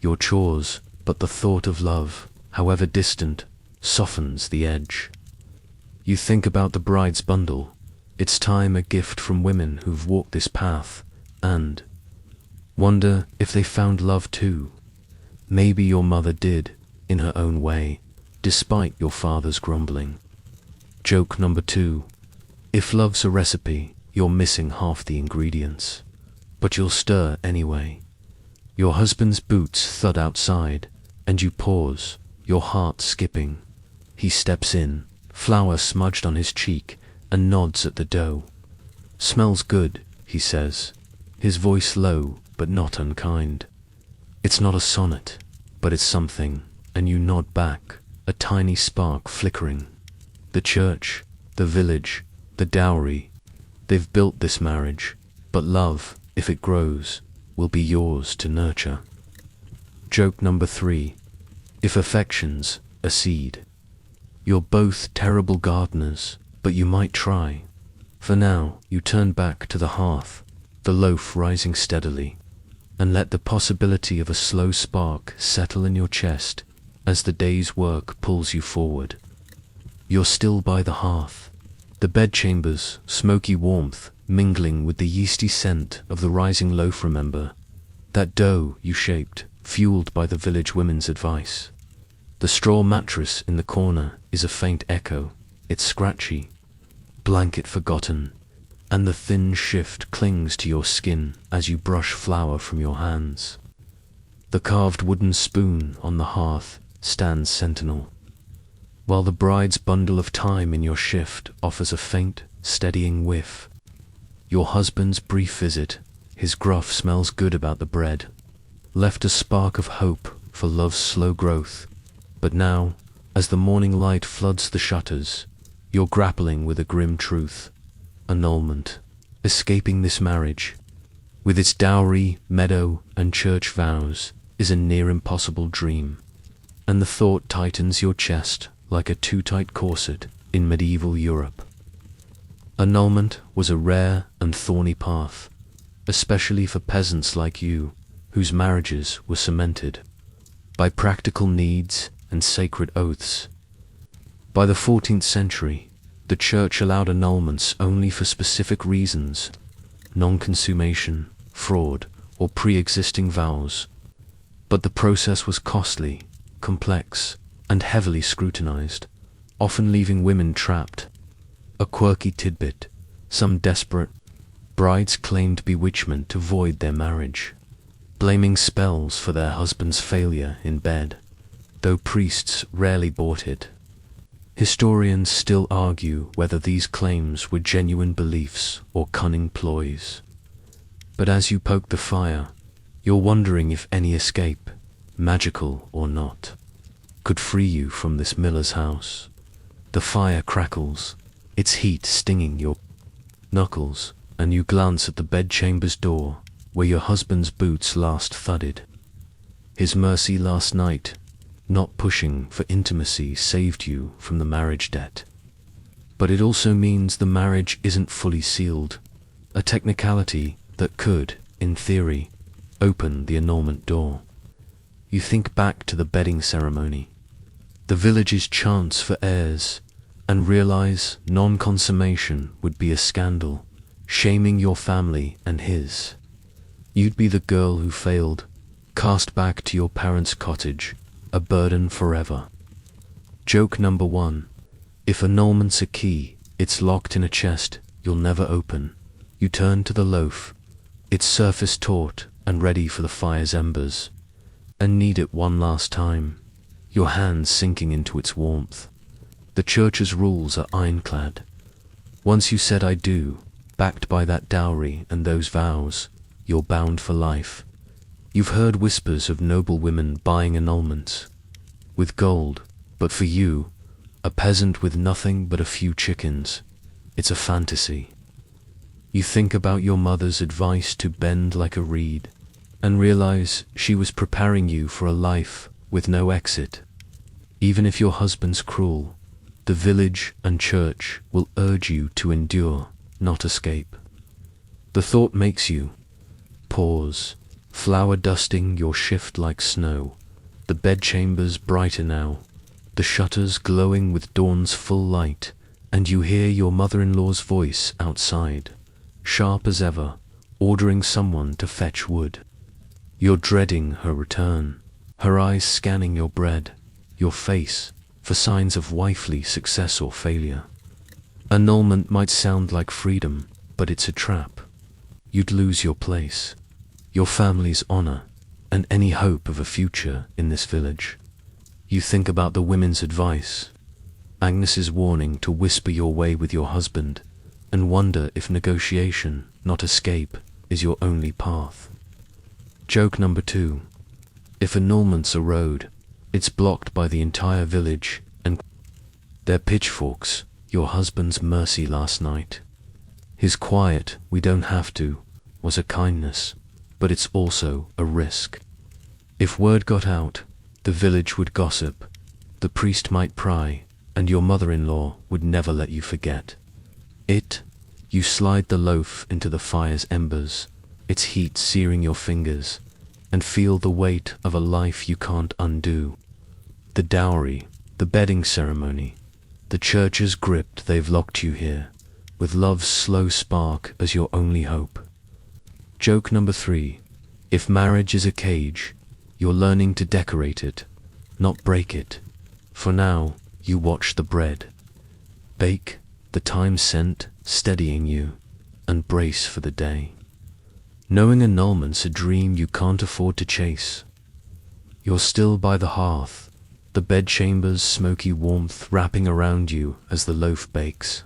your chores, but the thought of love, however distant, softens the edge. You think about the bride's bundle, its time a gift from women who've walked this path, and wonder if they found love too. Maybe your mother did, in her own way, despite your father's grumbling. Joke number 2. If love's a recipe, you're missing half the ingredients, but you'll stir anyway. Your husband's boots thud outside, and you pause, your heart skipping. He steps in, flour smudged on his cheek, and nods at the dough. "Smells good," he says, his voice low but not unkind. It's not a sonnet, but it's something, and you nod back, a tiny spark flickering. The church, the village, the dowry, they've built this marriage, but love, if it grows, will be yours to nurture. Joke number 3. If affection's a seed. You're both terrible gardeners, but you might try. For now, you turn back to the hearth, the loaf rising steadily, and let the possibility of a slow spark settle in your chest as the day's work pulls you forward. You're still by the hearth, the bedchamber's smoky warmth mingling with the yeasty scent of the rising loaf. Remember that dough you shaped, fueled by the village women's advice. The straw mattress in the corner is a faint echo, it's scratchy, blanket forgotten, and the thin shift clings to your skin as you brush flour from your hands. The carved wooden spoon on the hearth stands sentinel, while the bride's bundle of thyme in your shift offers a faint, steadying whiff. Your husband's brief visit, his gruff smells good about the bread, left a spark of hope for love's slow growth. But now, as the morning light floods the shutters, you're grappling with a grim truth. Annulment, escaping this marriage, with its dowry, meadow, and church vows, is a near impossible dream, and the thought tightens your chest like a too tight corset. in medieval Europe. Annulment was a rare and thorny path, especially for peasants like you, whose marriages were cemented by practical needs and sacred oaths. By the 14th century, the Church allowed annulments only for specific reasons: non-consummation, fraud, or pre-existing vows. But the process was costly, complex, and heavily scrutinized, often leaving women trapped. A quirky tidbit: some desperate brides claimed bewitchment to void their marriage, blaming spells for their husband's failure in bed, though priests rarely bought it. Historians still argue whether these claims were genuine beliefs or cunning ploys. But as you poke the fire, you're wondering if any escape, magical or not, could free you from this miller's house. The fire crackles, its heat stinging your knuckles, and you glance at the bedchamber's door, where your husband's boots last thudded. His mercy last night, not pushing for intimacy, saved you from the marriage debt. But it also means the marriage isn't fully sealed, a technicality that could, in theory, open the annulment door. You think back to the bedding ceremony, the village's chants for heirs, and realize non-consummation would be a scandal, shaming your family and his. You'd be the girl who failed, cast back to your parents' cottage, a burden forever. Joke number 1. If annulment's a key, it's locked in a chest you'll never open. You turn to the loaf, its surface taut and ready for the fire's embers, and knead it one last time, your hands sinking into its warmth. The Church's rules are ironclad. Once you said "I do," backed by that dowry and those vows, you're bound for life. You've heard whispers of noblewomen buying annulments with gold, but for you, a peasant with nothing but a few chickens, it's a fantasy. You think about your mother's advice to bend like a reed, and realize she was preparing you for a life with no exit. Even if your husband's cruel, the village and church will urge you to endure, not escape. The thought makes you pause, flower dusting your shift like snow. The bedchamber's brighter now, the shutters glowing with dawn's full light, and you hear your mother-in-law's voice outside, sharp as ever, ordering someone to fetch wood. You're dreading her return, her eyes scanning your bread, your face, for signs of wifely success or failure. Annulment might sound like freedom, but it's a trap. You'd lose your place, your family's honor, and any hope of a future in this village. You think about the women's advice, Agnes's warning to whisper your way with your husband, and wonder if negotiation, not escape, is your only path. Joke number 2. If annulment's a road, it's blocked by the entire village and their pitchforks, your husband's mercy last night. His quiet "we don't have to" was a kindness, but it's also a risk. If word got out, the village would gossip, the priest might pry, and your mother-in-law would never let you forget it. You slide the loaf into the fire's embers, its heat searing your fingers, and feel the weight of a life you can't undo. The dowry, the bedding ceremony, the Church's grip, they've locked you here, with love's slow spark as your only hope. Joke number 3. If marriage is a cage, you're learning to decorate it, not break it. For now, you watch the bread bake, the thyme scent steadying you, and brace for the day. Knowing annulment's a dream you can't afford to chase. You're still by the hearth, the bedchamber's smoky warmth wrapping around you as the loaf bakes,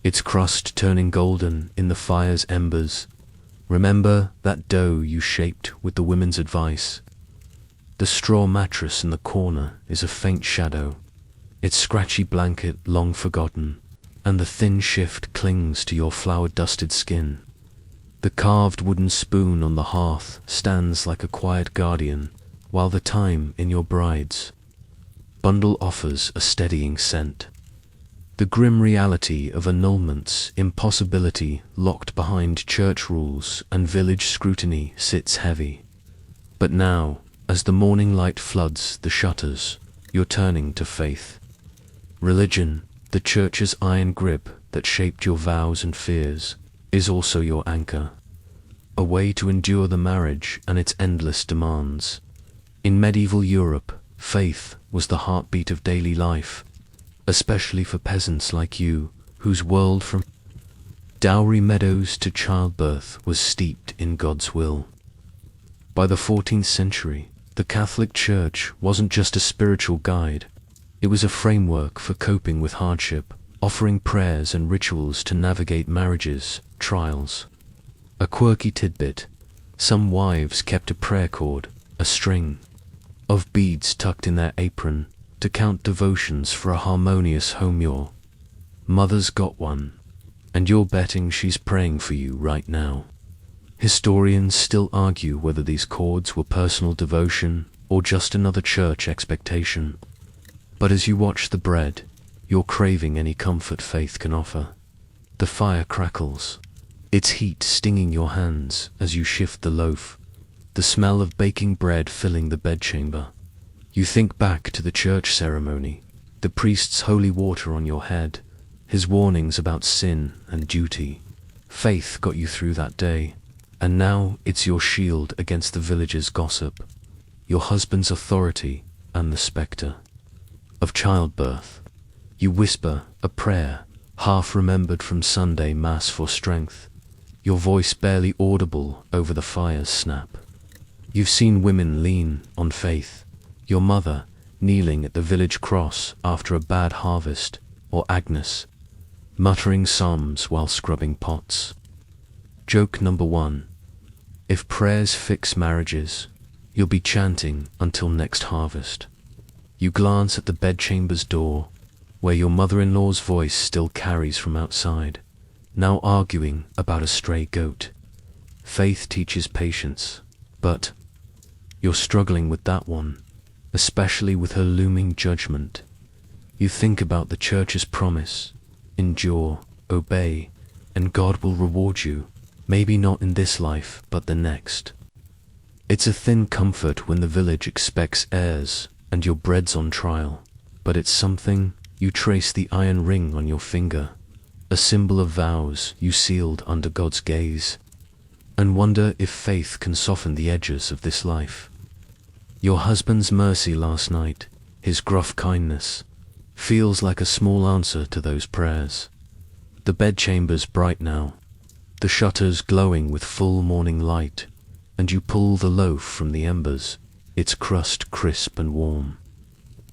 its crust turning golden in the fire's embers. Remember that dough you shaped with the women's advice. The straw mattress in the corner is a faint shadow, its scratchy blanket long forgotten, and the thin shift clings to your flour-dusted skin. The carved wooden spoon on the hearth stands like a quiet guardian, while the thyme in your bride's bundle offers a steadying scent. The grim reality of annulments, impossibility, locked behind church rules and village scrutiny sits heavy. But now, as the morning light floods the shutters, you're turning to faith. Religion, the church's iron grip that shaped your vows and fears, is also your anchor. A way to endure the marriage and its endless demands. In medieval Europe, faith was the heartbeat of daily life, especially for peasants like you, whose world from dowry meadows to childbirth was steeped in God's will. By the 14th century, the Catholic Church wasn't just a spiritual guide, it was a framework for coping with hardship, offering prayers and rituals to navigate marriages, trials. A quirky tidbit: some wives kept a prayer cord, a string of beads tucked in their apron, to count devotions for a harmonious home. Your mother's got one, and you're betting she's praying for you right now. Historians still argue whether these cords were personal devotion or just another church expectation. But as you watch the bread, you're craving any comfort faith can offer. The fire crackles, its heat stinging your hands as you shift the loaf, the smell of baking bread filling the bedchamber. You think back to the church ceremony, the priest's holy water on your head, his warnings about sin and duty. Faith got you through that day, and now it's your shield against the village's gossip, your husband's authority, and the spectre of childbirth. You whisper a prayer, half remembered from Sunday Mass for strength, your voice barely audible over the fire's snap. You've seen women lean on faith, your mother kneeling at the village cross after a bad harvest, or Agnes muttering psalms while scrubbing pots. Joke number 1. If prayers fix marriages, you'll be chanting until next harvest. You glance at the bedchamber's door, where your mother-in-law's voice still carries from outside, now arguing about a stray goat. Faith teaches patience, but you're struggling with that one, especially with her looming judgment. You think about the church's promise: endure, obey, and God will reward you, maybe not in this life, but the next. It's a thin comfort when the village expects heirs and your bread's on trial, but it's something. You trace the iron ring on your finger, a symbol of vows you sealed under God's gaze, and wonder if faith can soften the edges of this life. Your husband's mercy last night, his gruff kindness, feels like a small answer to those prayers. The bedchamber's bright now, the shutters glowing with full morning light, and you pull the loaf from the embers, its crust crisp and warm.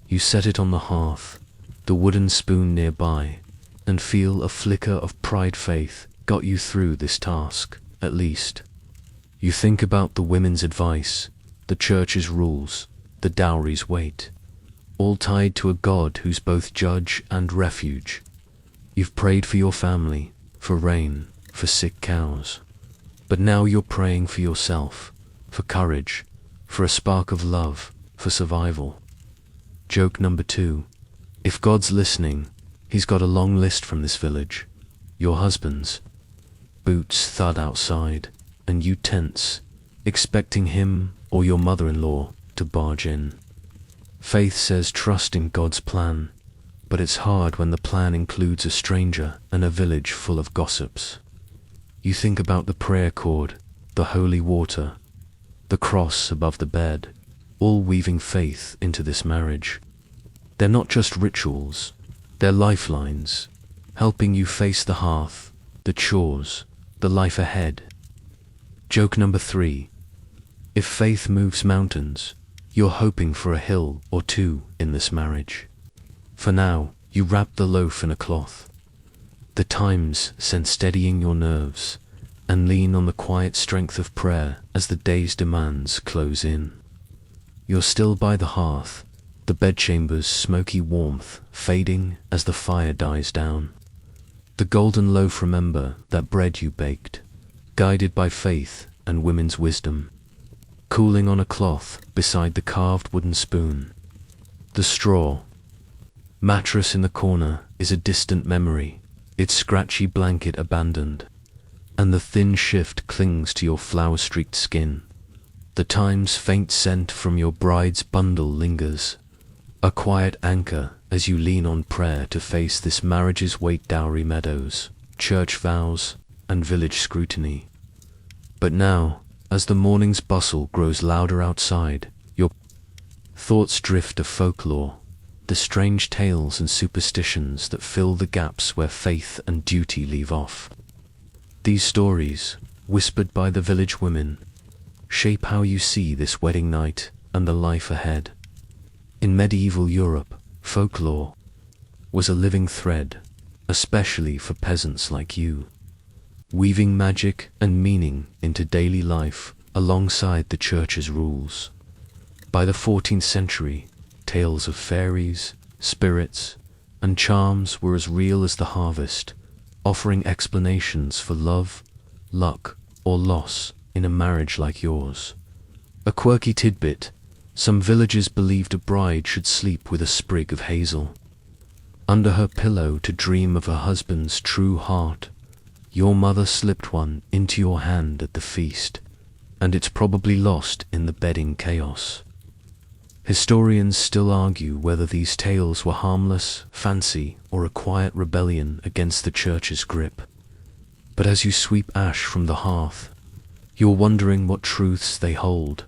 You set it on the hearth, the wooden spoon nearby, and feel a flicker of pride. Faith got you through this task, at least. You think about the women's advice, the church's rules, the dowry's weight, all tied to a God who's both judge and refuge. You've prayed for your family, for rain, for sick cows. But now you're praying for yourself, for courage, for a spark of love, for survival. Joke number 2. If God's listening, he's got a long list from this village. Your husband's. Boots thud outside, and you tense, expecting him or your mother-in-law to barge in. Faith says trust in God's plan, but it's hard when the plan includes a stranger and a village full of gossips. You think about the prayer cord, the holy water, the cross above the bed, all weaving faith into this marriage. They're not just rituals, they're lifelines, helping you face the hearth, the chores, the life ahead. Joke number 3. If faith moves mountains, you're hoping for a hill or two in this marriage. For now, you wrap the loaf in a cloth, the times sent steadying your nerves, and lean on the quiet strength of prayer as the day's demands close in. You're still by the hearth, the bedchamber's smoky warmth fading as the fire dies down. The golden loaf, remember that bread you baked, guided by faith and women's wisdom, cooling on a cloth beside the carved wooden spoon. The straw, Mattress in the corner is a distant memory, its scratchy blanket abandoned, and the thin shift clings to your flower-streaked skin. The time's faint scent from your bride's bundle lingers, a quiet anchor as you lean on prayer to face this marriage's weight, dowry meadows, church vows, and village scrutiny. But now, as the morning's bustle grows louder outside, your thoughts drift to folklore, the strange tales and superstitions that fill the gaps where faith and duty leave off. These stories, whispered by the village women, shape how you see this wedding night and the life ahead. In medieval Europe, folklore was a living thread, especially for peasants like you, weaving magic and meaning into daily life alongside the church's rules. By the 14th century, tales of fairies, spirits, and charms were as real as the harvest, offering explanations for love, luck, or loss in a marriage like yours. A quirky tidbit: some villagers believed a bride should sleep with a sprig of hazel under her pillow to dream of her husband's true heart. Your mother slipped one into your hand at the feast, and it's probably lost in the bedding chaos. Historians still argue whether these tales were harmless fancy or a quiet rebellion against the church's grip. But as you sweep ash from the hearth, you're wondering what truths they hold.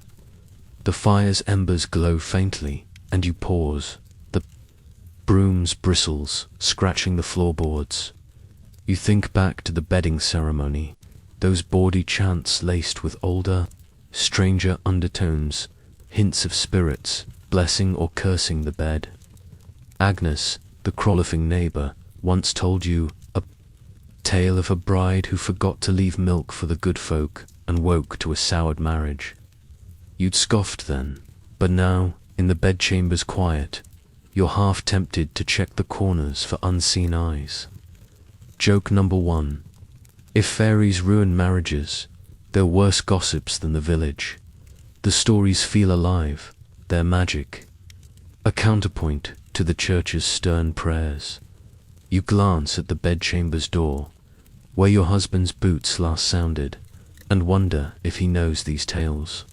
The fire's embers glow faintly, and you pause, the broom's bristles scratching the floorboards. You think back to the bedding ceremony, those bawdy chants laced with older, stranger undertones, hints of spirits, blessing or cursing the bed. Agnes, the frolicking neighbor, once told you a tale of a bride who forgot to leave milk for the good folk and woke to a soured marriage. You'd scoffed then, but now, in the bedchamber's quiet, you're half tempted to check the corners for unseen eyes. Joke number 1. If fairies ruin marriages, they're worse gossips than the village. The stories feel alive, they're magic, a counterpoint to the church's stern prayers. You glance at the bedchamber's door, where your husband's boots last sounded, and wonder if he knows these tales.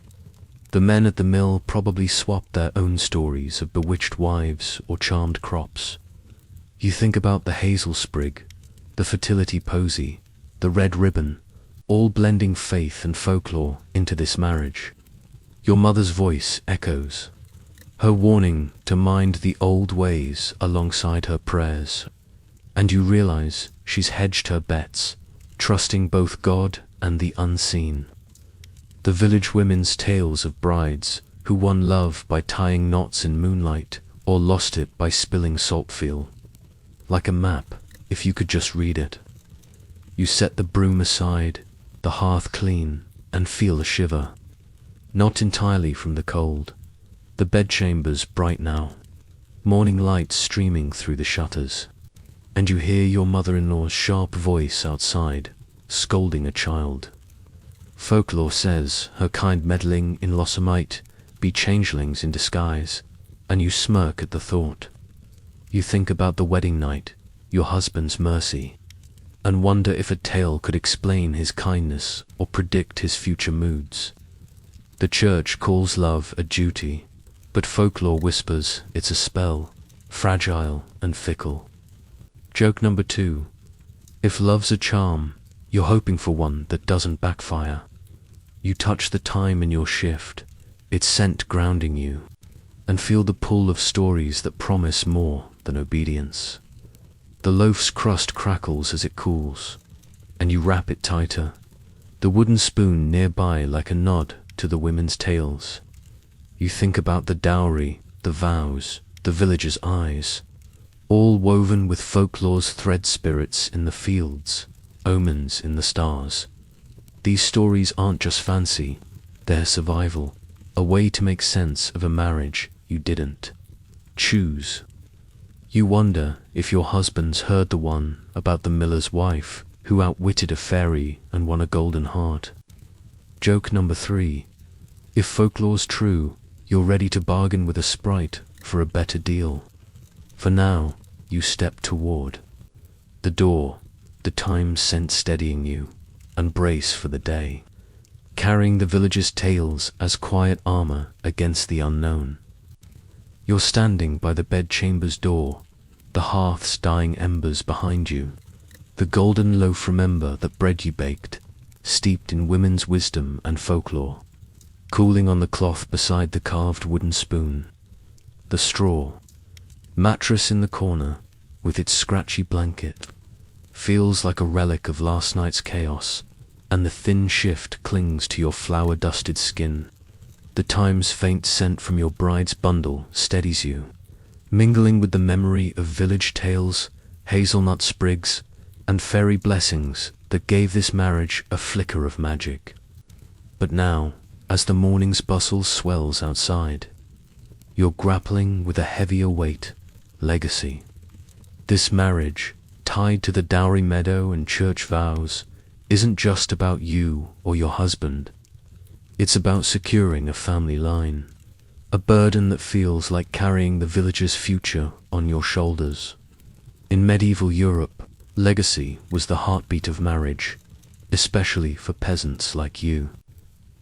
The men at the mill probably swapped their own stories of bewitched wives or charmed crops. You think about the hazel sprig, the fertility posy, the red ribbon, all blending faith and folklore into this marriage. Your mother's voice echoes, her warning to mind the old ways alongside her prayers, and you realize she's hedged her bets, trusting both God and the unseen. The village women's tales of brides who won love by tying knots in moonlight or lost it by spilling salt feel like a map if you could just read it. You set the broom aside, the hearth clean, and feel a shiver. Not entirely from the cold. The bedchamber's bright now, morning light streaming through the shutters, and you hear your mother-in-law's sharp voice outside, scolding a child. Folklore says her kind meddling in-laws might be changelings in disguise, and you smirk at the thought. You think about the wedding night, your husband's mercy, and wonder if a tale could explain his kindness or predict his future moods. The church calls love a duty, but folklore whispers it's a spell, fragile and fickle. Joke number 2. If love's a charm, you're hoping for one that doesn't backfire. You touch the time in your shift, its scent grounding you, and feel the pull of stories that promise more than obedience. The loaf's crust crackles as it cools, and you wrap it tighter, the wooden spoon nearby like a nod to the women's tales. You think about the dowry, the vows, the villagers' eyes, all woven with folklore's thread, spirits in the fields, omens in the stars. These stories aren't just fancy, they're survival, a way to make sense of a marriage you didn't choose. You wonder if your husband's heard the one about the miller's wife who outwitted a fairy and won a golden heart. Joke number 3. If folklore's true, you're ready to bargain with a sprite for a better deal. For now, you step toward the door, the time scent steadying you, and brace for the day, carrying the village's tales as quiet armor against the unknown. You're standing by the bedchamber's door, the hearth's dying embers behind you, the golden loaf remember that bread you baked, steeped in women's wisdom and folklore, cooling on the cloth beside the carved wooden spoon. The straw mattress in the corner, with its scratchy blanket, feels like a relic of last night's chaos, and the thin shift clings to your flour-dusted skin. The time's faint scent from your bride's bundle steadies you, mingling with the memory of village tales, hazelnut sprigs, and fairy blessings that gave this marriage a flicker of magic. But now, as the morning's bustle swells outside, you're grappling with a heavier weight: legacy. This marriage, tied to the dowry meadow and church vows, isn't just about you or your husband. It's about securing a family line, a burden that feels like carrying the village's future on your shoulders. In medieval Europe, legacy was the heartbeat of marriage, especially for peasants like you,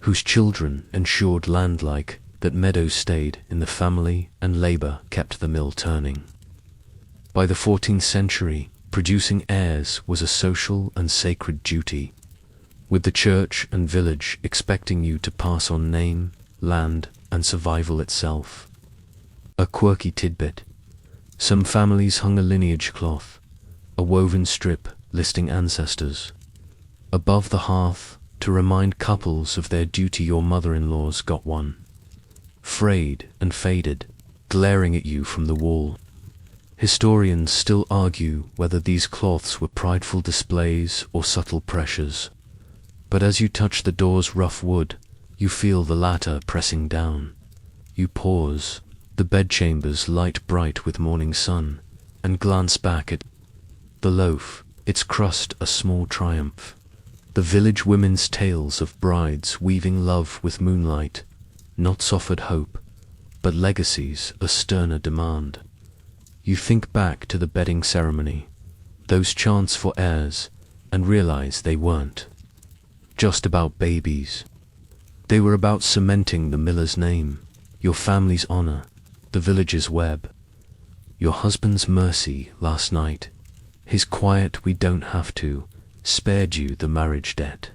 whose children ensured land like that meadows stayed in the family and labor kept the mill turning. By the 14th century, producing heirs was a social and sacred duty, with the church and village expecting you to pass on name, land, and survival itself. A quirky tidbit: some families hung a lineage cloth, a woven strip listing ancestors, above the hearth to remind couples of their duty. Your mother-in-law's got one, frayed and faded, glaring at you from the wall. Historians still argue whether these cloths were prideful displays or subtle pressures, but as you touch the door's rough wood, you feel the latter pressing down. You pause, the bedchambers light bright with morning sun, and glance back at the loaf, its crust a small triumph. The village women's tales of brides weaving love with moonlight, not softened hope, but legacies a sterner demand. You think back to the bedding ceremony, those chants for heirs, and realize they weren't just about babies. They were about cementing the miller's name, your family's honor, the village's web. Your husband's mercy last night, his quiet "we don't have to," spared you the marriage debt.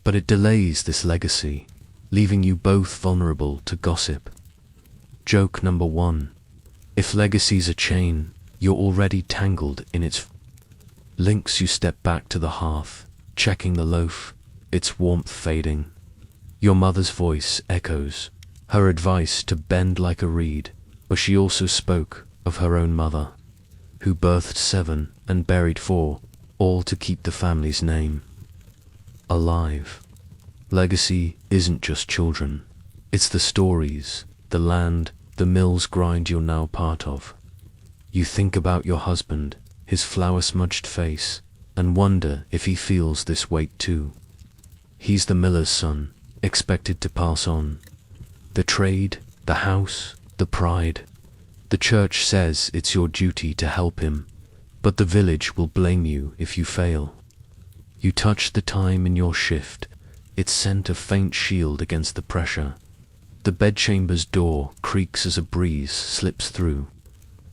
But it delays this legacy, leaving you both vulnerable to gossip. Joke number 1. If legacy's a chain, you're already tangled in its links. You step back to the hearth, checking the loaf, its warmth fading. Your mother's voice echoes, her advice to bend like a reed, but she also spoke of her own mother, who birthed 7 and buried 4, all to keep the family's name alive. Legacy isn't just children, it's the stories, the land, the mill's grind you're now part of. You think about your husband, his flour-smudged face, and wonder if he feels this weight too. He's the miller's son, expected to pass on the trade, the house, the pride. The church says it's your duty to help him, but the village will blame you if you fail. You touch the time in your shift, its scent a faint shield against the pressure. The bedchamber's door creaks as a breeze slips through,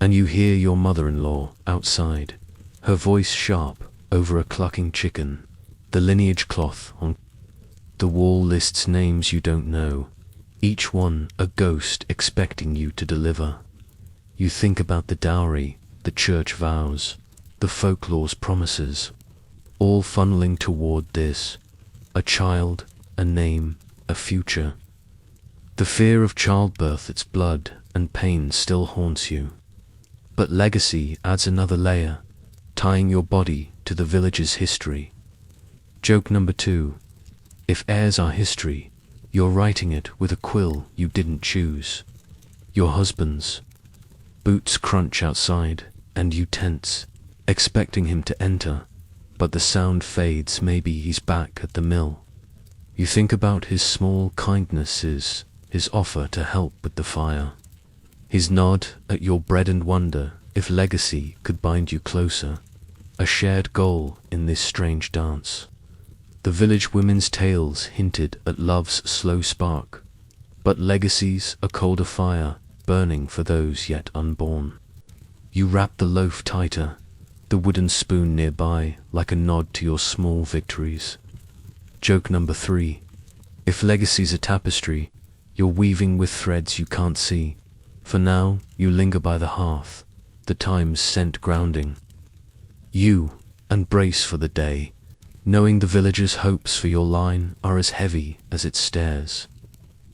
and you hear your mother-in-law outside, her voice sharp over a clucking chicken. The lineage cloth on the wall lists names you don't know, each one a ghost expecting you to deliver. You think about the dowry, the church vows, the folklore's promises, all funneling toward this: a child, a name, a future. The fear of childbirth, its blood and pain still haunts you. But legacy adds another layer, tying your body to the village's history. Joke number 2. If heirs are history, you're writing it with a quill you didn't choose. Your husband's boots crunch outside, and you tense, expecting him to enter, but the sound fades. Maybe he's back at the mill. You think about his small kindnesses, his offer to help with the fire, his nod at your bread and wonder if legacy could bind you closer, a shared goal in this strange dance. The village women's tales hinted at love's slow spark, but legacy's a colder fire burning for those yet unborn. You wrap the loaf tighter, the wooden spoon nearby, like a nod to your small victories. Joke number 3. If legacy's a tapestry, you're weaving with threads you can't see. For now, you linger by the hearth, the time's scent grounding you, and brace for the day, knowing the villager's hopes for your line are as heavy as its stairs.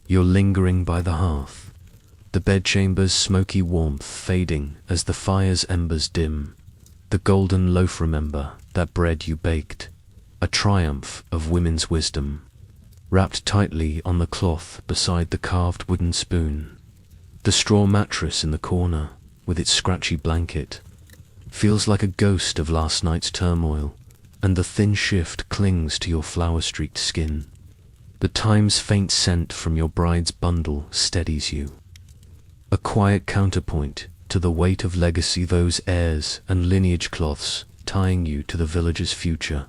You're lingering by the hearth, the bedchamber's smoky warmth fading as the fire's embers dim. The golden loaf, remember, that bread you baked, a triumph of women's wisdom, wrapped tightly on the cloth beside the carved wooden spoon. The straw mattress in the corner, with its scratchy blanket, feels like a ghost of last night's turmoil, and the thin shift clings to your flower-streaked skin. The time's faint scent from your bride's bundle steadies you, a quiet counterpoint to the weight of legacy, those heirs and lineage cloths tying you to the village's future.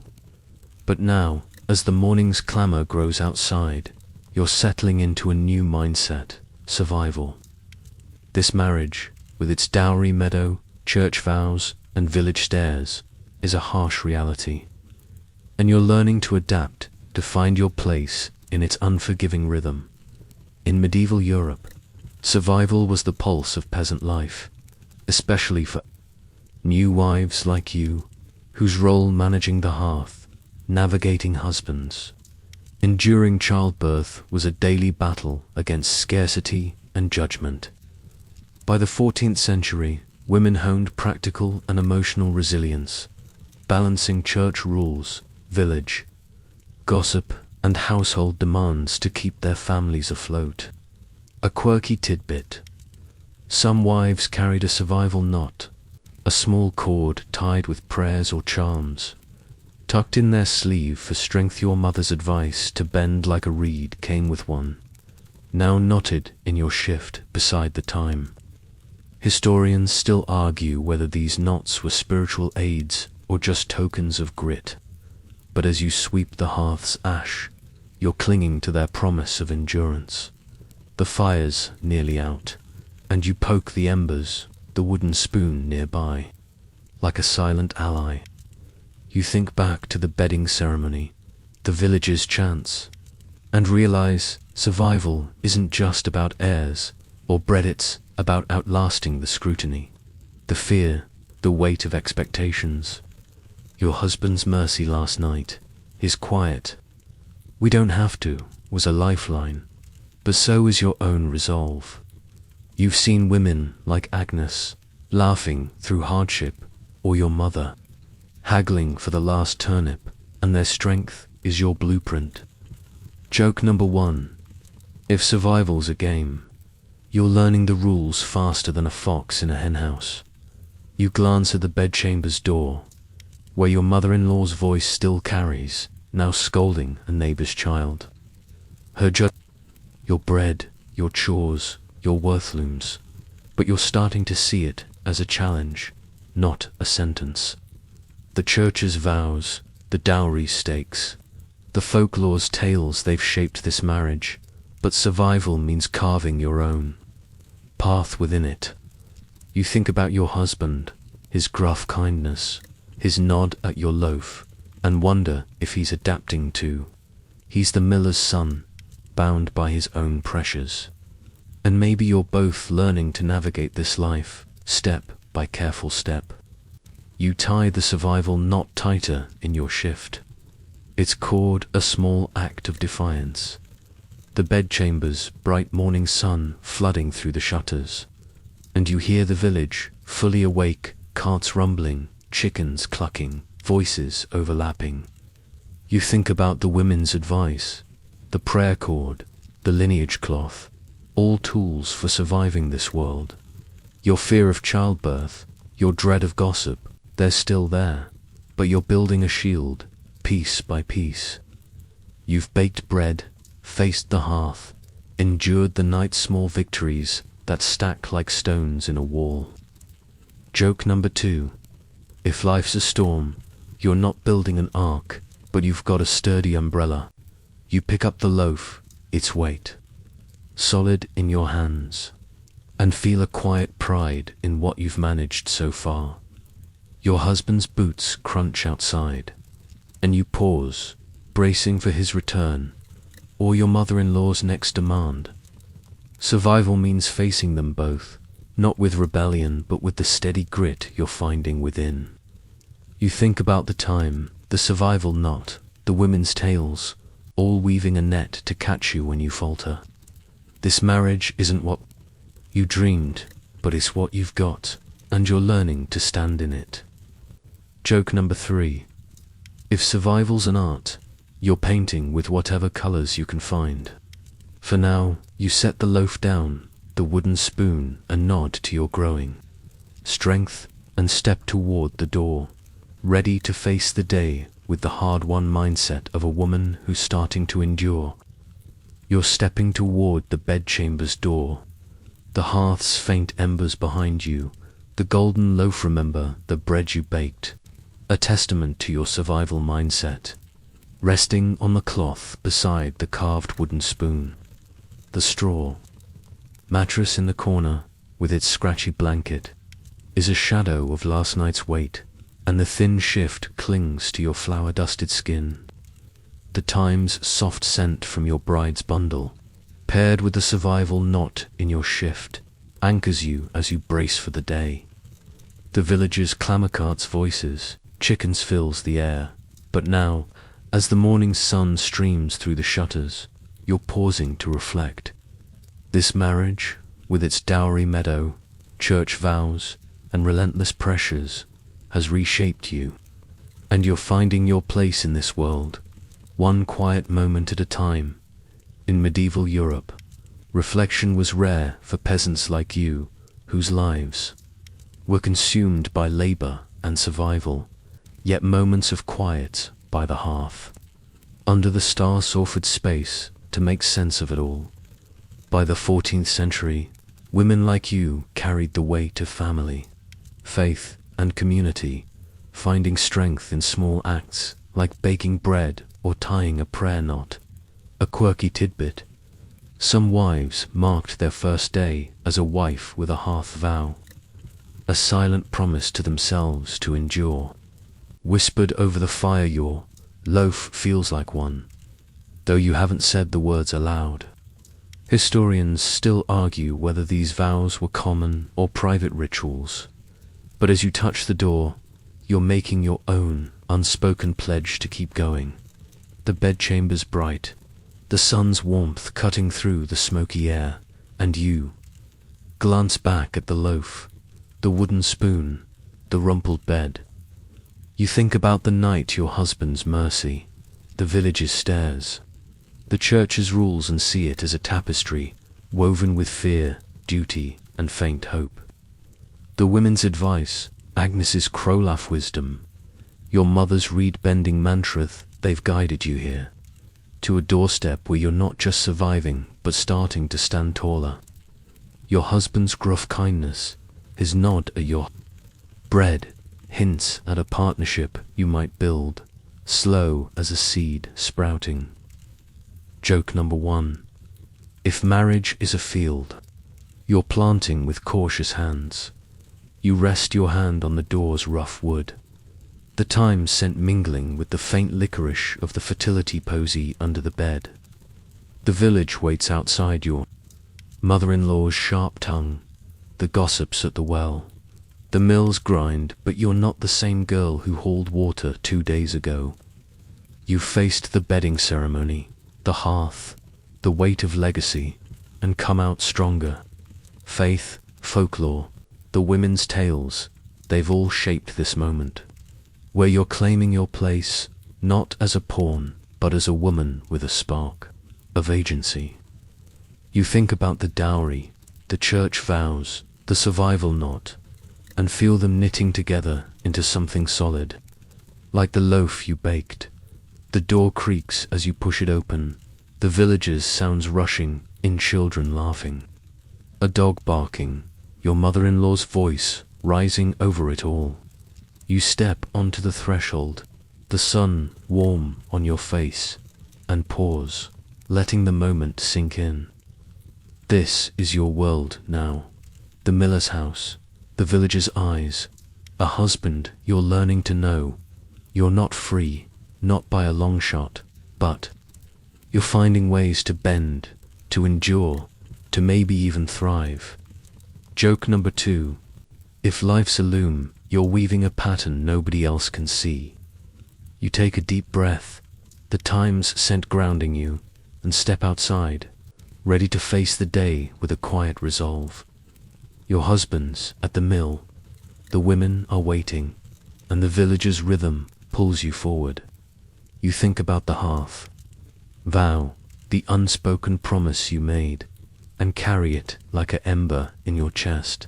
But now, as the morning's clamor grows outside, you're settling into a new mindset: survival. This marriage, with its dowry meadow, church vows, and village stairs, is a harsh reality. And you're learning to adapt, to find your place in its unforgiving rhythm. In medieval Europe, survival was the pulse of peasant life, especially for new wives like you, whose role managing the hearth, navigating husbands, enduring childbirth was a daily battle against scarcity and judgment. By the 14th century, women honed practical and emotional resilience, balancing church rules, village gossip, and household demands to keep their families afloat. A quirky tidbit: some wives carried a survival knot, a small cord tied with prayers or charms, tucked in their sleeve for strength. Your mother's advice to bend like a reed came with one, now knotted in your shift beside the time. Historians still argue whether these knots were spiritual aids or just tokens of grit. But as you sweep the hearth's ash, you're clinging to their promise of endurance. The fire's nearly out, and you poke the embers, the wooden spoon nearby, like a silent ally. You think back to the bedding ceremony, the village's chants, and realize survival isn't just about heirs or bread, it's about outlasting the scrutiny, the fear, the weight of expectations. Your husband's mercy last night, his quiet, "We don't have to," was a lifeline, but so is your own resolve. You've seen women like Agnes, laughing through hardship, or your mother, haggling for the last turnip, and their strength is your blueprint. Joke number 1. If survival's a game, you're learning the rules faster than a fox in a henhouse. You glance at the bedchamber's door, where your mother-in-law's voice still carries, now scolding a neighbor's child. Her your bread, your chores, your worth looms, but you're starting to see it as a challenge, not a sentence. The church's vows, the dowry stakes, the folklore's tales, they've shaped this marriage, but survival means carving your own path within it. You think about your husband, his gruff kindness, his nod at your loaf, and wonder if he's adapting too. He's the miller's son, bound by his own pressures. And maybe you're both learning to navigate this life, step by careful step. You tie the survival knot tighter in your shift, its cord a small act of defiance. The bedchamber's bright morning sun flooding through the shutters, and you hear the village, fully awake, carts rumbling, chickens clucking, voices overlapping. You think about the women's advice, the prayer cord, the lineage cloth, all tools for surviving this world. Your fear of childbirth, your dread of gossip, they're still there, but you're building a shield, piece by piece. You've baked bread, faced the hearth, endured the night's small victories that stack like stones in a wall. Joke number 2. If life's a storm, you're not building an ark, but you've got a sturdy umbrella. You pick up the loaf, its weight, solid in your hands, and feel a quiet pride in what you've managed so far. Your husband's boots crunch outside, and you pause, bracing for his return, or your mother-in-law's next demand. Survival means facing them both, not with rebellion, but with the steady grit you're finding within. You think about the time, the survival knot, the women's tales, all weaving a net to catch you when you falter. This marriage isn't what you dreamed, but it's what you've got, and you're learning to stand in it. Joke number 3. If survival's an art, you're painting with whatever colors you can find. For now, you set the loaf down, the wooden spoon, and nod to your growing strength, and step toward the door, ready to face the day with the hard-won mindset of a woman who's starting to endure. You're stepping toward the bedchamber's door, the hearth's faint embers behind you, the golden loaf, remember, the bread you baked, a testament to your survival mindset, resting on the cloth beside the carved wooden spoon. The straw mattress in the corner, with its scratchy blanket, is a shadow of last night's weight, and the thin shift clings to your flour-dusted skin. The time's soft scent from your bride's bundle, paired with the survival knot in your shift, anchors you as you brace for the day. The villagers' clamor carts' voices, chickens fills the air, but now, as the morning sun streams through the shutters, you're pausing to reflect. This marriage, with its dowry meadow, church vows, and relentless pressures, has reshaped you, and you're finding your place in this world, one quiet moment at a time. In medieval Europe, reflection was rare for peasants like you, whose lives were consumed by labor and survival, yet moments of quiet by the hearth, under the stars offered space to make sense of it all. By the 14th century, women like you carried the weight of family, faith, and community, finding strength in small acts like baking bread or tying a prayer knot. A quirky tidbit: some wives marked their first day as a wife with a hearth vow, a silent promise to themselves to endure. Whispered over the fire, your loaf feels like one, though you haven't said the words aloud. Historians still argue whether these vows were common or private rituals, but as you touch the door, you're making your own unspoken pledge to keep going. The bedchamber's bright, the sun's warmth cutting through the smoky air, and you glance back at the loaf, the wooden spoon, the rumpled bed. You think about the night, your husband's mercy, the village's stares, the church's rules, and see it as a tapestry woven with fear, duty, and faint hope. The women's advice, Agnes's crowlaugh wisdom, your mother's reed-bending mantra, they've guided you here, to a doorstep where you're not just surviving, but starting to stand taller. Your husband's gruff kindness, his nod at your bread, hints at a partnership you might build, slow as a seed sprouting. Joke number 1. If marriage is a field, you're planting with cautious hands. You rest your hand on the door's rough wood, the thyme scent mingling with the faint licorice of the fertility posy under the bed. The village waits outside your mother-in-law's sharp tongue, the gossips at the well, the mills grind, but you're not the same girl who hauled water 2 days ago. You've faced the bedding ceremony, the hearth, the weight of legacy, and come out stronger. Faith, folklore, the women's tales, they've all shaped this moment, where you're claiming your place, not as a pawn, but as a woman with a spark of agency. You think about the dowry, the church vows, the survival knot, and feel them knitting together into something solid. Like the loaf you baked, the door creaks as you push it open, the villagers' sounds rushing in, children laughing, a dog barking, your mother-in-law's voice rising over it all. You step onto the threshold, the sun warm on your face, and pause, letting the moment sink in. This is your world now. The miller's house, the villager's eyes, a husband you're learning to know. You're not free, not by a long shot, but you're finding ways to bend, to endure, to maybe even thrive. Joke number 2. If life's a loom, you're weaving a pattern nobody else can see. You take a deep breath, the time's scent grounding you, and step outside, ready to face the day with a quiet resolve. Your husband's at the mill, the women are waiting, and the village's rhythm pulls you forward. You think about the hearth, vow, the unspoken promise you made, and carry it like an ember in your chest.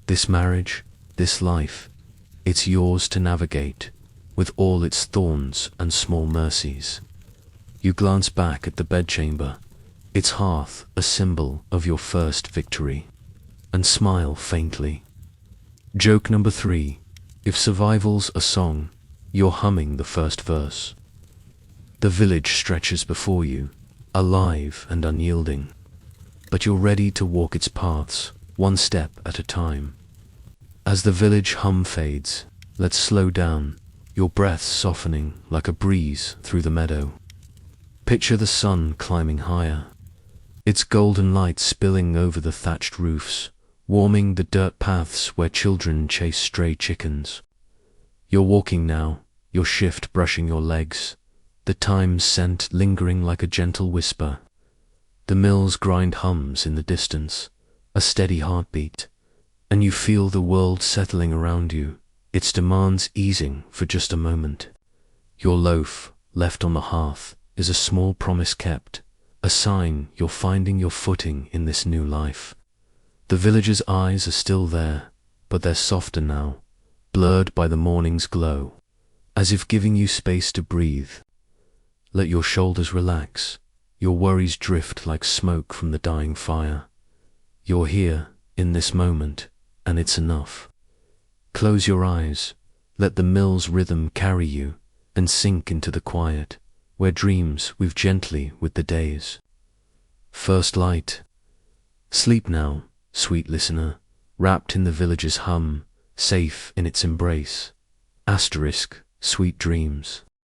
This marriage, this life, it's yours to navigate, with all its thorns and small mercies. You glance back at the bedchamber, its hearth a symbol of your first victory, and smile faintly. Joke number 3. If survival's a song, you're humming the first verse. The village stretches before you, alive and unyielding, but you're ready to walk its paths, one step at a time. As the village hum fades, let's slow down, your breath softening like a breeze through the meadow. Picture the sun climbing higher, its golden light spilling over the thatched roofs, warming the dirt paths where children chase stray chickens. You're walking now, your shift brushing your legs, the time's scent lingering like a gentle whisper. The mill's grind hums in the distance, a steady heartbeat, and you feel the world settling around you, its demands easing for just a moment. Your loaf, left on the hearth, is a small promise kept, a sign you're finding your footing in this new life. The villager's eyes are still there, but they're softer now, blurred by the morning's glow, as if giving you space to breathe. Let your shoulders relax, your worries drift like smoke from the dying fire. You're here, in this moment, and it's enough. Close your eyes, let the mill's rhythm carry you, and sink into the quiet, where dreams weave gently with the days. First light. Sleep now, sweet listener, wrapped in the village's hum, safe in its embrace. Asterisk, sweet dreams.